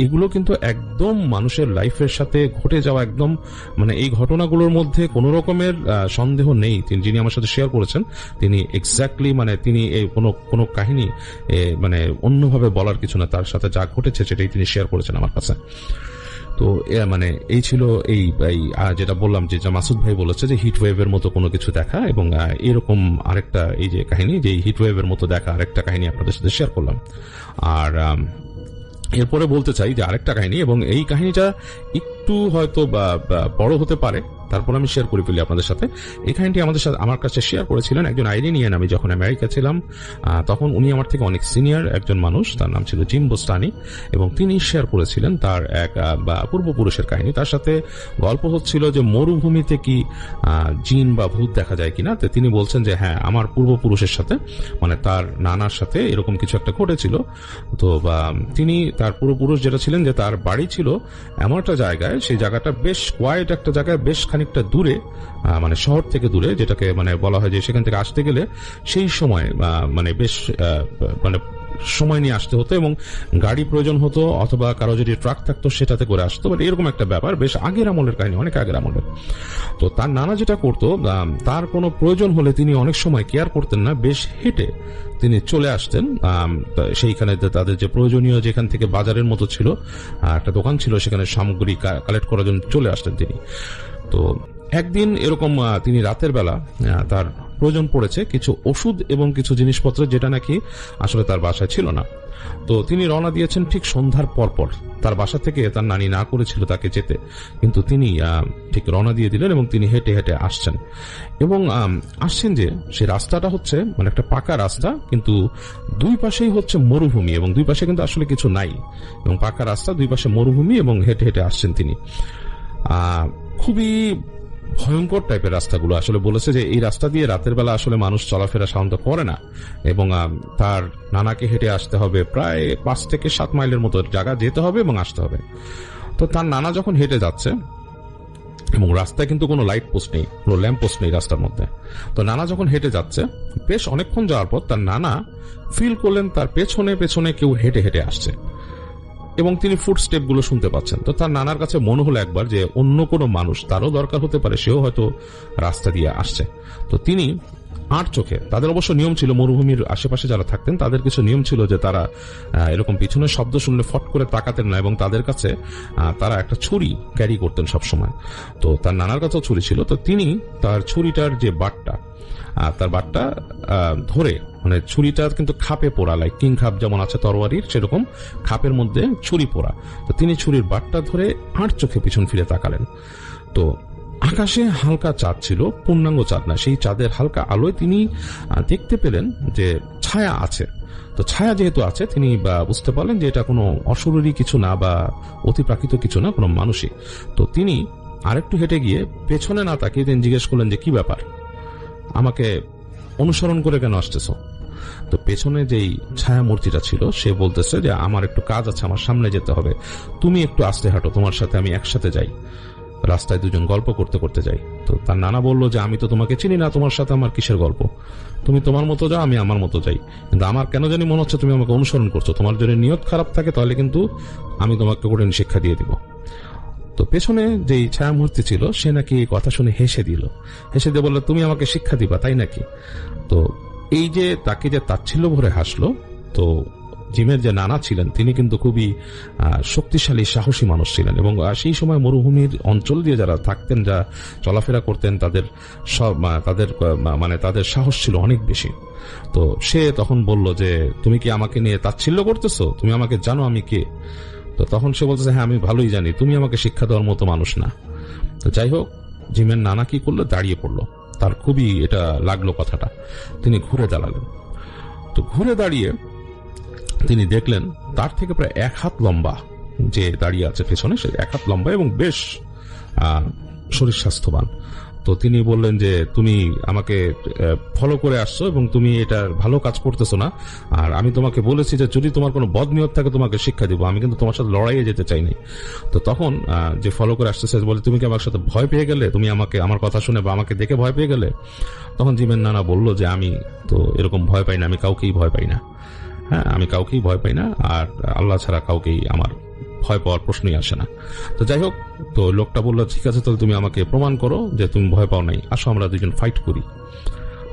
[SPEAKER 5] এগুলো কিন্তু একদম মানুষের লাইফের সাথে ঘটে যাওয়া, একদম মানে এই ঘটনাগুলোর মধ্যে কোনো রকমের সন্দেহ নেই। যিনি আমার সাথে শেয়ার করেছেন তিনি এক্স্যাক্টলি মানে তিনি এই কোনো কাহিনী মানে অন্যভাবে বলার কিছু না, তার সাথে যা ঘটেছে সেটাই তিনি শেয়ার করেছেন আমার কাছে। তো মানে এই ছিল এই যেটা বললাম যে মাসুদ ভাই বলেছে যে হিট ওয়েভের মতো কোনো কিছু দেখা, এবং এরকম আরেকটা এই যে কাহিনী, যে হিট ওয়েভের মতো দেখা আরেকটা কাহিনী আপনাদের সাথে শেয়ার করলাম। আর এরপরে বলতে চাই যে আরেকটা কাহিনী, এবং এই কাহিনীটা একটু হয়তো বড় হতে পারে, তারপর আমি শেয়ার করে ফেলি আপনাদের সাথে। এই কাহিনীটি আমার কাছে শেয়ার করেছিলেন একজন আইরিনিয়ান। আমি যখন আমেরিকা ছিলাম তখন উনি আমার থেকে অনেক সিনিয়র একজন মানুষ, তার নাম ছিল জিম বোস্টানি, এবং তিনি শেয়ার করেছিলেন তার এক পূর্বপুরুষের কাহিনী। তার সাথে গল্প হচ্ছিল যে মরুভূমিতে কি জিন বা ভূত দেখা যায় কিনা। তো তিনি বলছেন যে হ্যাঁ, আমার পূর্বপুরুষের সাথে মানে তার নানার সাথে এরকম কিছু একটা ঘটেছিল। তো তিনি তার পূর্বপুরুষ যেটা ছিলেন, যে তার বাড়ি ছিল এমন একটা জায়গায়, সেই জায়গাটা বেশ কোয়াইট একটা জায়গায়, বেশ খানিকটা দূরে, মানে শহর থেকে দূরে, যেটাকে মানে বলা হয় যে সেখান থেকে আসতে গেলে সেই সময় মানে বেশ মানে সময় নিয়ে আসতে হতো, এবং গাড়ি প্রয়োজন হতো, অথবা কারো যদি ট্রাক থাকতো সেটাতে করে আসতো। বাট এরকম একটা ব্যাপার, বেশ আগের আমলের কাহিনী, অনেক আগের আমলের। তো তার নানা যেটা করতো, তার কোনো প্রয়োজন হলে তিনি অনেক সময় কেয়ার করতেন না, বেশ হেঁটে তিনি চলে আসতেন সেইখানে। তাদের যে প্রয়োজনীয়, যেখান থেকে বাজারের মতো ছিল একটা দোকান ছিল, সেখানে সামগ্রী কালেক্ট করার জন্য চলে আসতেন তিনি। তো একদিন এরকম তিনি রাতের বেলা তার প্রয়োজন পড়েছে কিছু ওষুধ এবং কিছু জিনিসপত্র, যেটা নাকি আসলে তার বাসায় ছিল না। তো তিনি রওনা দিয়েছেন ঠিক সন্ধ্যার পরপর। তার বাসা থেকে তার নানি না করেছিল তাকে যেতে, কিন্তু তিনি ঠিক রওনা দিয়ে দিলেন, এবং তিনি হেঁটে হেঁটে আসছেন, এবং আসছেন যে সে রাস্তাটা হচ্ছে মানে একটা পাকা রাস্তা, কিন্তু দুই পাশেই হচ্ছে মরুভূমি, এবং দুই পাশে কিন্তু আসলে কিছু নাই, এবং পাকা রাস্তা, দুই পাশে মরুভূমি, এবং হেঁটে হেঁটে আসছেন তিনি। খুবই ভয়ঙ্কর টাইপের রাস্তাগুলো। আসলে বলেছে যে এই রাস্তা দিয়ে রাতের বেলা আসলে মানুষ চলাফেরা সাধারণত করে না, এবং তার নানাকে হেঁটে আসতে হবে প্রায় 5 থেকে 7 মাইলের মতো জায়গা যেতে হবে এবং আসতে হবে। তো তার নানা যখন হেঁটে যাচ্ছে, এবং রাস্তায় কিন্তু কোনো লাইট পোস্ট নেই, কোনো ল্যাম্প পোস্ট নেই রাস্তার মধ্যে, তো নানা যখন হেঁটে যাচ্ছে, বেশ অনেকক্ষণ যাওয়ার পর তার নানা ফিল করলেন তার পেছনে পেছনে কেউ হেঁটে হেঁটে আসছে, এবং তিনি ফুট স্টেপ গুলো শুনতে পাচ্ছেন। তো তার নানার কাছে মনে হলো একবার যে অন্য কোনো মানুষ, তারও দরকার হতে পারে, সেও হয়তো রাস্তা দিয়ে আসছে। তো তিনি আট চোখে, তাদের অবশ্য নিয়ম ছিল, মরুভূমির আশেপাশে যারা থাকতেন তাদের কিছু নিয়ম ছিল যে তারা এরকম পিছনের শব্দ শুনলে ফট করে তাকাতেন না, এবং তাদের কাছে তারা একটা ছুরি ক্যারি করতেন সবসময়। তো তার নানার কাছেও ছুরি ছিল। তো তিনি তার ছুরিটার যে বাটটা, তার বাটটা ধরে, মানে ছুরিটা কিন্তু খাপে পোড়া, লাইক কিং খাপ যেমন আছে তরোয়ারির, সেরকম খাপের মধ্যে ছুরি পোড়া। তো তিনি ছুরির বাটটা ধরে আট চোখে পিছন ফিরে তাকালেন। তো আকাশে হালকা চাঁদ ছিল, পূর্ণাঙ্গ চাঁদ না, সেই চাঁদের হালকা আলোয় তিনি দেখতে পেলেন যে ছায়া আছে। তো ছায়া যেহেতু আছে, তিনি বুঝতে পারলেন যে এটা কোনো অশরীরী কিছু না, বা অতিপ্রাকৃত কিছু না, কোনো মানুষই। তো তিনি আরেকটু হেঁটে গিয়ে পেছনে না তাকিয়ে তিনি জিজ্ঞেস করলেন যে কি ব্যাপার, আমাকে অনুসরণ করে কেন আসতেছো? তো পেছনে যেই ছায়া মূর্তিটা ছিল, সে বলতেছে যে আমার একটু কাজ আছে, আমার সামনে যেতে হবে, তুমি একটু আস্তে হাঁটো, তোমার সাথে আমি একসাথে যাই, রাস্তায় দুজন গল্প করতে করতে যাই। তো তার নানা বলল যে আমি তো তোমাকে চিনি না, তোমার সাথে আমার কিসের গল্প, তুমি তোমার মতো যাও, আমি আমার মতো যাই, কিন্তু আমার কেন জানি মনে হচ্ছে তুমি আমাকে অনুসরণ করছো, তোমার যদি নিয়ত খারাপ থাকে তাহলে কিন্তু আমি তোমাকে কঠিন শিক্ষা দিয়ে দিব। তো পেছনে যেই ছায়া মূর্তি ছিল, সে নাকি কথা শুনে হেসে দিল, হেসে দিয়ে বললো তুমি আমাকে শিক্ষা দিবা তাই নাকি? তো এই যে তাকে যে তাচ্ছিল্য ভরে হাসলো, তো জিমের যে নানা ছিলেন তিনি কিন্তু খুবই শক্তিশালী সাহসী মানুষ ছিলেন, এবং সেই সময় মরুভূমির অঞ্চল দিয়ে যারা থাকতেন, যা চলাফেরা করতেন, তাদের মানে তাদের সাহস ছিল অনেক বেশি। তো সে তখন বলল যে তুমি কি আমাকে নিয়ে তাচ্ছিল্য করতেছো, তুমি আমাকে জানো আমি কে? তো তখন সে বলতেছে হ্যাঁ আমি ভালোই জানি, তুমি আমাকে শিক্ষা দেওয়ার মতো মানুষ না। তো যাই হোক, জিমের নানা কি করলো, দাঁড়িয়ে পড়লো, তার খুবই এটা লাগলো কথাটা, তিনি ঘুরে দাঁড়ালেন। তো ঘুরে দাঁড়িয়ে তিনি দেখলেন তার থেকে প্রায় 1 হাত লম্বা যে দাঁড়িয়ে আছে পেছনে, সে 1 হাত লম্বা এবং বেশ শরীর স্বাস্থ্যবান। তো তিনি বললেন যে তুমি আমাকে ফলো করে আসছো এবং তুমি এটা ভালো কাজ করতেছো না, আর আমি তোমাকে বলেছি যে যদি তোমার কোনো বদনিয়ত থাকে তোমাকে শিক্ষা দিব, আমি কিন্তু তোমার সাথে লড়াইয়ে যেতে চাই নাই। তো তখন যে ফলো করে আসতেছে বলে, তুমি কি আমার সাথে ভয় পেয়ে গেলে, তুমি আমাকে আমার কথা শুনে বা আমাকে দেখে ভয় পেয়ে গেলে? তখন জিমের নানা বলল যে আমি তো এরকম ভয় পাই না, আমি কাউকেই ভয় পাই না। হ্যাঁ, আমি কাউকেই ভয় পাই না, আর আল্লাহ ছাড়া কাউকেই আমার ভয় পাওয়ার প্রশ্নই আসে না। তো যাই হোক, তো লোকটা বললো ঠিক আছে, তাহলে তুমি আমাকে প্রমাণ করো যে তুমি ভয় পাও নাই, আসো আমরা দুজন ফাইট করি।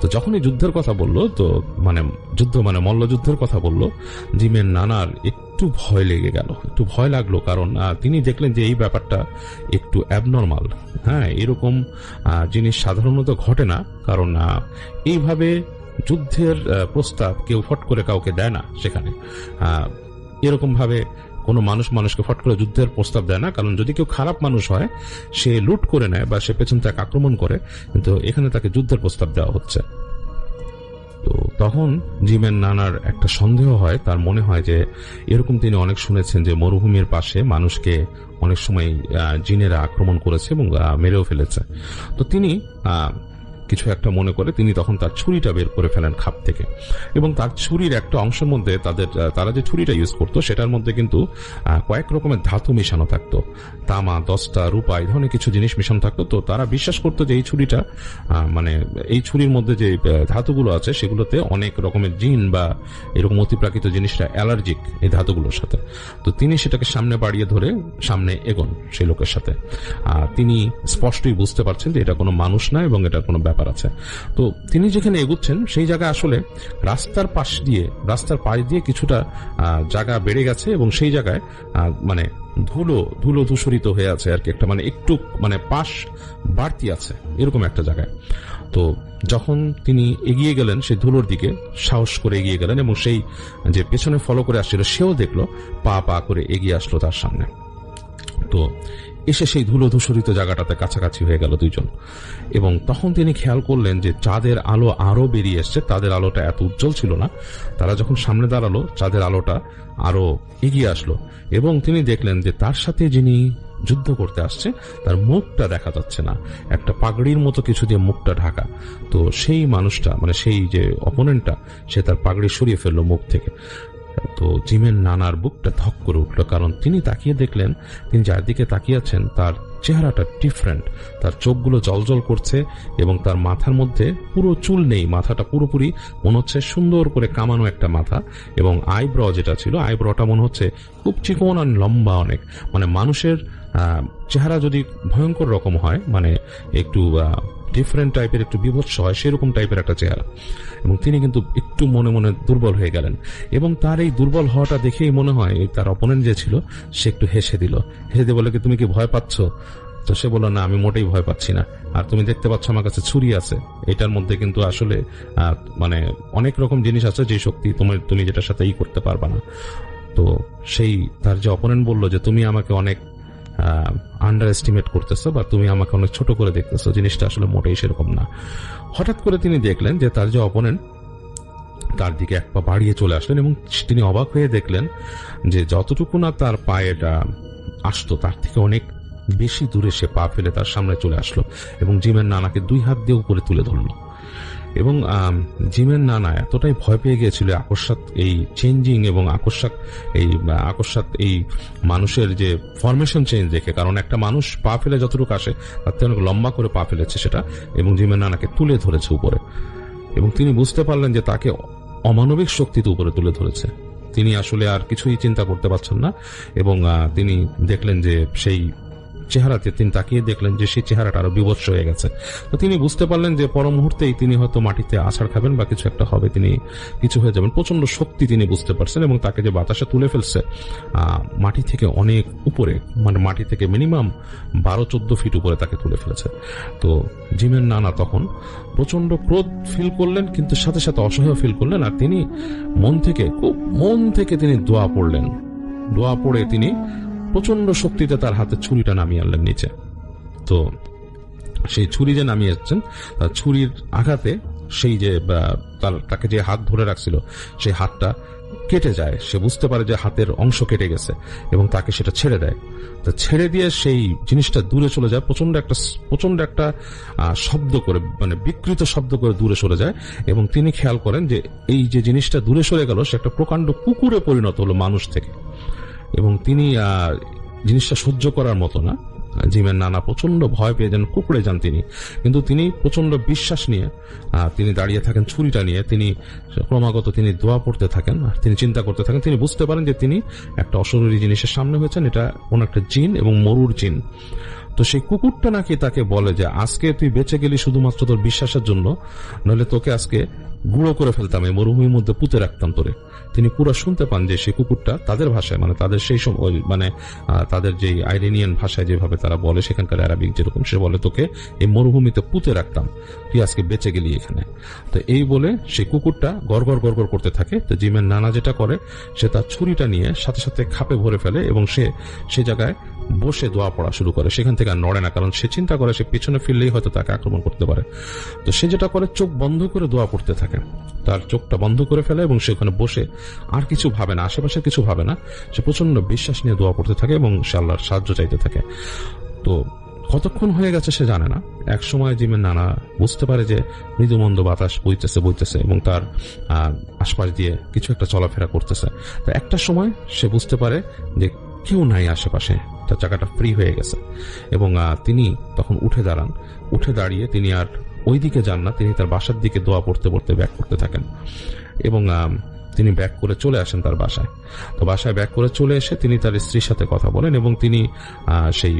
[SPEAKER 5] তো যখনই যুদ্ধের কথা বললো, তো মানে মল্লযুদ্ধের কথা বললো, জিমের নানার একটু ভয় লেগে গেল, একটু ভয় লাগলো, কারণ তিনি দেখলেন যে এই ব্যাপারটা একটু অ্যাবনর্মাল। হ্যাঁ, এরকম জিনিস সাধারণত ঘটে না, কারণ এইভাবে যুদ্ধের প্রস্তাব কেউ ফট করে কাউকে দেয় না। সেখানে এরকম ভাবে কোনো মানুষকে ফট করে যুদ্ধের প্রস্তাব দেয় না, কারণ যদি কেউ খারাপ মানুষ হয়, সে লুট করে নেয় বা সে পেছন থেকে আক্রমণ করে, কিন্তু এখানে তাকে যুদ্ধের প্রস্তাব দেওয়া হচ্ছে। তো তখন জিমের নানার একটা সন্দেহ হয়, তার মনে হয় যে এরকম তিনি অনেক শুনেছেন যে মরুভূমির পাশে মানুষকে অনেক সময় জিনেরা আক্রমণ করেছে এবং মেরেও ফেলেছে। তো তিনি কিছু একটা মনে করে তিনি তখন তার ছুরিটা বের করে ফেলেন খাপ থেকে, এবং তার ছুরির একটা অংশের মধ্যে তারা যে ছুরিটা ইউজ করতো সেটার মধ্যে কিন্তু কয়েক রকমের ধাতু মিশানো থাকতো, তামা, দস্তা, রূপা, এই ধরনের কিছু জিনিস মিশানো থাকতো। তো তারা বিশ্বাস করতো যে এই ছুরিটা এই ছুরির মধ্যে যে ধাতুগুলো আছে সেগুলোতে অনেক রকমের জিন বা এরকম অতিপ্রাকৃত জিনিসটা অ্যালার্জিক এই ধাতুগুলোর সাথে। তো তিনি সেটাকে সামনে বাড়িয়ে ধরে সামনে এগোন সেই লোকের সাথে। তিনি স্পষ্টই বুঝতে পারছেন যে এটা কোনো মানুষ না এবং এটার কোনো ব্যাপার আছে। তো তিনি যেখানে এগুচ্ছেন সেই জায়গায় আসলে রাস্তার পাশ দিয়ে কিছুটা জায়গা বেড়ে গেছে, এবং সেই জায়গায় ধুলো ধূসরিত হয়ে আছে আর কি, একটা একটু পাশ বাড়তি আছে এরকম একটা জায়গায়। তো যখন তিনি এগিয়ে গেলেন সেই ধুলোর দিকে, সাহস করে এগিয়ে গেলেন, এবং সেই যে পেছনে ফলো করে আসছিল সেও দেখলো, পা করে এগিয়ে আসলো তার সামনে। তো এসে সেই ধুলো ধূসরিত জায়গাটাতে কাছাকাছি হয়ে গেল দুইজন, এবং তখন তিনি খেয়াল করলেন যে চাঁদের আলো আরো বেরিয়ে এসছে। তাদের আলোটা এত উজ্জ্বল ছিল না, তারা যখন সামনে দাঁড়ালো চাঁদের আলোটা আরো এগিয়ে আসলো, এবং তিনি দেখলেন যে তার সাথে যিনি যুদ্ধ করতে আসছে তার মুখটা দেখা যাচ্ছে না, একটা পাগড়ির মতো কিছু দিয়ে মুখটা ঢাকা। তো সেই মানুষটা সেই যে অপোনেন্টটা, সে তার পাগড়ি সরিয়ে ফেললো মুখ থেকে। তো জিমের নানার বুকটা ধক করে উঠল, কারণ তিনি তাকিয়ে দেখলেন তিনি যার দিকে তাকিয়ে আছেন তার চেহারাটা ডিফারেন্ট, তার চোখগুলো জলজল করছে এবং তার মাথার মধ্যে পুরো চুল নেই, মাথাটা পুরোপুরি মনে হচ্ছে সুন্দর করে কামানো একটা মাথা, এবং আইব্র যেটা ছিল আইব্রটা মনে হচ্ছে খুব চিকন আর লম্বা অনেক। মানুষের চেহারা যদি ভয়ঙ্কর রকম হয়, একটু ডিফারেন্ট টাইপের, একটু বিভৎস হয়, সেরকম টাইপের একটা চেহারা। এবং তিনি কিন্তু একটু মনে মনে দুর্বল হয়ে গেলেন, এবং তার এই দুর্বল হওয়াটা দেখেই মনে হয় তার অপোনেন্ট যে ছিল সে একটু হেসে দিয়ে বলে কি তুমি কি ভয় পাচ্ছ? তো সে বলল না, আমি মোটেই ভয় পাচ্ছি না, আর তুমি দেখতে পাচ্ছ আমার কাছে ছুরি আছে, এটার মধ্যে কিন্তু আসলে অনেক রকম জিনিস আছে যে শক্তি তুমি যেটার সাথে করতে পারবা না। তো সেই তার যে অপোনেন্ট বলল যে তুমি আমাকে অনেক আন্ডার এস্টিমেট করতেছো বা তুমি আমাকে অনেক ছোট করে দেখতেছো, জিনিসটা আসলে মোটেই সেরকম না। হঠাৎ করে তিনি দেখলেন যে তার যে অপোনেন্ট তার দিকে এক পা বাড়িয়ে চলে আসলেন, এবং তিনি অবাক হয়ে দেখলেন যে যতটুকু না তার পায়েটা আসতো তার থেকে অনেক বেশি দূরে সে পা ফেলে তার সামনে চলে আসলো, এবং জিমের নানাকে দুই হাত দিয়ে উপরে তুলে ধরলো। এবং জিমের নানা এতটাই ভয় পেয়ে গিয়েছিল আকস্মাৎ এই চেঞ্জিং এবং আকস্মাৎ এই মানুষের যে ফরমেশন চেঞ্জ দেখে, কারণ একটা মানুষ পা ফেলে যতটুকু আসে তার থেকে অনেক লম্বা করে পা ফেলেছে সেটা, এবং জিমের নানাকে তুলে ধরেছে উপরে, এবং তিনি বুঝতে পারলেন যে তাকে অমানবিক শক্তিতে উপরে তুলে ধরেছে। তিনি আসলে আর কিছুই চিন্তা করতে পারছেন না, এবং তিনি দেখলেন যে সেই চেহারাতে তিনি তাকিয়ে দেখলেন যে সেই চেহারাটা আরো বিভৎস হয়ে গেছে। তো তিনি বুঝতে পারলেন যে পর মুহূর্তেই তিনি হয়তো মাটিতে আছাড় খাবেন বা কিছু একটা হবে, তিনি কিছু হয়ে যাবেন। প্রচন্ড শক্তি তিনি বুঝতে পারছেন, এবং তাকে যে বাতাসে তুলে ফেলছে মাটি থেকে অনেক উপরে, মাটি থেকে মিনিমাম 12-14 ফিট উপরে তাকে তুলে ফেলেছে। তো জিমের নানা তখন প্রচন্ড ক্রোধ ফিল করলেন, কিন্তু সাথে সাথে অসহায় ফিল করলেন, আর তিনি খুব মন থেকে তিনি দোয়া পড়লেন। দোয়া পড়ে তিনি প্রচন্ড শক্তিতে তার হাতে ছুরিটা নামিয়ে আনলেন নিচে। তো সেই ছুরি যে নামিয়ে আসছেন, তার ছুরির আঘাতে সেই যে তাকে যে হাত ধরে রাখছিল সেই হাতটা কেটে যায়। সে বুঝতে পারে যে হাতের অংশ কেটে গেছে এবং তাকে সেটা ছেড়ে দেয়। তো ছেড়ে দিয়ে সেই জিনিসটা দূরে চলে যায়, প্রচন্ড একটা শব্দ করে, মানে বিকৃত শব্দ করে দূরে সরে যায়। এবং তিনি খেয়াল করেন যে এই যে জিনিসটা দূরে সরে গেল সে একটা প্রকাণ্ড কুকুরে পরিণত হলো মানুষ থেকে। এবং তিনি জিনিসটা সহ্য করার মতো না। জিমের নানা প্রচন্ড ভয় পেয়ে যান, কুকুরে যান তিনি। কিন্তু তিনি প্রচন্ড বিশ্বাস নিয়ে তিনি দাঁড়িয়ে থাকেন ছুরিটা নিয়ে। তিনি ক্রমাগত তিনি দোয়া পড়তে থাকেন, আর তিনি চিন্তা করতে থাকেন। তিনি বুঝতে পারেন যে তিনি একটা অশরীরী জিনিসের সামনে হয়েছেন, এটা কোন একটা জিন এবং মরুর জিন। তো সেই কুকুরটা নাকি তাকে বলে যে আজকে তুই বেঁচে গেলি শুধুমাত্র তোর বিশ্বাসের জন্য, নইলে তোকে আজকে গুঁড়ো করে ফেলতাম, এই মরুভূমির মধ্যে পুঁতে রাখতাম তোরে। তিনি পুরো শুনতে পান যে সেই কুকুরটা তাদের ভাষায়, মানে তাদের সেই সময়, মানে তাদের যে আইরেনিয়ান ভাষায় যেভাবে তারা বলে, সেখানকার অ্যারাবিক যেরকম, সে বলে তোকে এই মরুভূমিতে পুঁতে রাখতাম, তুই আজকে বেঁচে গেলি এখানে। তো এই বলে সেই কুকুরটা গড়গড় গড়গড় করতে থাকে। তো জিমের নানা যেটা করে, সে তার ছুরিটা নিয়ে সাথে সাথে খাপে ভরে ফেলে এবং সে জায়গায় বসে দোয়া পড়া শুরু করে। সেখান থেকে আর নড়ে না, কারণ সে চিন্তা করে সে পিছনে ফিরলেই হয়তো তাকে আক্রমণ করতে পারে। তো সে যেটা করে, চোখ বন্ধ করে দোয়া পড়তে থাকে। তার চোখটা বন্ধ করে ফেলে এবং সে ওখানে বসে আর কিছু ভাবে না, আশেপাশে কিছু ভাবে না। সে প্রচন্ড বিশ্বাস নিয়ে দোয়া পড়তে থাকে এবং সে আল্লাহর সাহায্য চাইতে থাকে। তো কতক্ষণ হয়ে গেছে সে জানে না। এক সময় জিমের নানা বুঝতে পারে যে মৃদুমন্দ বাতাস বইতেছে এবং তার আশপাশ দিয়ে কিছু একটা চলাফেরা করতেছে। তো একটা সময় সে বুঝতে পারে যে কেউ নাই আশেপাশে, তার জায়গাটা ফ্রি হয়ে গেছে। এবং তিনি তখন উঠে দাঁড়িয়ে তিনি আর ওই দিকে যান না, তিনি তার বাসার দিকে দোয়া পড়তে পড়তে ব্যাক করতে থাকেন। এবং তিনি ব্যাক করে চলে আসেন তার বাসায়। তো বাসায় ব্যাক করে চলে এসে তিনি তার স্ত্রীর সাথে কথা বলেন এবং তিনি সেই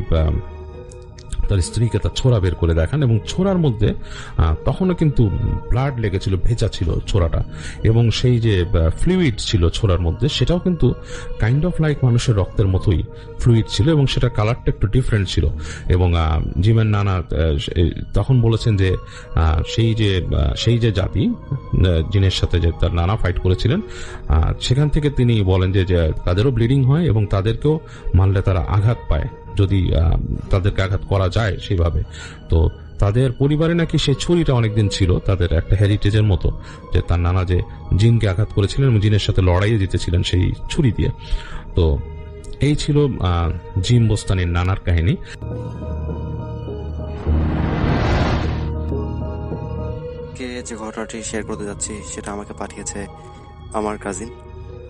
[SPEAKER 5] তার স্ত্রীকে তার ছোরা বের করে দেখান। এবং ছোরার মধ্যে তখনও কিন্তু ব্লাড লেগেছিল, ভেজা ছিল ছোরাটা, এবং সেই যে ফ্লুইড ছিল ছোরার মধ্যে, সেটাও কিন্তু কাইন্ড অফ লাইক মানুষের রক্তের মতোই ফ্লুইড ছিল এবং সেটা কালারটা একটু ডিফারেন্ট ছিল। এবং জিমের নানা তখন বলেছেন যে সেই যে জাতি জিনের সাথে যে তার নানা ফাইট করেছিলেন, সেখান থেকে তিনি বলেন যে তাদেরও ব্লিডিং হয় এবং তাদেরকেও মারলে তারা আঘাত পায়, যদি তাদেরকে আঘাত করা যায় সেইভাবে। তো তাদের পরিবারে নাকি সেই ছুরিটা অনেকদিন ছিল, তাদের একটা হেরিটেজের মতো, যে তার নানা যে জিনকে আঘাত করেছিলেন এবং জিনের সাথে লড়াইয়ে জিতেছিলেন সেই ছুরি দিয়ে। তো এই ছিল জিম বোস্তানির নানার কাহিনী।
[SPEAKER 6] যে ঘটনাটি শেয়ার করতে যাচ্ছি সেটা আমাকে পাঠিয়েছে আমার কাজিন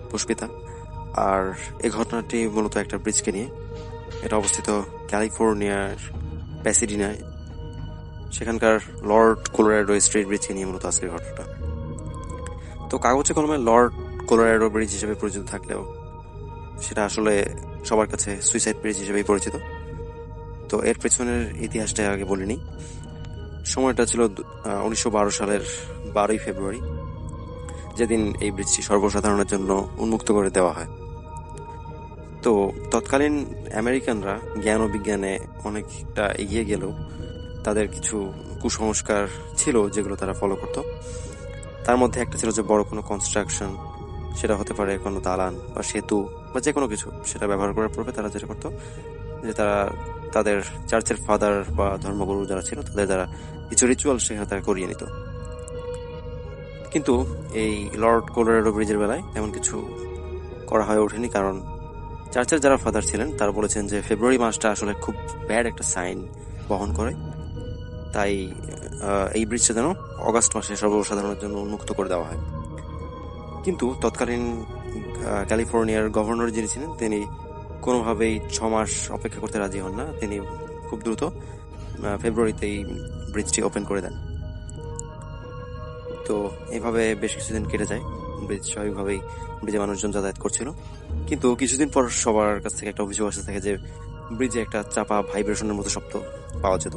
[SPEAKER 6] পুষ্পিতা। আর এই ঘটনাটি মূলত একটা ব্রিজকে নিয়ে। এটা অবস্থিত ক্যালিফোর্নিয়ার প্যাসিডিনায়, সেখানকার লর্ড কোলোরাডো স্ট্রিট ব্রিজকে নিয়ে মূলত আজকের ঘটনাটা। তো কাগজে কলমে লর্ড কোলোরাডো ব্রিজ হিসেবে পরিচিত থাকলেও সেটা আসলে সবার কাছে সুইসাইড ব্রিজ হিসেবেই পরিচিত। তো এর পেছনের ইতিহাসটা আগে বলিনি। সময়টা ছিল 1912 সালের 12ই ফেব্রুয়ারি, যেদিন এই ব্রিজটি সর্বসাধারণের জন্য উন্মুক্ত করে দেওয়া হয়। তো তৎকালীন আমেরিকানরা জ্ঞান ও বিজ্ঞানে অনেকটা এগিয়ে গেলেও তাদের কিছু কুসংস্কার ছিল যেগুলো তারা ফলো করত। তার মধ্যে একটা ছিল যে বড় কোনো কনস্ট্রাকশন, সেটা হতে পারে কোনো দালান বা সেতু বা যে কোনো কিছু, সেটা ব্যবহার করার পূর্বে তারা যেটা করতো যে তারা তাদের চার্চের ফাদার বা ধর্মগুরু যারা ছিল তাদের দ্বারা কিছু রিচুয়াল সেখানে তারা করিয়ে নিত। কিন্তু এই লর্ড কোলোরাডো ব্রিজের বেলায় তেমন কিছু করা হয়ে ওঠেনি, কারণ চার্চের যারা ফাদার ছিলেন তারা বলেছেন যে ফেব্রুয়ারি মাসটা আসলে খুব ব্যাড একটা সাইন বহন করে, তাই এই ব্রিজটা যেন অগাস্ট মাসে সর্বসাধারণের জন্য উন্মুক্ত করে দেওয়া হয়। কিন্তু তৎকালীন ক্যালিফোর্নিয়ার গভর্নর যিনি ছিলেন তিনি কোনোভাবেই 6 মাস অপেক্ষা করতে রাজি হন না। তিনি খুব দ্রুত ফেব্রুয়ারিতেই ব্রিজটি ওপেন করে দেন। তো এইভাবে বেশ কিছুদিন কেটে যায়, ব্রিজ স্বাভাবিকভাবেই ব্রিজে মানুষজন যাতায়াত করছিল। কিন্তু কিছুদিন পর সবার কাছ থেকে একটা অভিযোগ আসতে থাকে যে ব্রিজে একটা চাপা ভাইব্রেশনের মতো শব্দ পাওয়া যেত।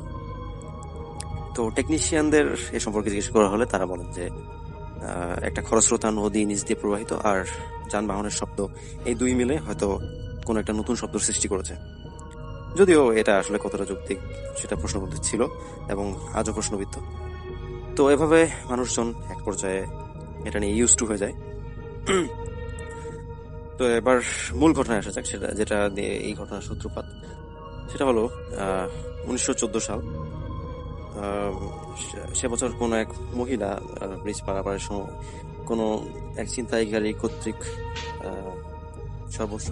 [SPEAKER 6] তো টেকনিশিয়ানদের এ সম্পর্কে জিজ্ঞেস করা হলে তারা বলেন যে একটা খরস্রোতা নদী নিচ দিয়ে প্রবাহিত আর যানবাহনের শব্দ, এই দুই মিলে হয়তো কোনো একটা নতুন শব্দ সৃষ্টি করেছে। যদিও এটা আসলে কতটা যৌক্তিক সেটা প্রশ্নবিদ্ধ ছিল এবং আজও প্রশ্নবিদ্ধ। তো এভাবে মানুষজন এক পর্যায়ে এটা নিয়ে ইউজ টু হয়ে যায়। তো এবার মূল ঘটনায় আসা যাক, সেটা যেটা দিয়ে এই ঘটনার সূত্রপাত, সেটা হলো 1914 সাল। সে বছর কোনো এক মহিলা ব্রিজ পারাপারের সময় কোনো এক ছিনতাইকারী কর্তৃক সর্বস্ব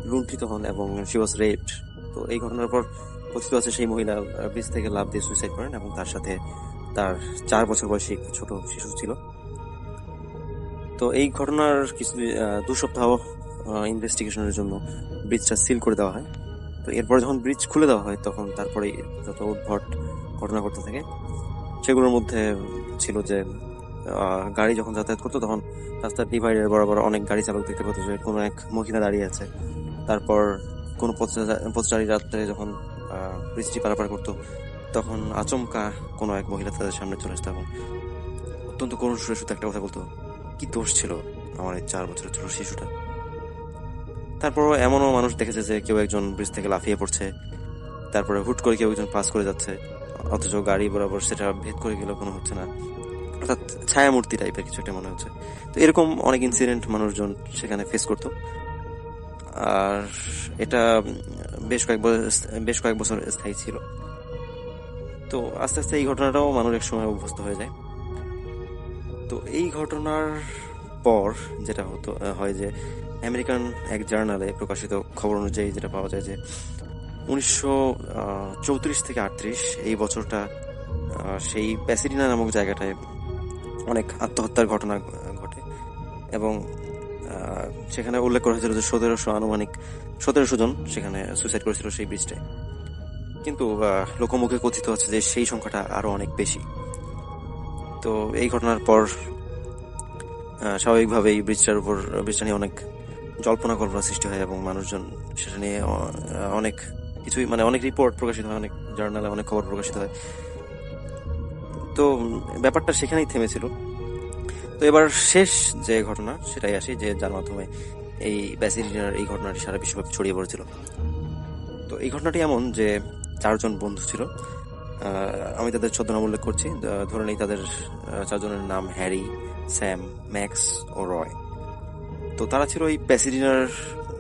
[SPEAKER 6] লুণ্ঠিত হন এবং শি ওয়াজ রেপড। তো এই ঘটনার পর কথিত আছে সেই মহিলা ব্রিজ থেকে লাফ দিয়ে সুইসাইড করেন এবং তার সাথে তার 4 বছর বয়সী একটি ছোট শিশু ছিল। তো এই ঘটনার কিছু 2 সপ্তাহ ইনভেস্টিগেশনের জন্য ব্রিজটা সিল করে দেওয়া হয়। তো এরপর যখন ব্রিজ খুলে দেওয়া হয় তখন তারপরে যত উদ্ভট ঘটনা ঘটতে থাকে, সেগুলোর মধ্যে ছিল যে গাড়ি যখন যাতায়াত করতো তখন রাস্তার ডিভাইডার বরাবর অনেক গাড়ি চালক দেখতে পেত যে কোনো এক মহিলা দাঁড়িয়ে আছে। তারপর কোনো পথচারী রাত্রে যখন বৃষ্টি পারাপার করতো তখন আচমকা কোনো এক মহিলা তাদের সামনে চলে আসতো এবং অত্যন্ত করুণ সুরে শুধু একটা কথা বলতো, কি দোষ ছিল আমার এই 4 বছরের ছোট শিশুটা। তারপরও এমনও মানুষ দেখেছে যে কেউ একজন ব্রিজ থেকে লাফিয়ে পড়ছে, তারপরে হুট করে কেউ একজন পাস করে যাচ্ছে, অথচ গাড়ি বরাবর সেটা ভেদ করে গেলেও কোনো হচ্ছে না, অর্থাৎ ছায়ামূর্তি টাইপের কিছু একটা মনে হচ্ছে। তো এরকম অনেক ইনসিডেন্ট মানুষজন সেখানে ফেস করতো। আর এটা বেশ কয়েক বছর স্থায়ী ছিল। তো আস্তে আস্তে এই ঘটনাটাও মানুষ এক সময় অভ্যস্ত হয়ে যায়। তো এই ঘটনার পর যেটা হয় যে আমেরিকান এক জার্নালে প্রকাশিত খবর অনুযায়ী যেটা পাওয়া যায় যে 1934 থেকে 38 এই বছরটা সেই প্যাসিডিনা নামক জায়গাটায় অনেক আত্মহত্যার ঘটনা ঘটে এবং সেখানে উল্লেখ করা হয়েছিল যে 1700 জন সেখানে সুইসাইড করেছিল সেই ব্রিজটায়। কিন্তু লোকমুখে কথিত হচ্ছে যে সেই সংখ্যাটা আরো অনেক বেশি। তো এই ঘটনার পর স্বাভাবিকভাবেই ব্রিজটা নিয়ে অনেক জল্পনা কল্পনা সৃষ্টি হয় এবং মানুষজন সেটা নিয়ে অনেক কিছুই অনেক রিপোর্ট প্রকাশিত হয়, অনেক জার্নালে অনেক খবর প্রকাশিত হয়। তো ব্যাপারটা সেখানেই থেমেছিল। তো এবার শেষ যে ঘটনা সেটাই আসি, যে যার মাধ্যমে এই প্যাসিডিনার এই ঘটনাটি সারা বিশ্বব্যাপী ছড়িয়ে পড়েছিল। তো এই ঘটনাটি এমন যে 4 জন বন্ধু ছিল, আমি তাদের ছদ্মনাম উল্লেখ করছি, ধরে নেই তাদের 4 জনের নাম হ্যারি, স্যাম, ম্যাক্স ও রয়। তো তারা ছিল এই প্যাসিডিনার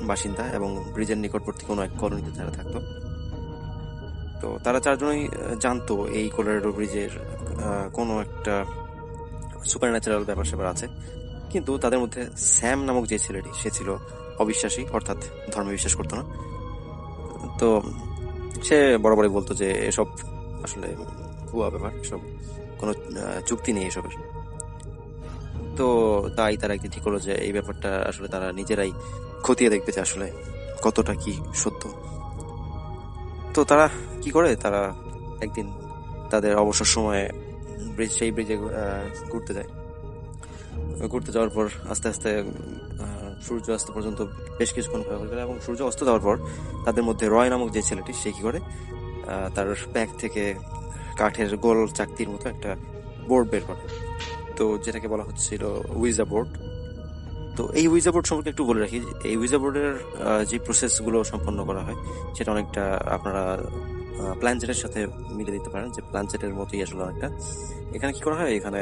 [SPEAKER 6] বাসিন্দা এবং ব্রিজের নিকটবর্তী কোনো এক কলোনিতে তারা থাকতো। তো তারা 4 জনই জানতো এই কলোরাডো ব্রিজের কোনো একটা সুপার ন্যাচারাল ব্যাপার স্যাপার আছে। কিন্তু তাদের মধ্যে স্যাম নামক যে ছেলেটি, সে ছিল অবিশ্বাসী, অর্থাৎ ধর্মে বিশ্বাস করতো না। তো সে বরাবরই বলতো যে এসব আসলে ভুয়া ব্যাপার, এসব কোনো যুক্তি নেই এসবের। তো তাই তারা একদিন ঠিক করলো যে এই ব্যাপারটা আসলে তারা নিজেরাই খতিয়ে দেখবে যে আসলে কতটা কি সত্য। তো তারা কি করে, তারা একদিন তাদের অবসর সময়ে সেই ব্রিজে ঘুরতে যাওয়ার পর আস্তে আস্তে সূর্য অস্ত পর্যন্ত বেশ কিছুক্ষণ ঘোরাঘুরি করে এবং সূর্য অস্ত যাওয়ার পর তাদের মধ্যে রয় নামক যে ছেলেটি, সে কি করে তার ব্যাগ থেকে কাঠের গোল চাকতির মতো একটা বোর্ড বের করে, তো যেটাকে বলা হচ্ছিল উইজা বোর্ড। তো এই উইজা বোর্ড সম্পর্কে একটু বলে রাখি, এই উইজা বোর্ডের যে প্রসেসগুলো সম্পন্ন করা হয় সেটা অনেকটা আপনারা প্ল্যানচেটের সাথে মিলে দিতে পারেন, যে প্ল্যানচেটের মতোই আসলে অনেকটা। এখানে কি করা হয়, এখানে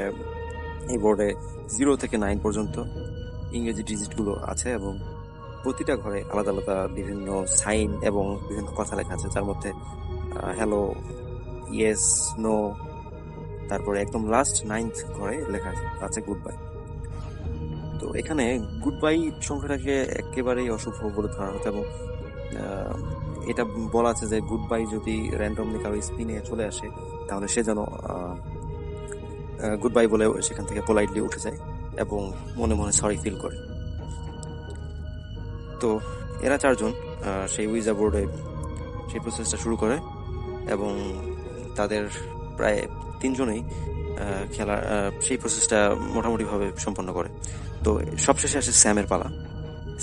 [SPEAKER 6] এই বোর্ডে 0 থেকে 9 পর্যন্ত ইংরেজি ডিজিটগুলো আছে এবং প্রতিটা ঘরে আলাদা আলাদা বিভিন্ন সাইন এবং বিভিন্ন কথা লেখা আছে, যার মধ্যে হ্যালো, ইয়েস, নো, তারপরে একদম লাস্ট 9th ঘরে লেখা আছে গুড বাই। তো এখানে গুড বাই সংখ্যাটাকে একেবারেই অশুভ বলে ধরা হতো এবং এটা বলা আছে যে গুড বাই যদি র্যান্ডমলি কারো স্পিনে চলে আসে তাহলে সে যেন গুড বাই বলে সেখান থেকে পোলাইটলি উঠে যায় এবং মনে মনে সরি ফিল করে। তো এরা 4 জন সেই উইজা বোর্ডে সেই প্রসেসটা শুরু করে এবং তাদের প্রায় 3 জনেই সেই প্রসেসটা মোটামুটিভাবে সম্পন্ন করে। তো সবশেষে আসে স্যামের পালা।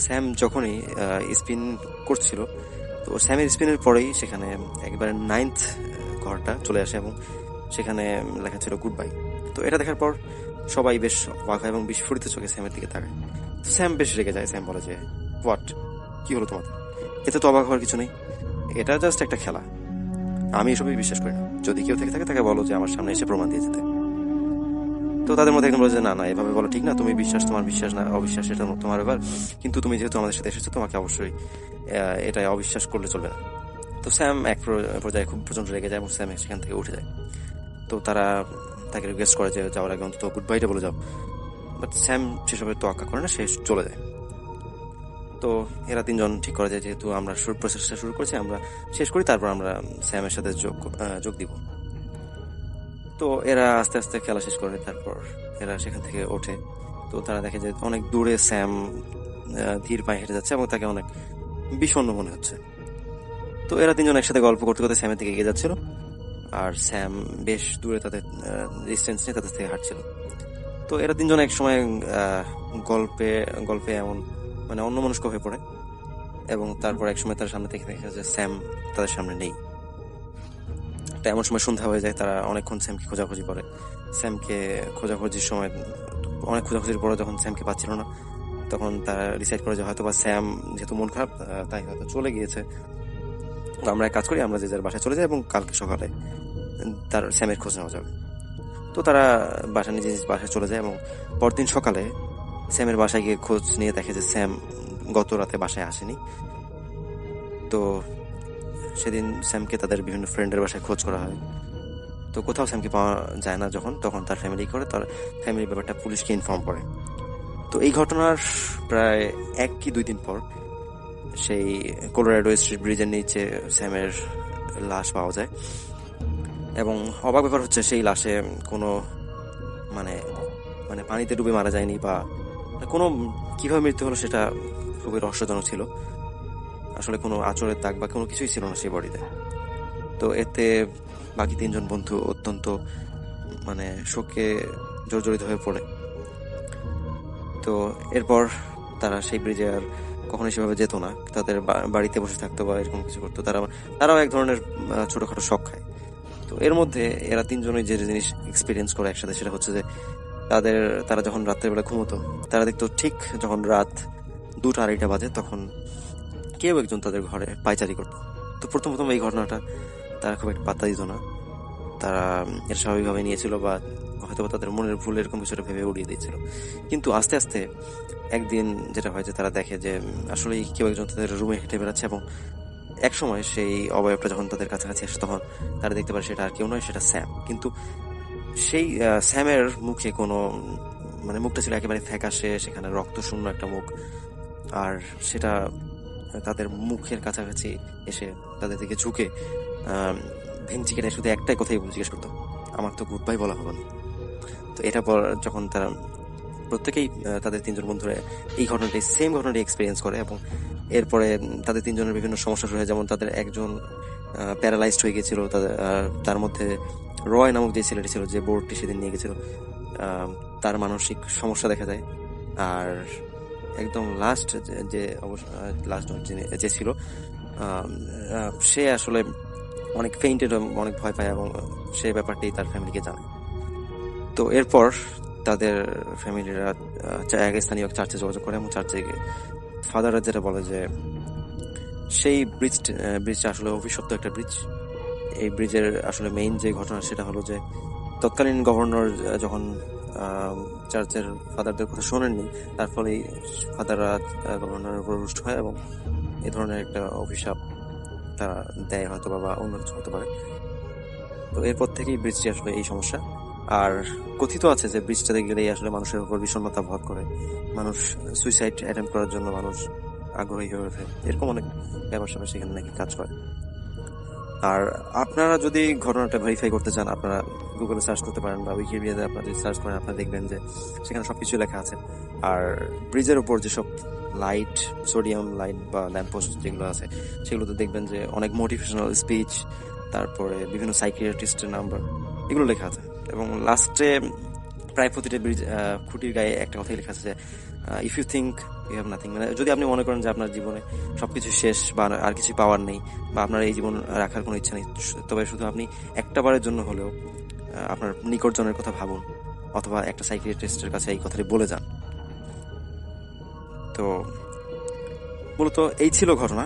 [SPEAKER 6] স্যাম যখনই স্পিন করছিল, তো স্যামের স্পিনের পরেই সেখানে একেবারে 9th ঘরটা চলে আসে এবং সেখানে লেখা ছিল গুড বাই। তো এটা দেখার পর সবাই বেশ অবাক হয় এবং বিস্ফোরিত চোখে স্যামের দিকে তাকায়। স্যাম বেশ রেগে যায়। স্যাম বলে যে হোয়াট, কি হলো তোমাদের? এতে তো অবাক হওয়ার কিছু নেই, এটা জাস্ট একটা খেলা, আমি এসবই বিশ্বাস করি না, যদি কেউ থেকে থাকে তাকে বলো যে আমার সামনে এসে প্রমাণ দিয়ে যেতে। তো তাদের মধ্যে একজন বলে যে না না, এভাবে বলো ঠিক না, তুমি বিশ্বাস তোমার বিশ্বাস, না অবিশ্বাস এটা তোমার ব্যাপার, কিন্তু তুমি যেহেতু আমাদের সাথে এসেছো তোমাকে অবশ্যই এটা অবিশ্বাস করলে চলবে না। তো স্যাম এক পর্যায়ে খুব প্রচন্ড রেগে যায় এবং স্যাম সেখান থেকে উঠে যায়। তো তারা তাকে রিকোয়েস্ট করে যে যাওয়ার আগে অন্তত গুড বাইটা বলে যাও, বাট স্যাম সেসবের তোয়াক্কা করে না, সে চলে যায়। তো এরা তিনজন ঠিক করে যে যেহেতু আমরা প্রসেসটা শুরু করেছি, আমরা শেষ করি, তারপর আমরা স্যামের সাথে যোগ দিব। তো এরা আস্তে আস্তে খেলা শেষ করে, তারপর এরা সেখান থেকে ওঠে। তো তারা দেখে যে অনেক দূরে স্যাম ধীর পায়ে হেঁটে যাচ্ছে এবং তাকে অনেক বিষণ্ণ মনে হচ্ছে। তো এরা তিনজন একসাথে গল্প করতে করতে স্যামের দিকে এগিয়ে যাচ্ছিল, আর স্যাম বেশ দূরে তাদের ডিস্টেন্স নিয়ে তাদের থেকে হাঁটছিল। তো এরা তিনজন এক সময় গল্পে এমন মানে অন্যমনস্ক হয়ে পড়ে, এবং তারপর এক সময় তার সামনে থেকে দেখে যে স্যাম তাদের সামনে নেই। তো এমন সময় সন্ধ্যা হয়ে যায়, তারা অনেকক্ষণ স্যামকে খোঁজাখুঁজি করে। স্যামকে খোঁজাখুঁজির সময় অনেক খোঁজাখুঁজির পরে যখন স্যামকে পাচ্ছিল না, তখন তারা ডিসাইড করে যে হয়তো বা স্যাম যেহেতু মন খারাপ, তাই হয়তো চলে গিয়েছে। তো আমরা এক কাজ করি, আমরা যে যার বাসায় চলে যাই এবং কালকে সকালে তার স্যামের খোঁজ নেওয়া যাবে। তো তারা নিজ বাসায় চলে যায় এবং পরদিন সকালে স্যামের বাসায় গিয়ে খোঁজ নিয়ে দেখে যে স্যাম গত রাতে বাসায় আসেনি। তো সেদিন স্যামকে তাদের বিভিন্ন ফ্রেন্ডের বাসায় খোঁজ করা হয়। তো কোথাও স্যামকে পাওয়া যায় না, তখন তার ফ্যামিলি ব্যাপারটা পুলিশকে ইনফর্ম করে। তো এই ঘটনার প্রায় 1 কি 2 দিন পর সেই কলোরাডো স্ট্রিট ব্রিজের নিচে স্যামের লাশ পাওয়া যায়, এবং অবাক ব্যাপার হচ্ছে সেই লাশে কোনো মানে মানে পানিতে ডুবে মারা যায়নি, বা কোনো কিভাবে মৃত্যু হলো সেটা খুবই রহস্যজনক ছিল। আসলে কোনো আঁচড়ের দাগ বা কোনো কিছুই ছিল না সেই বডিতে। তো এতে বাকি 3 জন বন্ধু অত্যন্ত মানে শোকে জর্জরিত হয়ে পড়ে। তো এরপর তারা সেই ব্রিজে আর কখনোই সেভাবে যেত না, তাদের বাড়িতে বসে থাকতো বা এরকম কিছু করতো। তারাও এক ধরনের ছোটখাটো শখ খায়। তো এর মধ্যে এরা 3 জনই যে জিনিস এক্সপিরিয়েন্স করে একসাথে, সেটা হচ্ছে যে তারা যখন রাত্রের বেলা ঘুমোতো, তারা দেখতো ঠিক যখন রাত 2টা-2:30 বাজে, তখন কেউ একজন তাদের ঘরে পায়চারি করতো। তো প্রথম এই ঘটনাটা তারা খুব একটা পাত্তা দিত না, তারা এটা স্বাভাবিকভাবে নিয়েছিল, বা হয়তো তাদের মনের ভুল এরকম কিছুটা ভেবে উড়িয়ে দিয়েছিল। কিন্তু আস্তে আস্তে একদিন যেটা হয় যে তারা দেখে যে আসলে কেউ একজন তাদের রুমে হেঁটে বেড়াচ্ছে, এবং এক সময় সেই অবয়বটা যখন তাদের কাছাকাছি আসে, তখন তারা দেখতে পারে সেটা আর কেউ নয়, সেটা স্যাম। কিন্তু সেই স্যামের মুখে কোনো মানে মুখটা ছিল একেবারে ফ্যাকাশে, সেখানে রক্তশূন্য একটা মুখ, আর সেটা তাদের মুখের কাছাকাছি এসে তাদের দিকে ঝুঁকে ভেঙচি কেটে শুধু একটাই কথাই জিজ্ঞেস করতো, আমার তো গুড বাই বলা হবে না। তো এটা পর যখন তারা প্রত্যেকেই তাদের 3 জন বন্ধুরা এই সেম ঘটনাটি এক্সপিরিয়েন্স করে, এবং এরপরে তাদের 3 জনের বিভিন্ন সমস্যা শুরু হয়। যেমন তাদের একজন প্যারালাইজড হয়ে গেছিল, তার মধ্যে রয় নামক যে ছেলেটি ছিল, যে বোর্ডটি সেদিন নিয়ে গেছিল, তার মানসিক সমস্যা দেখা যায়। আর একদম লাস্ট যে ছিল, সে আসলে অনেক ফেইন্টেড, অনেক ভয় পায়, এবং সেই ব্যাপারটি তার ফ্যামিলিকে জানায়। তো এরপর তাদের ফ্যামিলিরা স্থানীয় চার্চে যোগাযোগ করে, এবং চার্চে গিয়ে ফাদাররা যেটা বলে যে সেই ব্রিজটা আসলে অভিশপ্ত একটা ব্রিজ। এই ব্রিজের আসলে মেইন যে ঘটনা সেটা হলো যে তৎকালীন গভর্নর যখন চার্চের ফাদারদের কথা শোনেননি, তার ফলেই ফাদাররা গভর্নরের উপর রুষ্ট হয়, এবং এই ধরনের একটা অভিশাপ তারা দেয় হয়তো, বা অন্য কিছু হতে পারে। তো এরপর থেকেই ব্রিজটি আসলে এই সমস্যা। আর কথিত আছে যে ব্রিজটাতে গেলেই আসলে মানুষের উপর বিষণ্ণতা ভর করে, মানুষ সুইসাইড অ্যাটেম্প করার জন্য মানুষ আগ্রহী হয়ে ওঠে, এরকম অনেক ব্যাপার স্যাপার সেখানে নাকি কাজ করে। আর আপনারা যদি ঘটনাটা ভেরিফাই করতে চান, আপনারা গুগলে সার্চ করতে পারেন, বা উইকিপিডিয়াতে আপনারা যদি সার্চ করেন, আপনারা দেখবেন যে সেখানে সবকিছু লেখা আছে। আর ব্রিজের উপর যেসব লাইট, সোডিয়াম লাইট বা ল্যাম্পপোস্ট যেগুলো আছে, সেগুলোতে দেখবেন যে অনেক মোটিভেশনাল স্পিচ, তারপরে বিভিন্ন সাইকিয়াট্রিস্টের নাম্বার, এগুলো লেখা আছে। এবং লাস্টে প্রায় প্রতিটা ব্রিজ খুঁটির গায়ে একটা কথাই লেখা আছে যে if you think you have nothing, মানে যদি আপনি মনে করেন যে আপনার জীবনে সবকিছু শেষ, বা আর কিছু পাওয়ার নেই, বা আপনার এই জীবন রাখার কোনো ইচ্ছা নেই, তবে শুধু আপনি একটা বারের জন্য হলেও আপনার নিকটজনের কথা ভাবুন, অথবা একটা সাইকিয়াট্রিস্টের কাছে এই কথাটি বলে যান। তো মূলত এই ছিল ঘটনা।